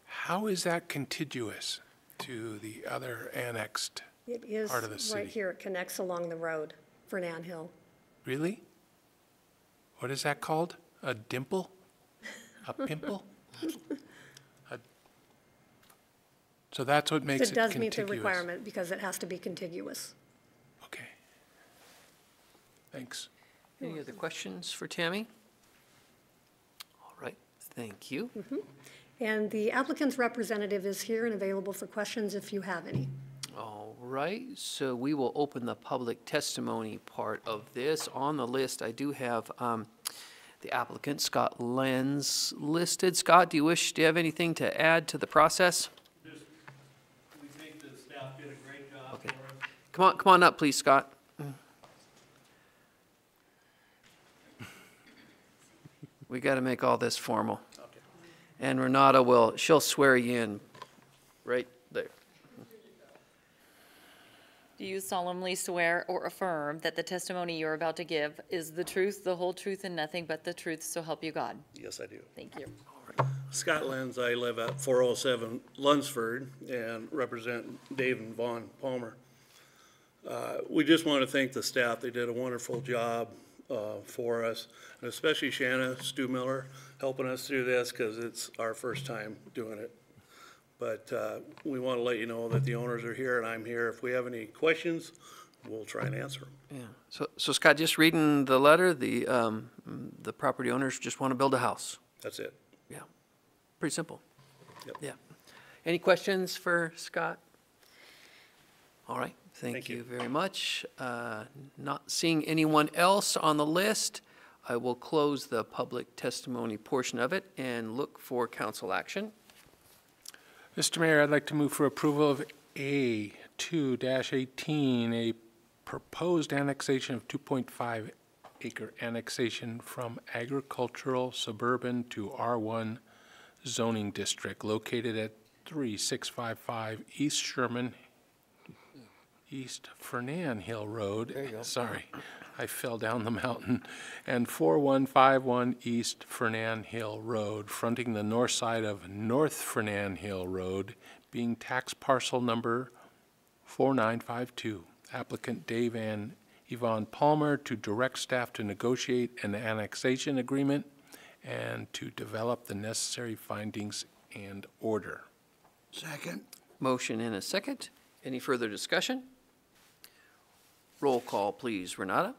How is that contiguous to the other annexed It is part of the city? right here. It connects along the road, Fernand Hill. Really? What is that called? A dimple? A pimple? So that's what makes it does contiguous. meet the requirement because it has to be contiguous. Okay. Thanks. Any other questions for Tammy? All right, thank you. And the applicant's representative is here and available for questions if you have any. All right, so we will open the public testimony part of this. On the list, I do have the applicant, Scott Lenz, listed. Scott, do you have anything to add to the process? We think the staff did a great job Okay. for us. Come on up, please, Scott. We got to make all this formal. Okay. And Renata she'll swear you in right there. Do you solemnly swear or affirm that the testimony you're about to give is the truth, the whole truth, and nothing but the truth, so help you God? Yes, I do. Thank you. Scott Lenz, I live at 407 Lunsford and represent Dave and Vaughn Palmer. We just want to thank the staff. They did a wonderful job for us, and especially Shanna Stu Miller helping us through this because it's our first time doing it. But we want to let you know that the owners are here and I'm here. If we have any questions, we'll try and answer them. Yeah. So Scott, just reading the letter, the property owners just want to build a house. That's it. Yeah. Pretty simple. Yep. Yeah. Any questions for Scott? All right. Thank you very much. Not seeing anyone else on the list, I will close the public testimony portion of it and look for council action. Mr. Mayor, I'd like to move for approval of A2-18, a proposed annexation of 2.5 acre annexation from agricultural suburban to R1 zoning district located at 3655 East Fernand Hill Road. There you go. Sorry, I fell down the mountain. And 4151 East Fernand Hill Road, fronting the north side of North Fernand Hill Road, being tax parcel number 4952. Applicant Dave and Yvonne Palmer to direct staff to negotiate an annexation agreement and to develop the necessary findings and order. Second. Motion and a second. Any further discussion? Roll call, please. Renata?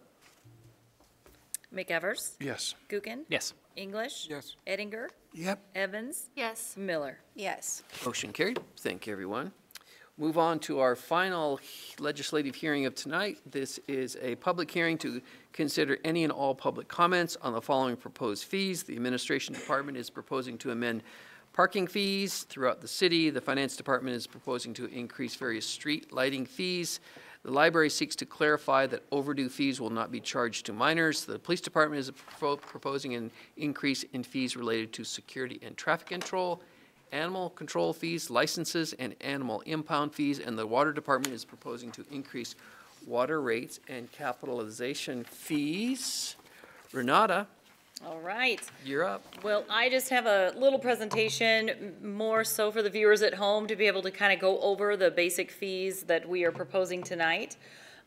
McEvers? Yes. Gookin? Yes. English? Yes. Eddinger? Yep. Evans? Yes. Miller? Yes. Motion carried. Thank you, everyone. Move on to our final legislative hearing of tonight. This is a public hearing to consider any and all public comments on the following proposed fees. The Administration Department is proposing to amend parking fees throughout the city. The Finance Department is proposing to increase various street lighting fees. The library seeks to clarify that overdue fees will not be charged to minors. The Police Department is proposing an increase in fees related to security and traffic control. Animal control fees, licenses, and animal impound fees, and the Water Department is proposing to increase water rates and capitalization fees. Renata, All right. you're up. Well, I just have a little presentation, more so for the viewers at home to be able to kind of go over the basic fees that we are proposing tonight.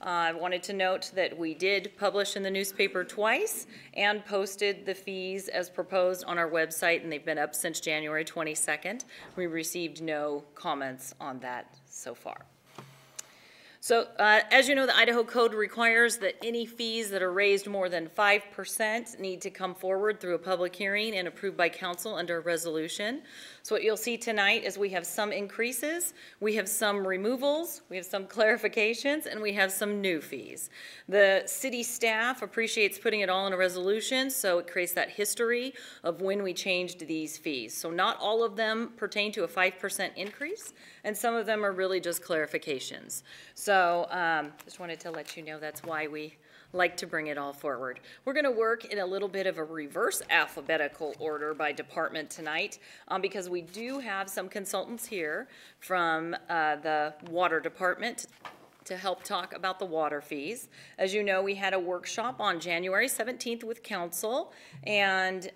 I wanted to note that we did publish in the newspaper twice and posted the fees as proposed on our website, and they've been up since January 22nd. We received no comments on that so far. So as you know, the Idaho Code requires that any fees that are raised more than 5% need to come forward through a public hearing and approved by council under a resolution. So what you'll see tonight is we have some increases, we have some removals, we have some clarifications, and we have some new fees. The city staff appreciates putting it all in a resolution, so it creates that history of when we changed these fees. So not all of them pertain to a 5% increase, and some of them are really just clarifications. So just wanted to let you know that's why we like to bring it all forward. We're going to work in a little bit of a reverse alphabetical order by department tonight because we do have some consultants here from the Water Department to help talk about the water fees. As you know, we had a workshop on January 17th with council, and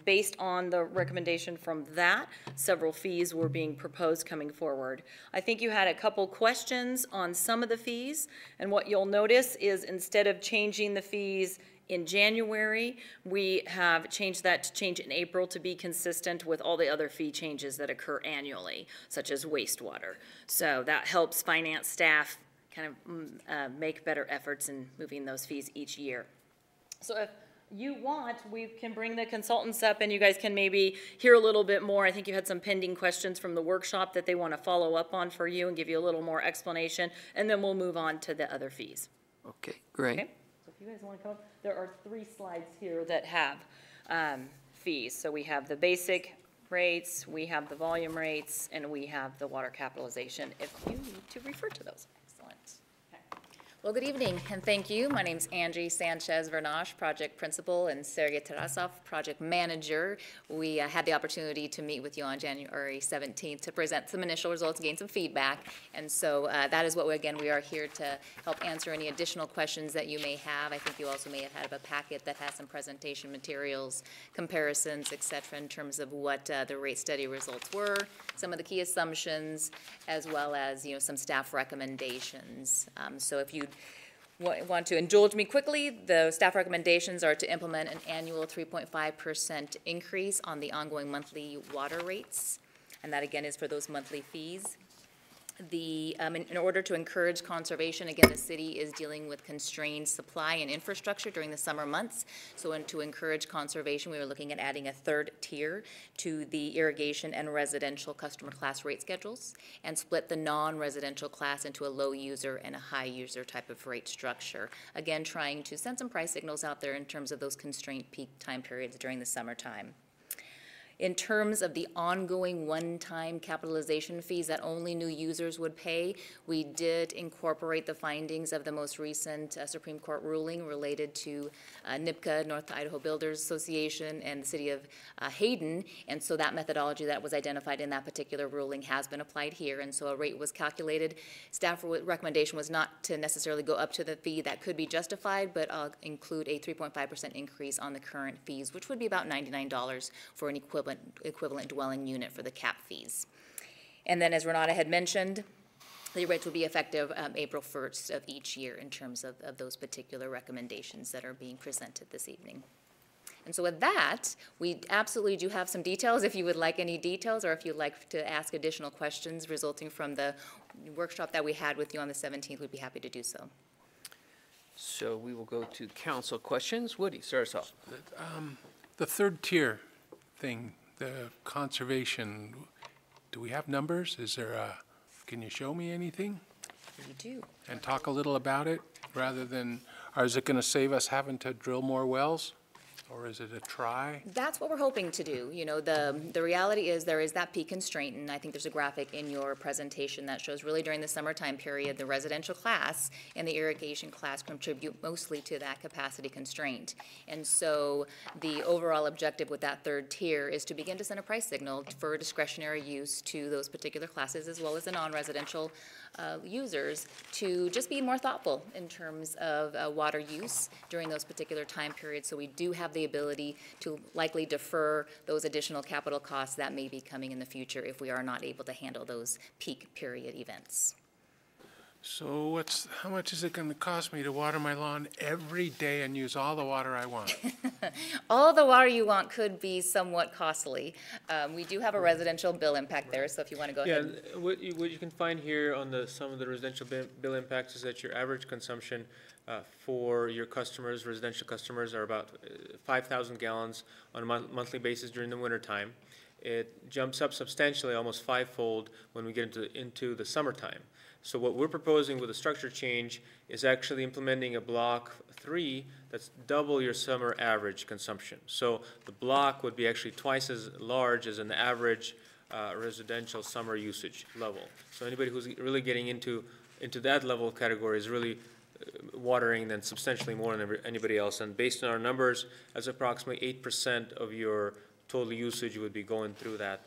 based on the recommendation from that, several fees were being proposed coming forward. I think you had a couple questions on some of the fees, and what you'll notice is instead of changing the fees in January, we have changed that to change in April to be consistent with all the other fee changes that occur annually, such as wastewater. So that helps finance staff kind of make better efforts in moving those fees each year. So if you want, we can bring the consultants up and you guys can maybe hear a little bit more. I think you had some pending questions from the workshop that they want to follow up on for you and give you a little more explanation, and then we'll move on to the other fees. Okay, great. Okay. So if you guys want to come up, there are 3 slides here that have fees. So we have the basic rates, we have the volume rates, and we have the water capitalization if you need to refer to those. Excellent. Okay. Well, good evening, and thank you. My name's Angie Sanchez-Vernache, Project Principal, and Sergey Tarasov, Project Manager. We had the opportunity to meet with you on January 17th to present some initial results and gain some feedback. And so that is what, we are here to help answer any additional questions that you may have. I think you also may have had a packet that has some presentation materials, comparisons, et cetera, in terms of what the rate study results were, some of the key assumptions, as well as, some staff recommendations. So if you want to indulge me quickly, the staff recommendations are to implement an annual 3.5% increase on the ongoing monthly water rates, and that again is for those monthly fees. In order to encourage conservation, again, the city is dealing with constrained supply and infrastructure during the summer months. So to encourage conservation, we were looking at adding a 3rd tier to the irrigation and residential customer class rate schedules and split the non-residential class into a low user and a high user type of rate structure. Again, trying to send some price signals out there in terms of those constrained peak time periods during the summertime. In terms of the ongoing one-time capitalization fees that only new users would pay, we did incorporate the findings of the most recent Supreme Court ruling related to NIPCA, North Idaho Builders Association, and the city of Hayden, and so that methodology that was identified in that particular ruling has been applied here, and so a rate was calculated. Staff recommendation was not to necessarily go up to the fee that could be justified, but include a 3.5% increase on the current fees, which would be about $99 for an equivalent dwelling unit for the cap fees. And then, as Renata had mentioned, the rates will be effective April 1st of each year in terms of those particular recommendations that are being presented this evening. And so with that, we absolutely do have some details if you would like any details or if you'd like to ask additional questions resulting from the workshop that we had with you on the 17th, we'd be happy to do so. So we will go to council questions. Woody, start us off. The third tier thing, the conservation, do we have numbers? Is there can you show me anything? We do. And talk a little about it, rather than, or is it going to save us having to drill more wells? Or is it a try? That's what we're hoping to do. You know, the reality is there is that peak constraint, and I think there's a graphic in your presentation that shows really during the summertime period, the residential class and the irrigation class contribute mostly to that capacity constraint. And so the overall objective with that third tier is to begin to send a price signal for discretionary use to those particular classes, as well as the non-residential users, to just be more thoughtful in terms of water use during those particular time periods. So we do have the ability to likely defer those additional capital costs that may be coming in the future if we are not able to handle those peak period events. So how much is it going to cost me to water my lawn every day and use all the water I want? All the water you want could be somewhat costly. We do have a residential bill impact there, so if you want to go ahead. Yeah, what you can find here on some of the residential bill impacts is that your average consumption for your customers, residential customers, are about 5,000 gallons on a monthly basis during the wintertime. It jumps up substantially, almost fivefold, when we get into the summertime. So what we're proposing with the structure change is actually implementing a block 3 that's double your summer average consumption. So the block would be actually twice as large as an average residential summer usage level. So anybody who's really getting into that level of category is really watering then substantially more than anybody else. And based on our numbers, that's approximately 8% of your total usage would be going through that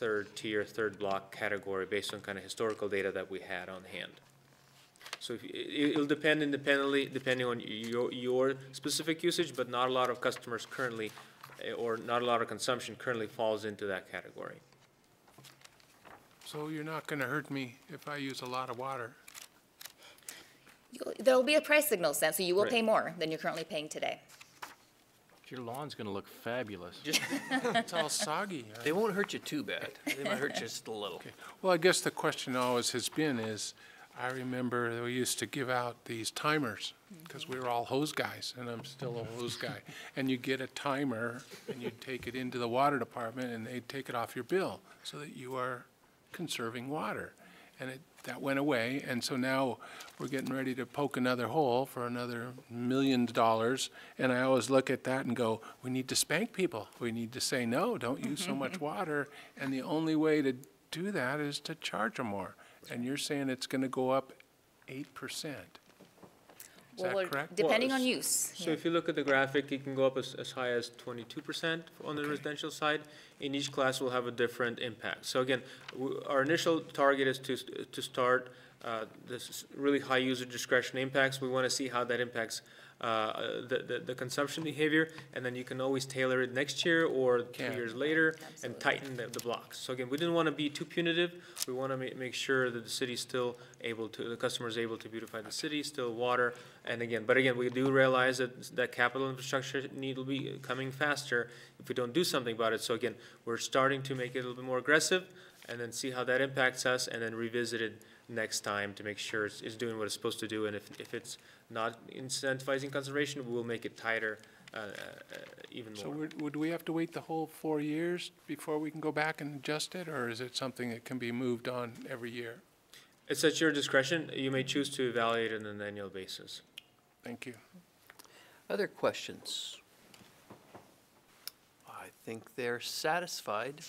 third tier, third block category based on kind of historical data that we had on hand. So it'll depend independently, depending on your specific usage, but not a lot of customers currently, or not a lot of consumption currently falls into that category. So you're not going to hurt me if I use a lot of water? There'll be a price signal sent, so you will pay more than you're currently paying today. Your lawn's going to look fabulous. It's all soggy. They won't hurt you too bad. They might hurt you just a little. Okay. Well, I guess the question always has been is, I remember that we used to give out these timers, because we were all hose guys, and I'm still a hose guy. And you get a timer, and you take it into the water department, and they'd take it off your bill, so that you are conserving water. And that went away, and so now we're getting ready to poke another hole for another $1 million, and I always look at that and go, we need to spank people. We need to say, no, don't use so much water, and the only way to do that is to charge them more. And you're saying it's going to go up 8%. Is that correct? Depending on use. So if you look at the graphic, it can go up as high as 22% on the residential side. In each class will have a different impact. So again, our initial target is to start this really high user discretion impacts. We want to see how that impacts the consumption behavior, and then you can always tailor it next year or 2 years later and tighten the blocks. So again, we didn't want to be too punitive. We want to make sure that the city's still able to, the customer is able to beautify the city, still water. And again, we do realize that capital infrastructure need will be coming faster if we don't do something about it. So again, we're starting to make it a little bit more aggressive and then see how that impacts us and then revisit it next time to make sure it's doing what it's supposed to do. And if it's not incentivizing conservation, we'll make it tighter even more. So would we have to wait the whole 4 years before we can go back and adjust it, or is it something that can be moved on every year? It's at your discretion. You may choose to evaluate it on an annual basis. Thank you. Other questions? I think they're satisfied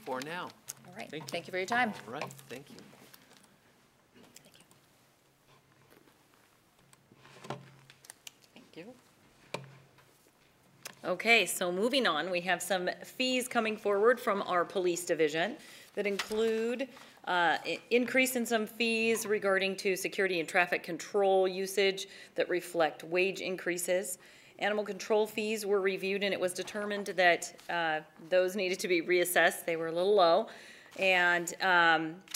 for now. All right. Thank you for your time. All right. Thank you. Okay, so moving on, we have some fees coming forward from our police division that include increase in some fees regarding to security and traffic control usage that reflect wage increases. Animal control fees were reviewed, and it was determined that those needed to be reassessed. They were a little low. And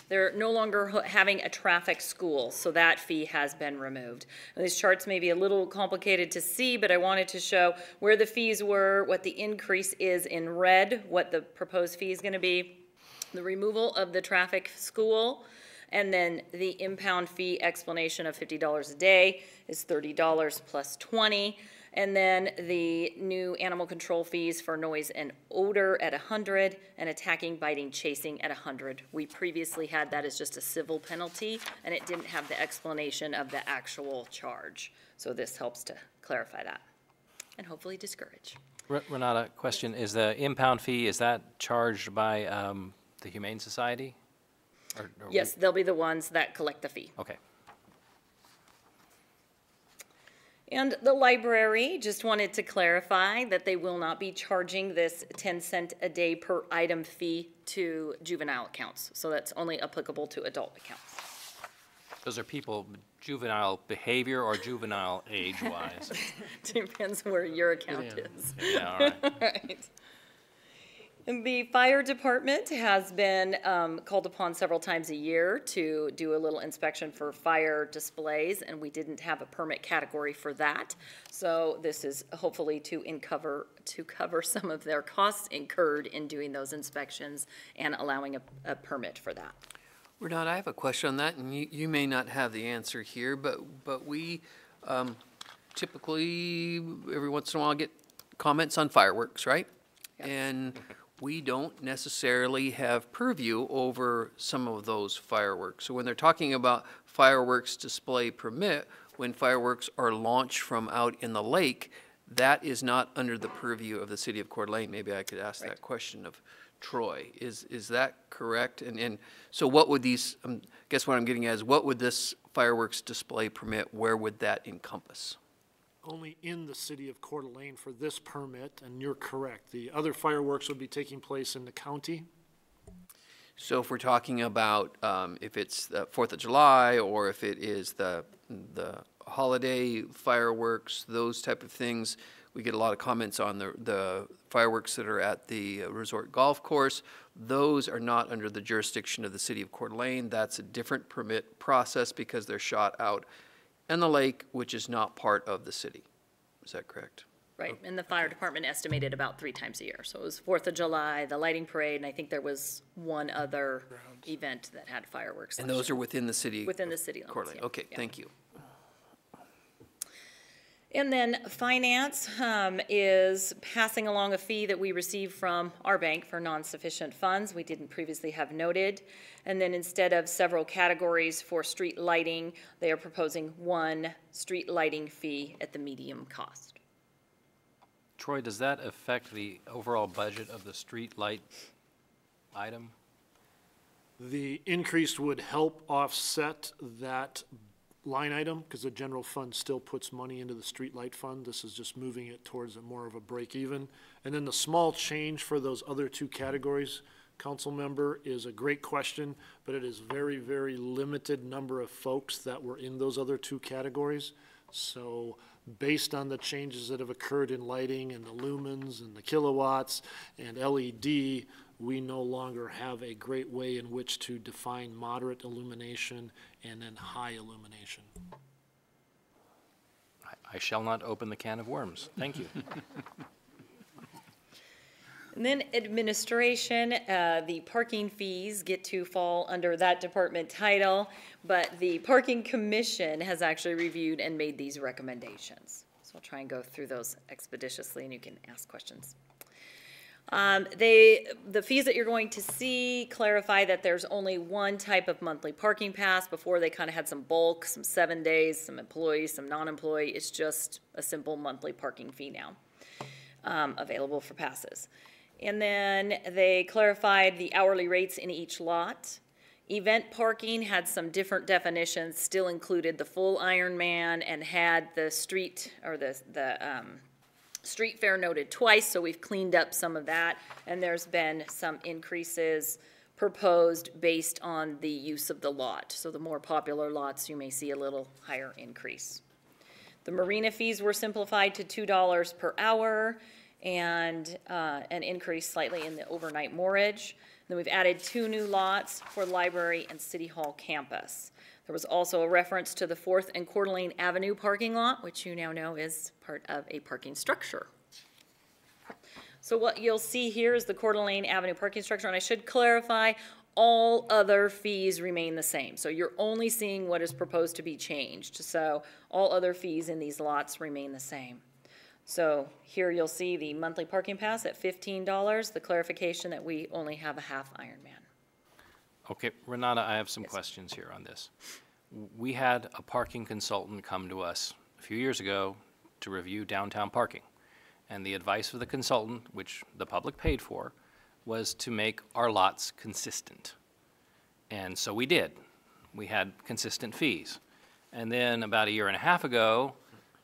they're no longer having a traffic school, so that fee has been removed. Now, these charts may be a little complicated to see, but I wanted to show where the fees were, what the increase is in red, what the proposed fee is going to be, the removal of the traffic school, And then the impound fee explanation of $50 a day is $30 plus 20. And then the new animal control fees for noise and odor at 100 and attacking, biting, chasing at 100. We previously had that as just a civil penalty, and it didn't have the explanation of the actual charge. So this helps to clarify that and hopefully discourage. Renata, question, is the impound fee, is that charged by the Humane Society? Or Yes, they'll be the ones that collect the fee. Okay. And the library just wanted to clarify that they will not be charging this 10-cent a day per item fee to juvenile accounts. So that's only applicable to adult accounts. Those are people, juvenile behavior or juvenile age-wise? Depends where your account is. Yeah, all right. All right. And the fire department has been called upon several times a year to do a little inspection for fire displays, and we didn't have a permit category for that. So this is hopefully to cover some of their costs incurred in doing those inspections and allowing a permit for that. Renata, I have a question on that, and you may not have the answer here, but we typically, every once in a while, get comments on fireworks, right? Yep. And we don't necessarily have purview over some of those fireworks. So when they're talking about fireworks display permit, when fireworks are launched from out in the lake, that is not under the purview of the city of Coeur d'Alene. Maybe I could ask that question of Troy. Is that correct? And so what would these, I guess what I'm getting at is, what would this fireworks display permit, where would that encompass? Only in the city of Coeur d'Alene for this permit, and you're correct. The other fireworks would be taking place in the county. So if we're talking about if it's the 4th of July, or if it is the holiday fireworks, those type of things, we get a lot of comments on the fireworks that are at the resort golf course. Those are not under the jurisdiction of the city of Coeur d'Alene. That's a different permit process because they're shot out in the lake, which is not part of the city. Is that correct? Right, and the fire department estimated about 3 times a year. So it was 4th of July, the lighting parade, and I think there was one other event that had fireworks. And those are within the city? Within the city limits, Coeur d'Alene. yeah. Okay, Yeah. thank you. And then finance is passing along a fee that we received from our bank for non-sufficient funds. We didn't previously have noted. And then instead of several categories for street lighting, they are proposing one street lighting fee at the medium cost. Troy, does that affect the overall budget of the street light item? The increase would help offset that line item because the general fund still puts money into the street light fund. This is just moving it towards a more of a break even. And then the small change for those other 2 categories, council member, is a great question, but it is very, very limited number of folks that were in those other 2 categories. So based on the changes that have occurred in lighting and the lumens and the kilowatts and LED, we no longer have a great way in which to define moderate illumination and then high illumination. I shall not open the can of worms. Thank you. And then administration, the parking fees get to fall under that department title, but the parking commission has actually reviewed and made these recommendations. So I'll try and go through those expeditiously and you can ask questions. The fees that you're going to see clarify that there's only one type of monthly parking pass. Before they kind of had some bulk, some 7 days, some employee, some non-employee. It's just a simple monthly parking fee now available for passes. And then they clarified the hourly rates in each lot. Event parking had some different definitions, still included the full Ironman and had the street or the street fair noted twice, so we've cleaned up some of that, and there's been some increases proposed based on the use of the lot. So the more popular lots, you may see a little higher increase. The marina fees were simplified to $2 per hour and an increase slightly in the overnight moorage. Then we've added 2 new lots for the library and City Hall campus. There was also a reference to the 4th and Coeur d'Alene Avenue parking lot, which you now know is part of a parking structure. So what you'll see here is the Coeur d'Alene Avenue parking structure, and I should clarify, All other fees remain the same. So you're only seeing what is proposed to be changed. So all other fees in these lots remain the same. So here you'll see the monthly parking pass at $15, the clarification that we only have a half Ironman. Okay, Renata, I have some questions here on this. We had a parking consultant come to us a few years ago to review downtown parking. And the advice of the consultant, which the public paid for, was to make our lots consistent. And so we did. We had consistent fees. And then about a year and a half ago,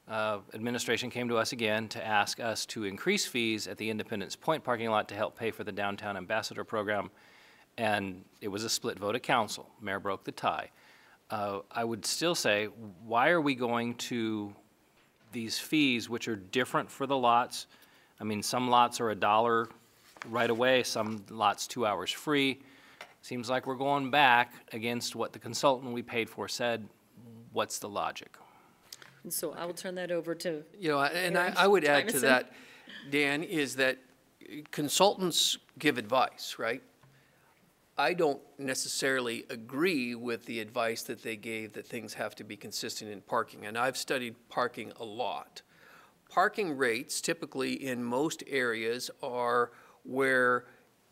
administration came to us again to ask us to increase fees at the Independence Point parking lot to help pay for the Downtown Ambassador program. And it was a split vote at council. Mayor broke the tie. I would still say, why are we going to these fees, which are different for the lots? I mean, some lots are $1 right away, some lots 2 hours free. Seems like we're going back against what the consultant we paid for said. What's the logic? And so I will turn that over to And I would add to that, Dan, is that consultants give advice, right? I don't necessarily agree with the advice that they gave that things have to be consistent in parking, and I've studied parking a lot. Parking rates typically in most areas are where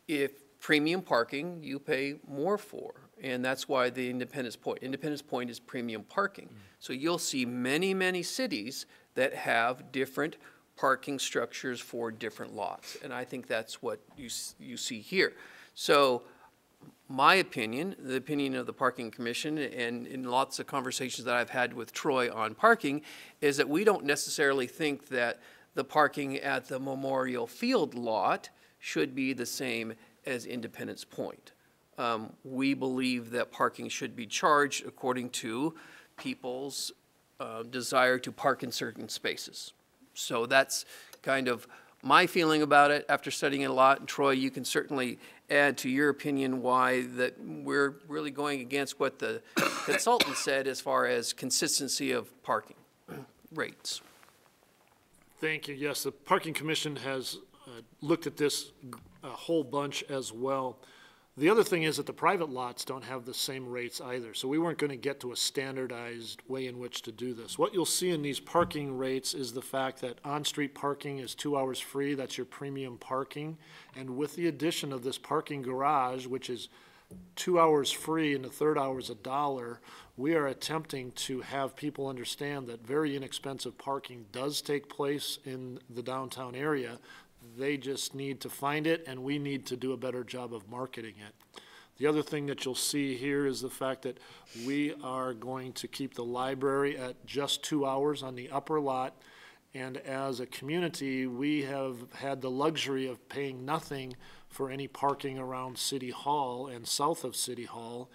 if premium parking, you pay more for. And that's why the Independence Point is premium parking. So you'll see many, many cities that have different parking structures for different lots. And I think that's what you see here. So my opinion, the opinion of the Parking Commission, and in lots of conversations that I've had with Troy on parking, is that we don't necessarily think that the parking at the Memorial Field lot should be the same as Independence Point. We believe that parking should be charged according to people's desire to park in certain spaces. So that's kind of my feeling about it after studying it a lot. And Troy, you can certainly add to your opinion why that we're really going against what the consultant said as far as consistency of parking rates. Thank you. Yes, the Parking Commission has looked at this a whole bunch as well. The other thing is that the private lots don't have the same rates either, so we weren't going to get to a standardized way in which to do this. What you'll see in these parking rates is the fact that on-street parking is 2 hours free, that's your premium parking, and with the addition of this parking garage, which is 2 hours free and the third hour is $1, we are attempting to have people understand that very inexpensive parking does take place in the downtown area. They just need to find it, and we need to do a better job of marketing it. The other thing that you'll see here is the fact that we are going to keep the library at just 2 hours on the upper lot, and as a community, we have had the luxury of paying nothing for any parking around City Hall and south of City Hall,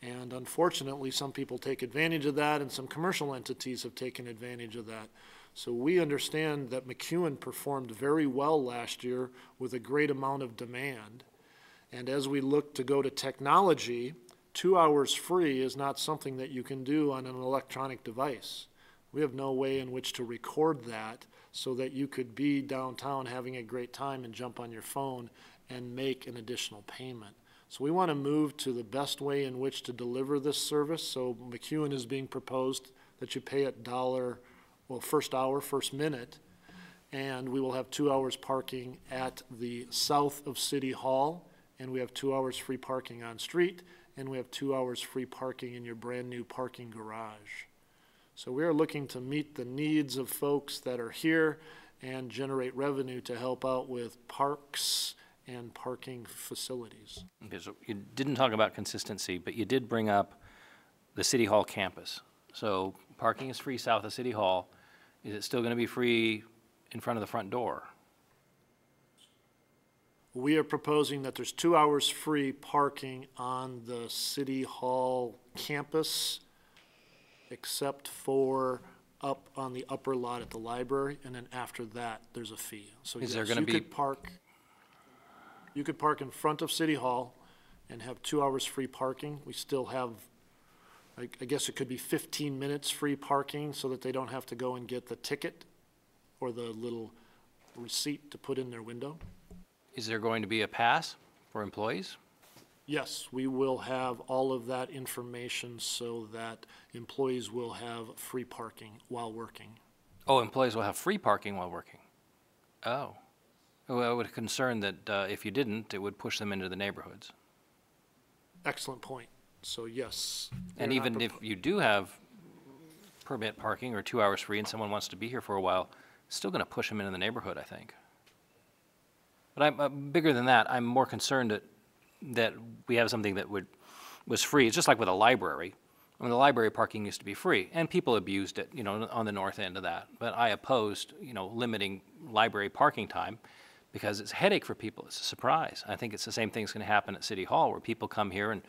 and unfortunately, some people take advantage of that, and some commercial entities have taken advantage of that. So we understand that McEwen performed very well last year with a great amount of demand. And as we look to go to technology, 2 hours free is not something that you can do on an electronic device. We have no way in which to record that so that you could be downtown having a great time and jump on your phone and make an additional payment. So we want to move to the best way in which to deliver this service. So McEwen is being proposed that you pay $1, well, first hour, first minute, and we will have 2 hours parking at the south of City Hall, and we have 2 hours free parking on street, and we have 2 hours free parking in your brand new parking garage. So we are looking to meet the needs of folks that are here and generate revenue to help out with parks and parking facilities. Okay, so you didn't talk about consistency, but you did bring up the City Hall campus. So parking is free south of City Hall. Is it still going to be free in front of the front door? We are proposing that there's 2 hours free parking on the City Hall campus, except for up on the upper lot at the library, and then after that, there's a fee. So Is yes, there going to be? You could park in front of City Hall and have 2 hours free parking. We still have, I guess it could be 15 minutes free parking so that they don't have to go and get the ticket or the little receipt to put in their window. Is there going to be a pass for employees? Yes, we will have all of that information so that employees will have free parking while working. Oh, employees will have free parking while working? Oh. Well, I would concern that if you didn't, it would push them into the neighborhoods. Excellent point. So yes. And they're not even if you do have permit parking or 2 hours free and someone wants to be here for a while, it's still going to push them into the neighborhood, I think. But I'm bigger than that. I'm more concerned that we have something that was free. It's just like with a library. I mean, the library parking used to be free, and people abused it, on the north end of that. But I opposed, limiting library parking time because it's a headache for people. It's a surprise. I think it's the same thing that's going to happen at City Hall, where people come here and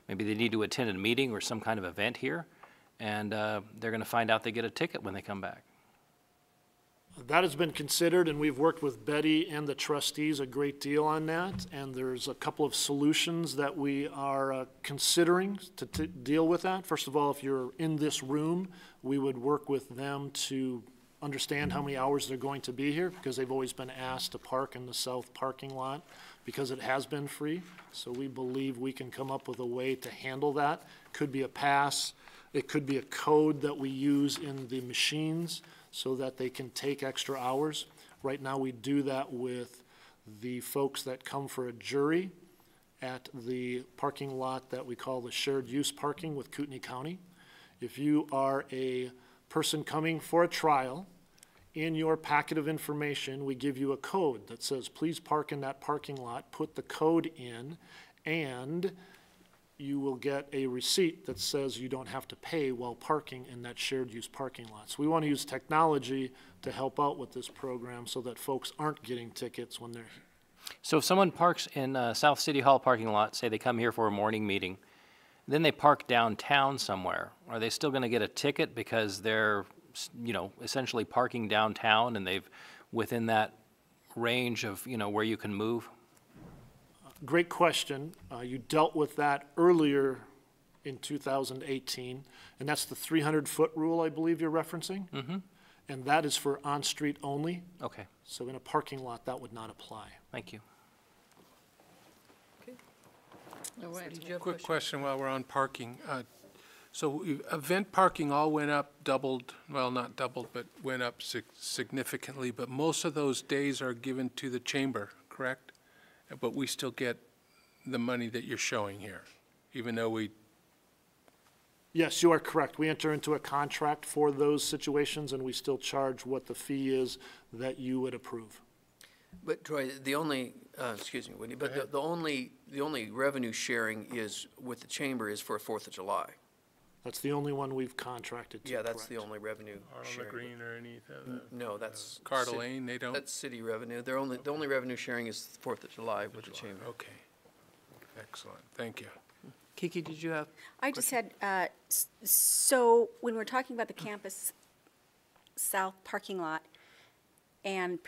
maybe they need to attend a meeting or some kind of event here, and they're going to find out they get a ticket when they come back. That has been considered, and we've worked with Betty and the trustees a great deal on that, and there's a couple of solutions that we are considering to deal with that. First of all, if you're in this room, we would work with them to understand how many hours they're going to be here, because they've always been asked to park in the south parking lot because it has been free. So we believe we can come up with a way to handle that. Could be a pass, it could be a code that we use in the machines so that they can take extra hours. Right now we do that with the folks that come for a jury at the parking lot that we call the shared use parking with Kootenai County. If you are a person coming for a trial, in your packet of information, we give you a code that says, please park in that parking lot, put the code in, and you will get a receipt that says you don't have to pay while parking in that shared use parking lot. So we want to use technology to help out with this program so that folks aren't getting tickets when they're. So if someone parks in South City Hall parking lot, say they come here for a morning meeting, then they park downtown somewhere, are they still going to get a ticket because they're, essentially parking downtown and they've within that range of, where you can move? Great question. You dealt with that earlier in 2018, and that's the 300-foot rule I believe you're referencing. Mm-hmm. And that is for on-street only. Okay. So in a parking lot, that would not apply. Thank you. All right. Did you have a Quick question while we're on parking. So event parking all went up, doubled, well, not doubled, but went up significantly, but most of those days are given to the chamber, correct? But we still get the money that you're showing here, even though we. Yes, you are correct. We enter into a contract for those situations, and we still charge what the fee is that you would approve. But Troy, the only, excuse me, Whitney, but the only revenue sharing is with the chamber is for 4th of July. That's the only one we've contracted to. Yeah, that's correct. the only revenue Arnold sharing. Green or anything? No, that's. Coeur city- d'Alene, they don't? That's city revenue. The only revenue sharing is 4th of July with the chamber. Okay. Excellent. Thank you. Kiki, did you have? I just had, so when we're talking about the campus south parking lot and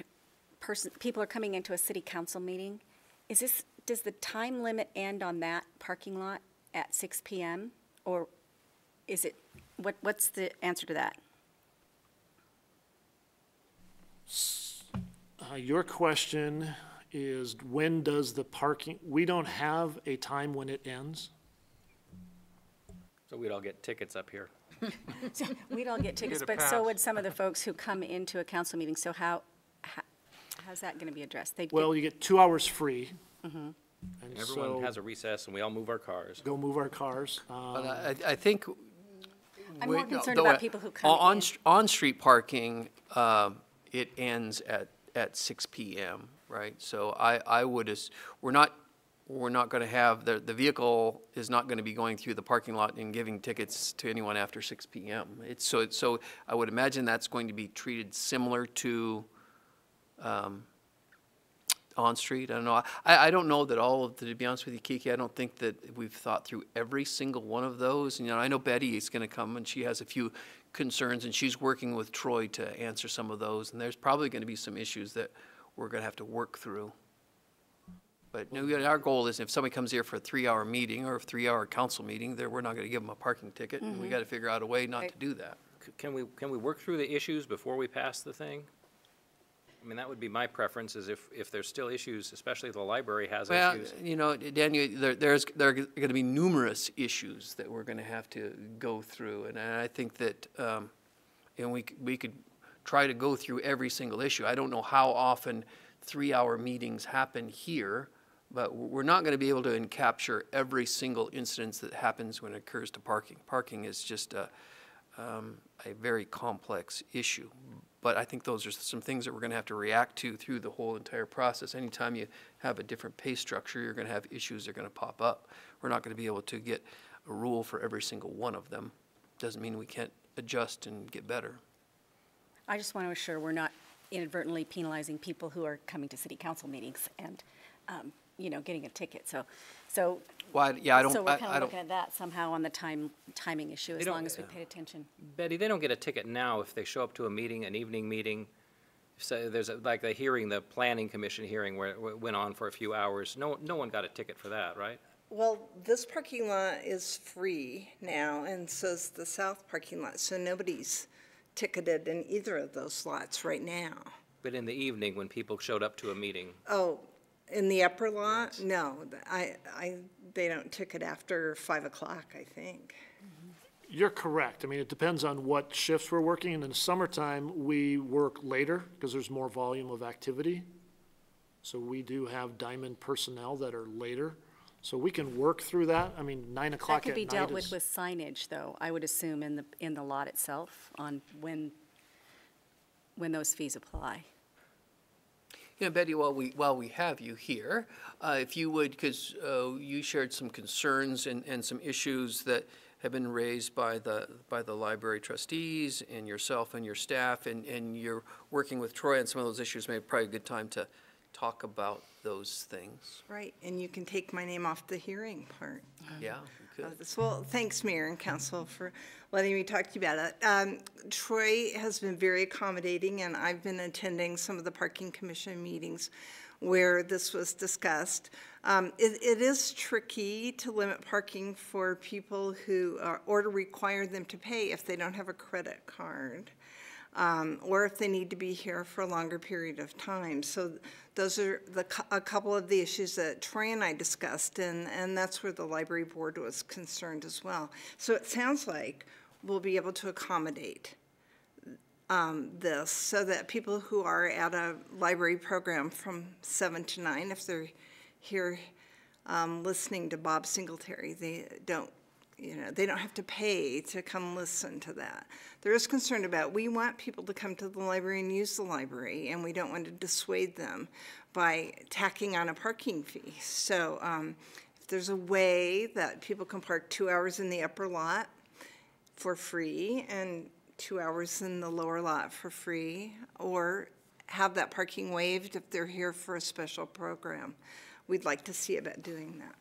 people are coming into a city council meeting, does the time limit end on that parking lot at 6 p.m.? Or is it, what's the answer to that? Your question is, when does the parking, we don't have a time when it ends. So we'd all get tickets up here. We'd all get tickets, Get a but pass. so would some of the folks who come into a council meeting. So how's that going to be addressed? They'd Well, you get 2 hours free. Mm-hmm. And Everyone so has a recess and we all move our cars. go move our cars. But I think. I'm more concerned about people who come on, in. On-street parking, it ends at 6 p.m., right? So I would, we're not going to have, the vehicle is not going to be going through the parking lot and giving tickets to anyone after 6 p.m. So I would imagine that's going to be treated similar to on-street. I don't know. I don't know that all of, to be honest with you, Kiki, I don't think that we've thought through every single one of those. And, I know Betty is going to come and she has a few concerns and she's working with Troy to answer some of those. And there's probably going to be some issues that we're going to have to work through. But our goal is if somebody comes here for a 3-hour meeting or a 3-hour council meeting, we're not going to give them a parking ticket. And we got to figure out a way not to do that. Can we work through the issues before we pass the thing? I mean, that would be my preference, is if there's still issues, especially if the library has Well, issues. you know, Daniel, there are going to be numerous issues that we're going to have to go through, and I think that, and we could try to go through every single issue. I don't know how often 3-hour meetings happen here, but we're not going to be able to capture every single incident that happens when it occurs to parking. Parking is just a very complex issue. But I think those are some things that we're going to have to react to through the whole entire process. Anytime you have a different pay structure, you're going to have issues that are going to pop up. We're not going to be able to get a rule for every single one of them. Doesn't mean we can't adjust and get better. I just want to assure we're not inadvertently penalizing people who are coming to city council meetings and, you know, getting a ticket. So Well, yeah, I don't. So we're kind I of don't. looking at that somehow on the timing issue, as long as we paid attention. Betty, they don't get a ticket now if they show up to a meeting, an evening meeting. So there's like the hearing, the planning commission hearing where it went on for a few hours. No one got a ticket for that, right? Well, this parking lot is free now, and so is the south parking lot, so nobody's ticketed in either of those lots right now. But in the evening, when people showed up to a meeting. Oh, in the upper lot? No, they don't ticket after 5 o'clock, I think. You're correct. I mean, it depends on what shifts we're working. In the summertime, we work later because there's more volume of activity. So we do have diamond personnel that are later. So we can work through that. I mean, 9 o'clock That at could be night dealt is. with signage, though, I would assume, in the lot itself, on when those fees apply. You know, Betty, while we have you here, if you would, because you shared some concerns and some issues that have been raised by the library trustees and yourself and your staff, and you're working with Troy on some of those issues, maybe probably a good time to talk about those things. Right, and you can take my name off the hearing part. Yeah, we could. Well, thanks, Mayor and Council, for letting me talk to you about it. Troy has been very accommodating, and I've been attending some of the Parking Commission meetings where this was discussed. It is tricky to limit parking for people who, or to require them to pay if they don't have a credit card. Or if they need to be here for a longer period of time. So those are a couple of the issues that Troy and I discussed, and that's where the library board was concerned as well. So it sounds like we'll be able to accommodate this so that people who are at a library program from 7 to 9, if they're here listening to Bob Singletary, they don't have to pay to come listen to that. There is concern about, we want people to come to the library and use the library, and we don't want to dissuade them by tacking on a parking fee. So if there's a way that people can park 2 hours in the upper lot for free and 2 hours in the lower lot for free, or have that parking waived if they're here for a special program, we'd like to see about doing that.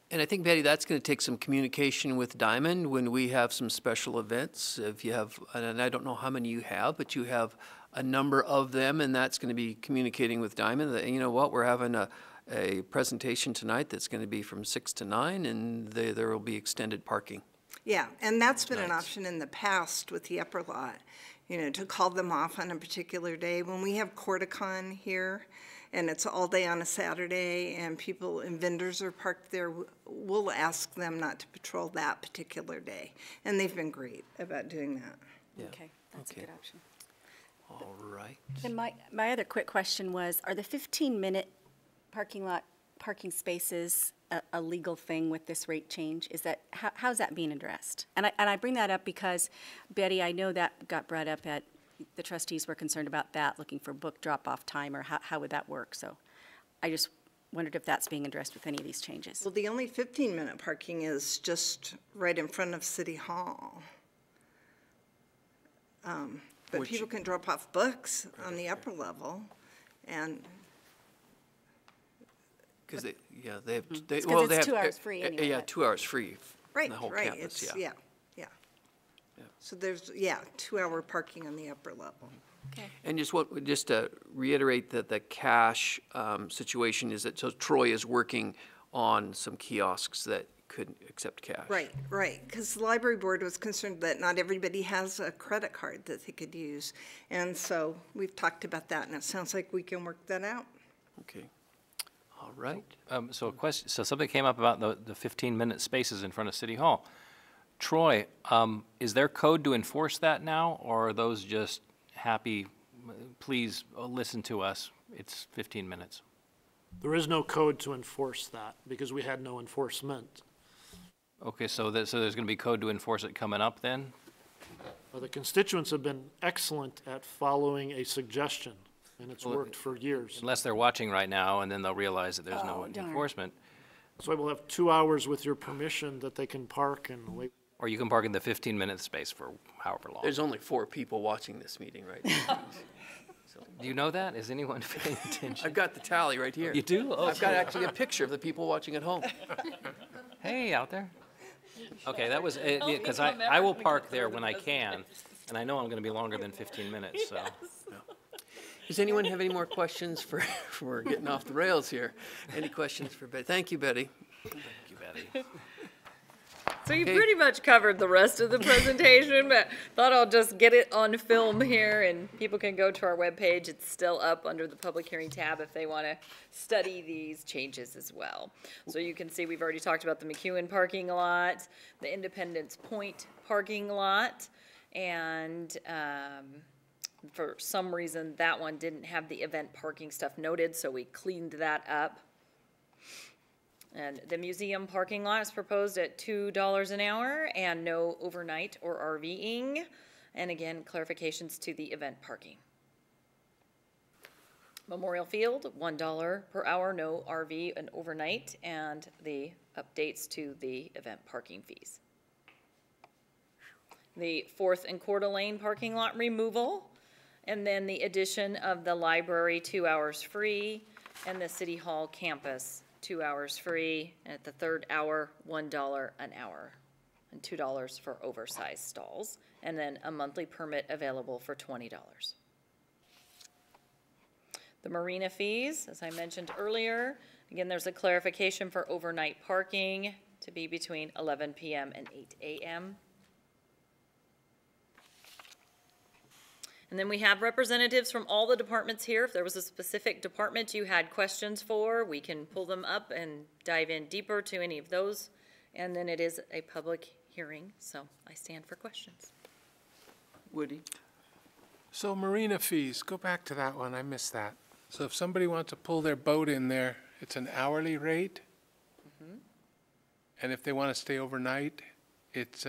And I think, Betty, that's going to take some communication with Diamond when we have some special events. If you have, and I don't know how many you have, but you have a number of them, and that's going to be communicating with Diamond that, you know what, we're having a presentation tonight that's going to be from 6 to 9, and there will be extended parking. Yeah, and that's been an option in the past with the upper lot, to call them off on a particular day. When we have Corticon here, and it's all day on a Saturday, and people and vendors are parked there, we'll ask them not to patrol that particular day. And they've been great about doing that. Yeah. Okay, that's a good option. All right. Then my other quick question was, are the 15-minute parking spaces a legal thing with this rate change? Is that, how's that being addressed? And I bring that up because, Betty, I know that got brought up at, the trustees were concerned about that, looking for book drop-off time, or how would that work? So I just wondered if that's being addressed with any of these changes. Well, the only 15-minute parking is just right in front of City Hall. But people can drop off books on the upper level, and because they have, well, it's 2 hours free anyway. Yeah, 2 hours free. Right, the whole right. campus, It's, yeah. So there's, 2-hour parking on the upper level. Okay. And just to reiterate that the cash situation is that, so Troy is working on some kiosks that couldn't accept cash. Right, because the library board was concerned that not everybody has a credit card that they could use. And so we've talked about that, and it sounds like we can work that out. Okay. All right. So a question, so something came up about the 15-minute spaces in front of City Hall. Troy, is there code to enforce that now, or are those just happy, please listen to us, it's 15 minutes? There is no code to enforce that because we had no enforcement. Okay, so there's going to be code to enforce it coming up then? Well, the constituents have been excellent at following a suggestion, and it's worked for years. Unless they're watching right now, and then they'll realize that there's no enforcement. So we'll have 2 hours with your permission that they can park and wait. Or you can park in the 15-minute space for however long. There's only 4 people watching this meeting right now. Do you know that? Is anyone paying attention? I've got the tally right here. You do? Oh, I've got actually a picture of the people watching at home. Hey, out there. Okay, that was, because I will park there when I can, and I know I'm going to be longer than 15 minutes, so. Does anyone have any more questions for, we're getting off the rails here. Any questions for Betty? Thank you, Betty. Thank you, Betty. So you pretty much covered the rest of the presentation, but thought I'll just get it on film here, and people can go to our webpage. It's still up under the public hearing tab if they want to study these changes as well. So you can see we've already talked about the McEwen parking lot, the Independence Point parking lot, and for some reason that one didn't have the event parking stuff noted, so we cleaned that up. And the museum parking lot is proposed at $2 an hour and no overnight or RVing. And again, clarifications to the event parking. Memorial Field, $1 per hour, no RV and overnight, and the updates to the event parking fees. The 4th and Coeur d'Alene parking lot removal, and then the addition of the library 2 hours free, and the City Hall campus 2 hours free, and at the 3rd hour, $1 an hour, and $2 for oversized stalls, and then a monthly permit available for $20. The marina fees, as I mentioned earlier, again, there's a clarification for overnight parking to be between 11 p.m. and 8 a.m. And then we have representatives from all the departments here. If there was a specific department you had questions for, we can pull them up and dive in deeper to any of those. And then it is a public hearing, so I stand for questions. Woody? So marina fees, go back to that one, I missed that. So if somebody wants to pull their boat in there, it's an hourly rate? Mm-hmm. And if they want to stay overnight, it's,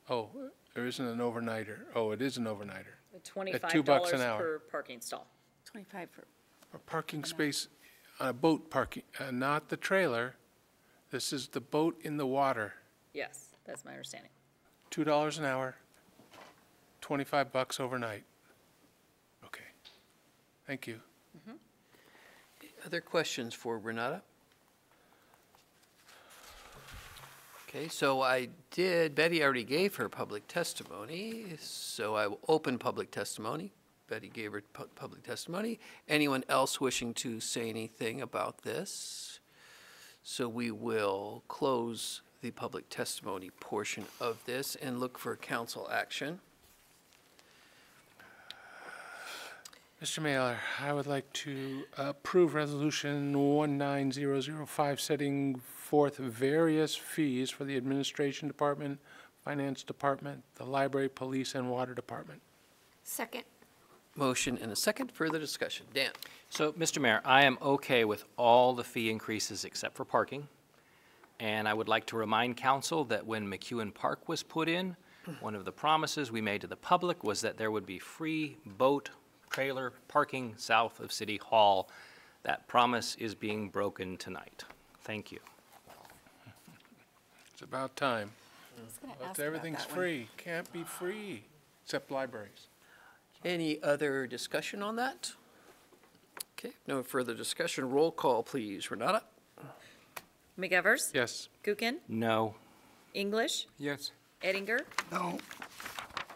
oh, there isn't an overnighter. Oh, it is an overnighter. $25 At $2 an hour. per parking stall. 25 for, A parking space on a boat parking, not the trailer. This is the boat in the water. Yes, that's my understanding. $2 an hour, $25 overnight. Okay. Thank you. Mm-hmm. Other questions for Renata? Okay, so Betty already gave her public testimony, so I will open public testimony. Betty gave her public testimony. Anyone else wishing to say anything about this? So we will close the public testimony portion of this and look for council action. Mr. Mayor, I would like to approve Resolution 19005, setting forth various fees for the Administration Department, Finance Department, the Library, Police, and Water Department. Second. Motion and a second. Further discussion. Dan? So, Mr. Mayor, I am okay with all the fee increases except for parking. And I would like to remind council that when McEwen Park was put in, one of the promises we made to the public was that there would be free boat trailer parking south of City Hall. That promise is being broken tonight. Thank you. It's about time. ask Everything's about that free. Can't be free, except libraries. Any other discussion on that? Okay, no further discussion. Roll call, please. Renata? McEvers? Yes. Gookin? No. English? Yes. Eddinger? No.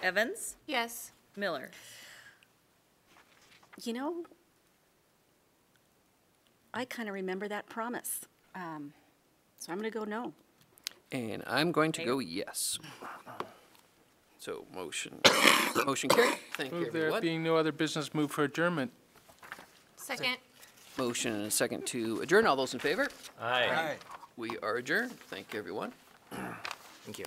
Evans? Yes. Miller? you know, I kind of remember that promise. So I'm going to go no. And I'm going to go yes. So motion carried. Thank you, Move there everyone. being no other business, move for adjournment. Second. Motion and a second to adjourn. All those in favor? Aye. Aye. We are adjourned. Thank you, everyone. Thank you.